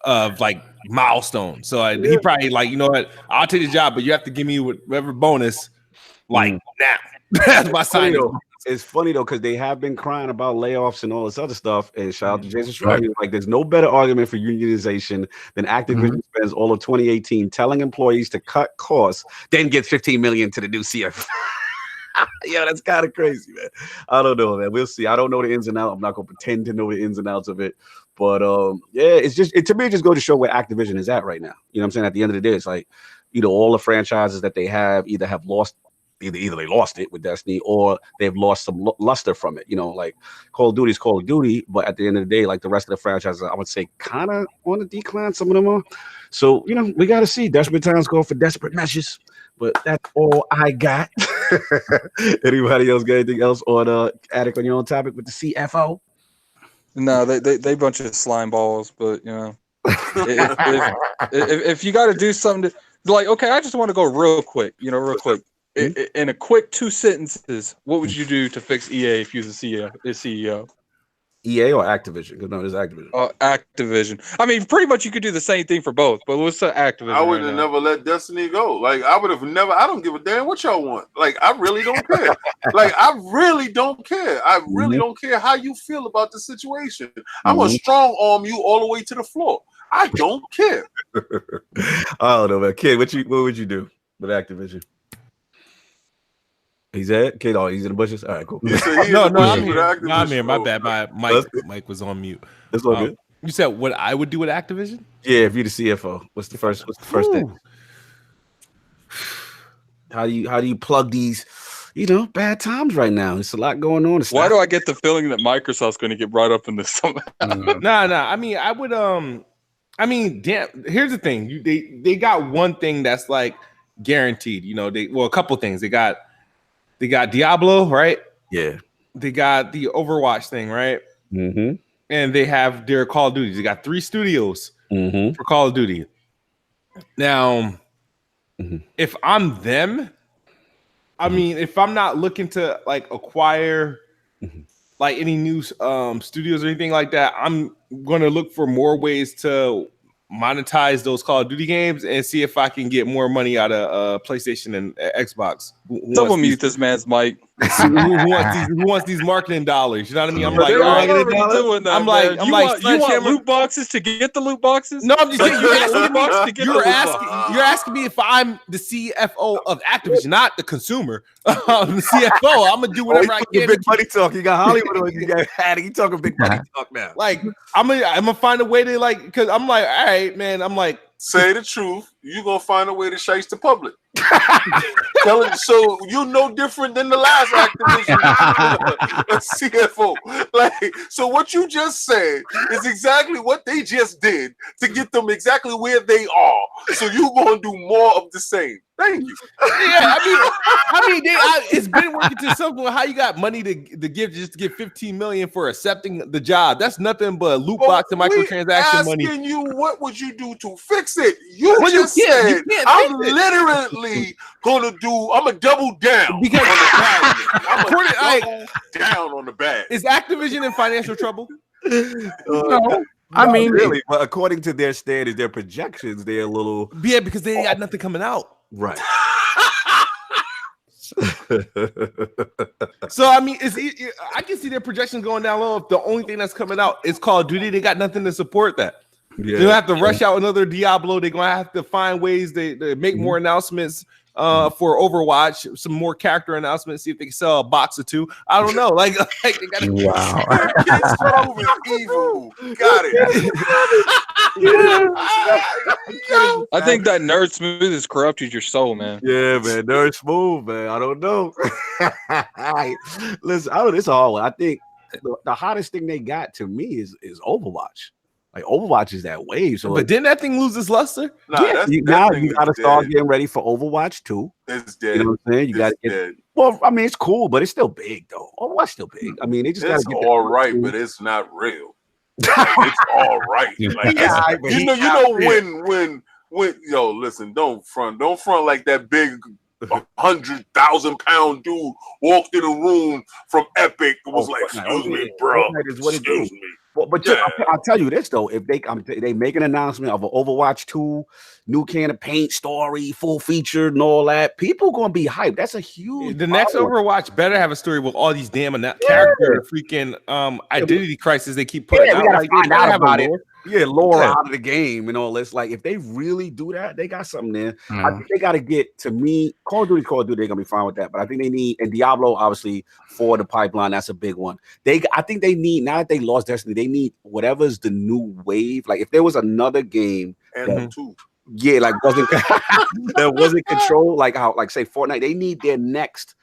like milestone. So he probably like, you know what, I'll take the job, but you have to give me whatever bonus like now. That's my sign. It's funny though, because they have been crying about layoffs and all this other stuff. And shout out to Jason Schreiber. Like, there's no better argument for unionization than Activision spends all of 2018 telling employees to cut costs, then gets 15 million to the new CFO. Yeah, that's kind of crazy, man. I don't know, man. We'll see. I don't know the ins and outs. I'm not gonna pretend to know the ins and outs of it. But it's just to me, it just goes to show where Activision is at right now. You know what I'm saying? At the end of the day, it's like, all the franchises that they have either have lost, either they lost it with Destiny or they've lost some luster from it. Like Call of Duty is Call of Duty, but at the end of the day, like the rest of the franchises, I would say kind of on the decline. Some of them are. So we got to see. Desperate times call for desperate measures. But that's all I got. Anybody else got anything else on Attic on your own topic with the CFO? No, they bunch of slime balls, but if you got to do something to, like, okay, I just want to go real quick. In a quick 2 sentences, what would you do to fix EA if you was the CEO? EA or Activision? Because no, it's Activision. Activision. I mean, pretty much you could do the same thing for both, but let's say Activision. I would have never let Destiny go. Like, I would have never. I don't give a damn what y'all want. Like, I really don't care. Like, I really don't care. I really don't care how you feel about the situation. I'm gonna strong arm you all the way to the floor. I don't care. I don't know, man. Kid, what would you do with Activision? He's at Kid. Oh, he's in the bushes. All right, cool. No, I'm here. I'm here. My bad. My mic was on mute. That's all good. You said what I would do with Activision? Yeah, if you're the CFO, what's the first thing? How do you plug these? Bad times right now. There's a lot going on. Why do I get the feeling that Microsoft's going to get brought up in this somehow? Nah. I mean, I would. Damn. Here's the thing. They got one thing that's like guaranteed. A couple things. They got Diablo, right? Yeah. They got the Overwatch thing, right? Mm-hmm. And they have their Call of Duty. They got 3 studios for Call of Duty. Now, if I'm them, I mean, if I'm not looking to like acquire like any new studios or anything like that, I'm going to look for more ways to monetize those Call of Duty games and see if I can get more money out of PlayStation and Xbox. Someone mute this man's mic. who wants these marketing dollars? You know what I mean? I'm like, They're all right. already doing that, I'm like, you want loot boxes to get the loot boxes? No, I'm just saying. You're asking me if I'm the CFO of Activision, not the consumer. I'm the CFO. I'm gonna do whatever I can. Big money talk. You got Hollywood or you got Hattie. You talking big money talk now? Like I'm gonna find a way to like, because I'm like, all right, man. I'm like, say the truth. You gonna find a way to shice the public. Tell it, so you're no different than the last Activision CFO. Like, so what you just said is exactly what they just did to get them exactly where they are. So you're gonna do more of the same. Thank you. Yeah, it's been working to something. How you got money to give just to get 15 million for accepting the job? That's nothing but a loot box and microtransaction money. Asking you, what would you do to fix it? You just said I'm literally gonna do. I'm a double down because on the bad. I'm a double down on the bad. Is Activision in financial trouble? No. I mean, really, but according to their standards, their projections, they're a little because they ain't got nothing coming out. Right. So I mean, I can see their projections going down low if the only thing that's coming out is Call of Duty. They got nothing to support that. Yeah. They'll have to rush out another Diablo. They're gonna have to find ways to make more announcements for Overwatch, some more character announcements, see if they can sell a box or two. I don't know. Like they gotta KidSmove is evil. Got it. I think that Nerd Smooth has corrupted your soul, man. Yeah, man. Nerd Smooth, man. I don't know. Listen, it's a hard one. I think the hottest thing they got to me is Overwatch. Like Overwatch is that wave. So, but didn't that thing lose its luster? Nah, now you got to start getting ready for Overwatch 2. It's dead. You know what I'm saying? You got to get. Well, I mean, it's cool, but it's still big though. Overwatch still big. I mean, they just got to get. It's all right, but it's not real. It's all right. Like, when yo, listen, don't front like that big 100,000-pound dude walked in a room from Epic and was like, "Excuse me, bro. Excuse me." But I'll tell you this though: if they make an announcement of an Overwatch 2, new can of paint, story, full featured, and all that, people gonna be hyped. That's a huge. The next Overwatch better have a story with all these damn character freaking identity crisis they keep putting out. We gotta find out about it. Lore Yeah. out of the game and all this. Like, if they really do that, they got something there. I think they got to get, to me, Call of Duty, they're gonna be fine with that. But I think they need, and Diablo, obviously, for the pipeline, that's a big one. I think they need, now that they lost Destiny, they need whatever's the new wave. Like, if there was another game, Anthem 2. Yeah, like that wasn't controlled, like how, like say Fortnite, they need their next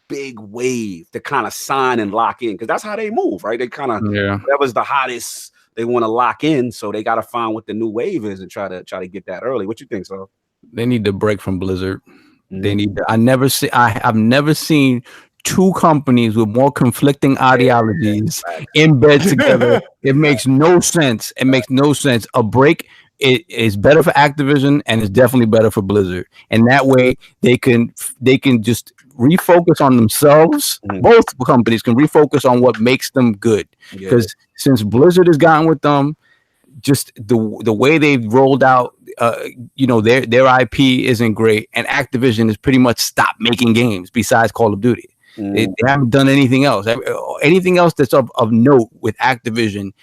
big wave to kind of sign and lock in, because that's how they move, right? They kind of whatever's the hottest, they want to lock in, so they got to find what the new wave is and try to get that early. What you think, so? They need to break from Blizzard. They need. I've never seen two companies with more conflicting ideologies in bed together. It makes no sense. It makes no sense. A break. It is better for Activision and it's definitely better for Blizzard. And that way they can just refocus on themselves. Both companies can refocus on what makes them good. Because since Blizzard has gotten with them, just the way they've rolled out, their IP isn't great, and Activision has pretty much stopped making games besides Call of Duty. They haven't done anything else. Anything else that's of note with Activision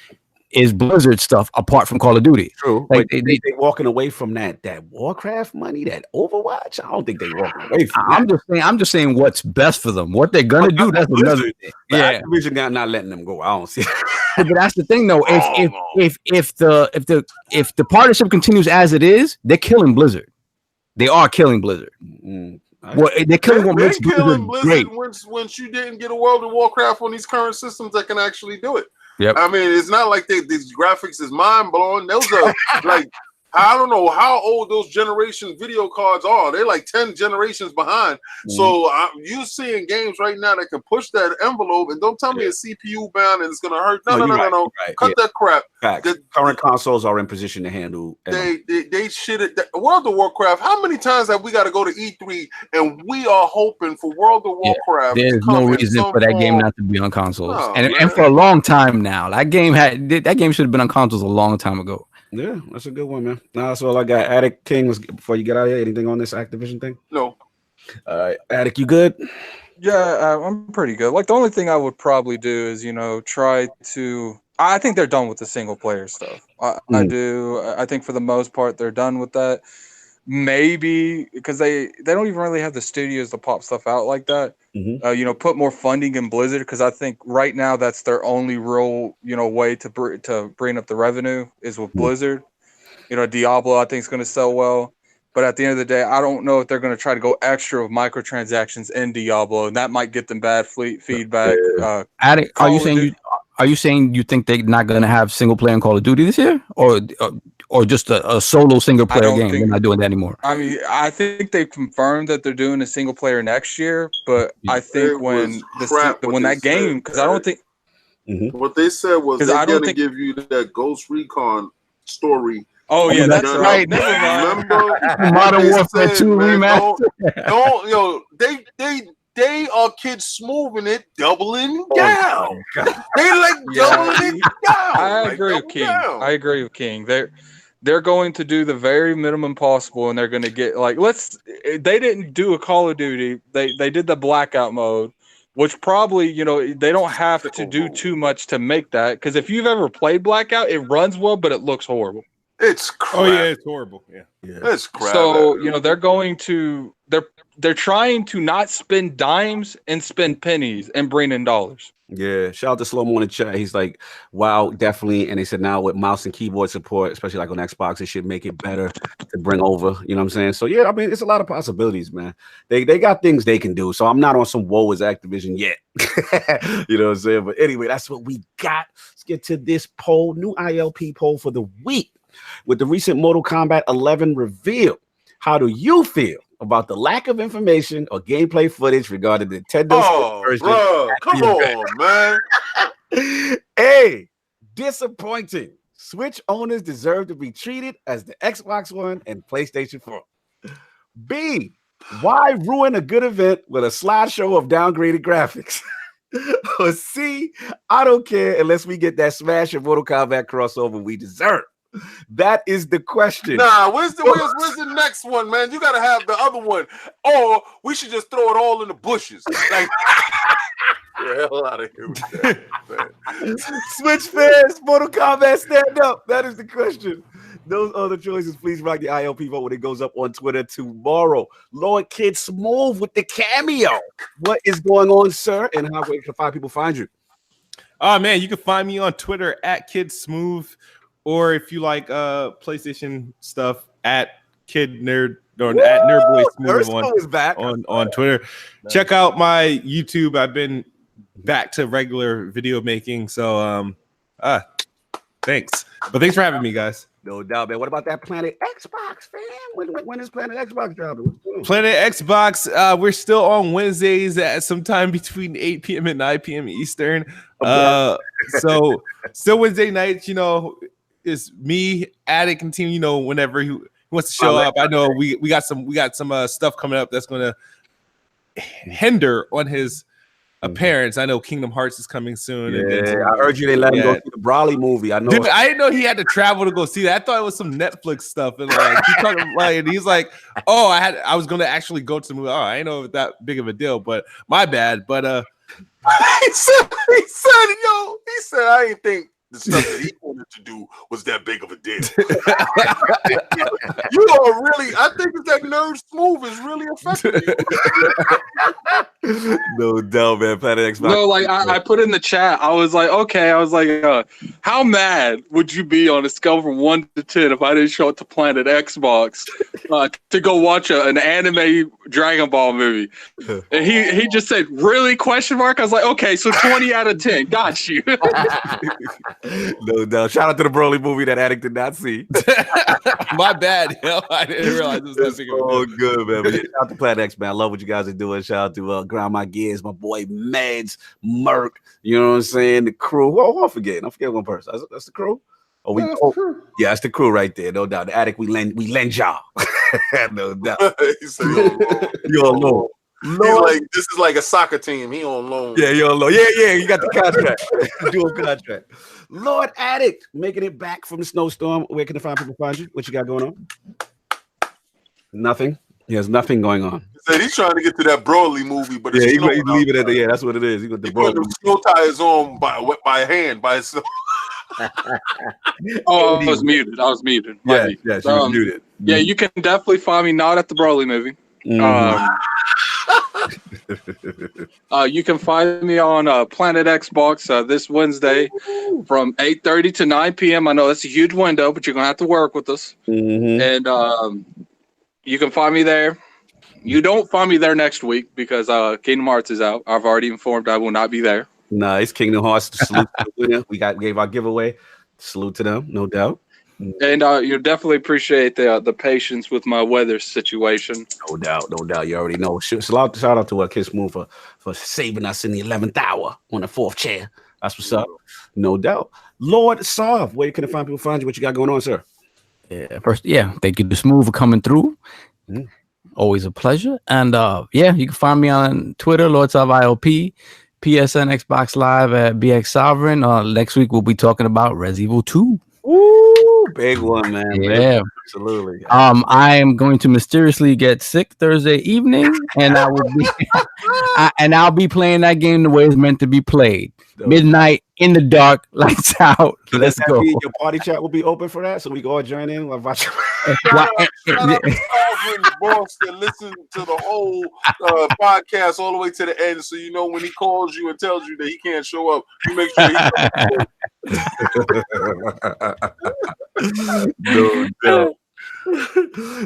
is Blizzard stuff apart from Call of Duty. True. Like they walking away from that Warcraft money, that Overwatch. I don't think they walking away from I'm just saying what's best for them. What they're gonna do, that's another thing. Yeah, Activision not letting them go. I don't see. But that's the thing though. If the partnership continues as it is, they're killing Blizzard. They are killing Blizzard. Well, they're killing what makes Blizzard great. Once you didn't get a World of Warcraft on these current systems that can actually do it. Yep. I mean, it's not like these graphics is mind blowing. Those are like, I don't know how old those generation video cards are. They're like 10 generations behind. So you seeing games right now that can push that envelope, and don't tell me it's CPU bound and it's gonna hurt. No. Right. Cut that crap. The current consoles are in position to handle. They shit it. World of Warcraft. How many times have we got to go to E3 and we are hoping for World of Warcraft? There's no reason for that game not to be on consoles, and for a long time now. That game should have been on consoles a long time ago. Yeah, that's a good one, man. Nah, that's all I got. Attic King, before you get out of here, anything on this Activision thing? No. All right, Attic, you good? Yeah, I'm pretty good. Like the only thing I would probably do is, try to. I think they're done with the single player stuff. I do. I think for the most part they're done with that. Maybe because they don't even really have the studios to pop stuff out like that. Put more funding in Blizzard because I think right now that's their only real way to bring up the revenue is with Blizzard. Diablo I think is going to sell well. But at the end of the day, I don't know if they're going to try to go extra with microtransactions in Diablo, and that might get them bad feedback. Are you saying you think they're not going to have single player in Call of Duty this year, or just a solo single player game? They're not doing that anymore. I mean, I think they've confirmed that they're doing a single player next year, but I think when that game, because I don't think what they said was they're going to give you that Ghost Recon story. Oh yeah, that's right. Never mind. Remember Modern Warfare 2 remaster. They are KidSmove in it, doubling down. They doubling it down. I agree with King. I agree with King. They're going to do the very minimum possible, and they're going to get they didn't do a Call of Duty. They did the blackout mode, which probably they don't have to do too much to make that, because if you've ever played Blackout, it runs well, but it looks horrible. It's crap. Oh yeah, it's horrible. Yeah. It's crap. So they're going to they're trying to not spend dimes and spend pennies and bring in dollars. Yeah, shout out to Slow Mo in the chat. He's like, wow, definitely. And they said now with mouse and keyboard support, especially like on Xbox, it should make it better to bring over. You know what I'm saying? So yeah, I mean, it's a lot of possibilities, man. They got things they can do. So I'm not on some woe is Activision yet. You know what I'm saying? But anyway, that's what we got. Let's get to this poll, new ILP poll for the week. With the recent Mortal Kombat 11 reveal, how do you feel about the lack of information or gameplay footage regarding the Nintendo version? Bro, come on, man. A, disappointing. Switch owners deserve to be treated as the Xbox One and PlayStation 4. B, why ruin a good event with a slideshow of downgraded graphics? Or C, I don't care unless we get that Smash and Mortal Kombat crossover we deserve. That is the question. Nah, where's the next one, man? You gotta have the other one, or we should just throw it all in the bushes. Like, the hell out of here with that, man. Switch fans, Mortal Kombat, stand up. That is the question. Those other choices, please rock the ILP vote when it goes up on Twitter tomorrow. Lord KidSmove with the cameo. What is going on, sir? And how can 5 people find you? Oh man, you can find me on Twitter at KidSmove. Or if you like PlayStation stuff, at KidNerd or at Nerdboy Smooth on Twitter. Check out my YouTube. I've been back to regular video making. So thanks. But thanks for having me, guys. No doubt, man. What about that Planet Xbox, fam? When is Planet Xbox dropping? Planet Xbox, we're still on Wednesdays at sometime between 8 p.m. and 9 p.m. Eastern. So still Wednesday nights, is me, Addict, and team. Whenever he wants to show up. I know we got some stuff coming up that's going to hinder on his appearance. I know Kingdom Hearts is coming soon. Yeah, I heard you they let him go see the Brawley movie. I know. Dude, I didn't know he had to travel to go see that. I thought it was some Netflix stuff, and he's like, "Oh, I was going to actually go to the movie. Oh, I didn't know it was that big of a deal, but my bad." But he said, I didn't think the stuff that he wanted to do was that big of a deal. You are really, I think that Nerd Smooth is really affecting you. No doubt, man. Planet Xbox. No, I put in the chat. I was like, okay. How mad would you be on a scale from 1 to 10 if I didn't show up to Planet Xbox to go watch an anime Dragon Ball movie? And he just said, really? Question mark. I was like, okay, so 20 out of 10. Got you. No doubt. Shout out to the Broly movie that Addict did not see. My bad. I didn't realize it was that big of a deal. Oh, good, man. But shout out to Planet X, man. I love what you guys are doing. Shout out to Grind My Gears, my boy Meds, Merc. You know what I'm saying? The crew. Who I'm forgetting? I'm forgetting one person. That's the crew. Yeah, that's the crew right there. No doubt. The Addict, we lend y'all. No doubt. He said, you're on loan. He's like, this is like a soccer team. He on loan. Yeah, you're on loan. Yeah. You got the contract. Dual contract. Lord Addict, making it back from the snowstorm. Where can the fine people find you? What you got going on? Nothing. He has nothing going on. He said he's trying to get to that Broly movie, but Yeah, he's leave it at the. Yeah, that's what it is. He got the put the snow tires on by hand by himself. Oh, I was muted. Yeah, she was muted. Yeah, you can definitely find me not at the Broly movie. You can find me on Planet Xbox this Wednesday from 8:30 to 9 p.m. I know that's a huge window, but you're gonna have to work with us. And you can find me there. You don't find me there next week because Kingdom Hearts is out. I've already informed I will not be there. Nice. Kingdom Hearts. Salute to the winner. We gave our giveaway. Salute to them, no doubt. And you definitely appreciate the patience with my weather situation. No doubt. You already know. Shout out to KidSmove for saving us in the 11th hour on the 4th chair. That's what's up. No doubt. Lord Sarv, where can people find you? What you got going on, sir? Thank you to Smooth for coming through. Always a pleasure. And you can find me on Twitter, Lord Sarv ILP, PSN, Xbox Live at BX Sovereign. Next week we'll be talking about Resident Evil 2. Woo, big one, man. Yeah, absolutely. I am going to mysteriously get sick Thursday evening, and I will be, I'll be playing that game the way it's meant to be played. Midnight in the dark, lights out. Let's go. Your party chat will be open for that, so we can all join in. Shout out boss that listen to the whole podcast all the way to the end, so you know when he calls you and tells you that he can't show up, you make sure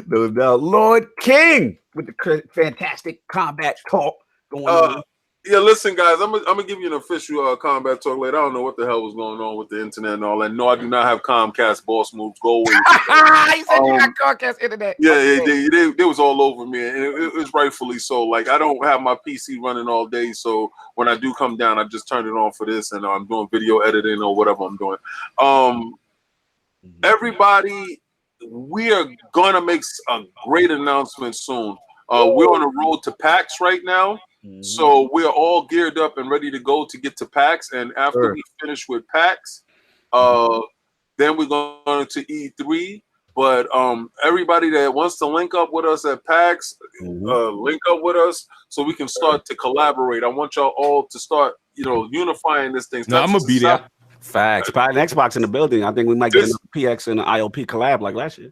No doubt. Lord King with the fantastic combat talk going on. Yeah, listen, guys, I'm gonna give you an official combat talk later. I don't know what the hell was going on with the internet and all that. No, I do not have Comcast boss moves. Go away. He said you got Comcast internet. Yeah, they was all over me, and it was rightfully so. Like, I don't have my PC running all day, so when I do come down, I just turn it on for this, and I'm doing video editing or whatever I'm doing. Everybody, we are gonna make a great announcement soon. We're on the road to PAX right now. So we're all geared up and ready to go to get to PAX. And after we finish with PAX, then we're going to E3. But everybody that wants to link up with us at PAX, link up with us so we can start to collaborate. I want y'all all to start, unifying this thing. No, I'm going to be there. Facts. Probably an Xbox in the building. I think we might get an PX and an ILP collab like last year.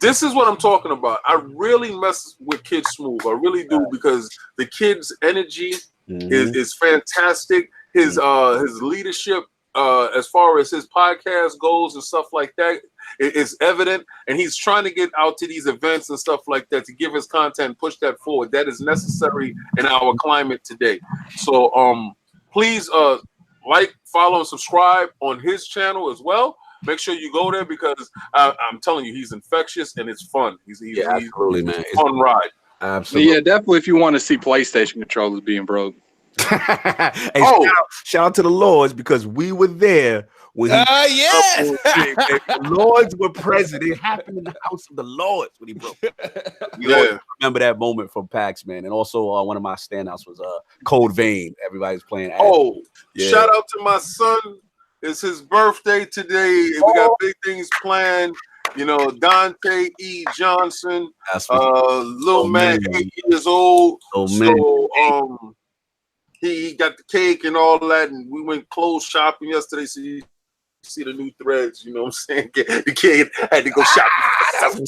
This is what I'm talking about. I really mess with KidSmove. I really do, because the kid's energy is fantastic. His leadership as far as his podcast goes and stuff like that is evident, and he's trying to get out to these events and stuff like that to give his content, push that forward. That is necessary in our climate today. So please like, follow, and subscribe on his channel as well. Make sure you go there, because I'm telling you, he's infectious and it's fun. He's absolutely, man. It's a fun ride. Absolutely. Yeah, definitely. If you want to see PlayStation controllers being broke. Hey, shout out to the Lords, because we were there when the Lords were present. It happened in the house of the Lords when he broke. Remember that moment from PAX, man. And also one of my standouts was Code Vein. Everybody's playing. Shout out to my son. It's his birthday today. We got big things planned. Dante E. Johnson, little man, 8 years old. So he got the cake and all that, and we went clothes shopping yesterday. So you see the new threads, you know what I'm saying? The kid had to go shopping.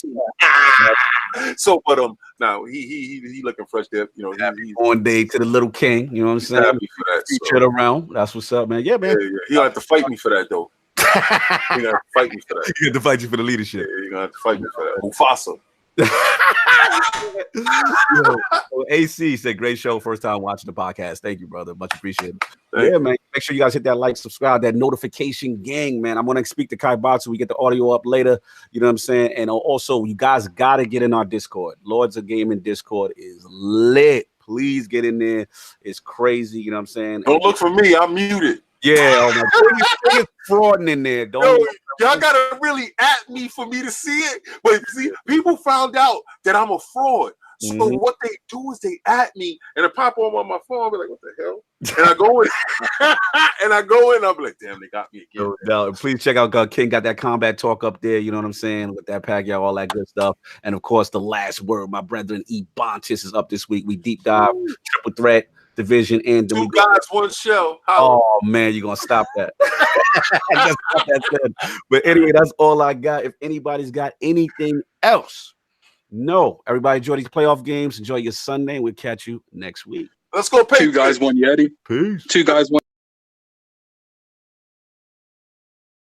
So, but now he looking fresh there. Happy born day to the little king. You know what I'm saying? Happy for that. Featured around. That's what's up, man. Yeah, man. Yeah. He gonna have to fight me for that, though. He gonna have to fight me for that. He gonna have to fight you for the leadership. Yeah, he gonna have to fight me for that. Mufasa. AC said, great show. First time watching the podcast. Thank you, brother. Much appreciated. Man. Make sure you guys hit that like, subscribe, that notification gang, man. I'm going to speak to Kai Bot so we get the audio up later. You know what I'm saying? And also, you guys got to get in our Discord. Lords of Gaming Discord is lit. Please get in there. It's crazy. You know what I'm saying? Don't look for me. I'm muted. Yeah. Oh my God. Frauding in there. Y'all gotta really at me for me to see it. But see, people found out that I'm a fraud. So what they do is they at me and it pop on my phone. I'll be like, what the hell? And I go in, I'll be like, damn, they got me again. No, please check out King got that Combat Talk up there. You know what I'm saying? With that Pacquiao, all that good stuff. And of course, the last word, my brethren, Ebontis is up this week. We deep dive triple threat division and two guys, one show. Oh man, you're gonna stop that. Just stop that. But anyway, that's all I got. If anybody's got anything else, no. Everybody enjoy these playoff games. Enjoy your Sunday. We'll catch you next week. Let's go. Two guys, one Yeti. Peace. Two guys, one.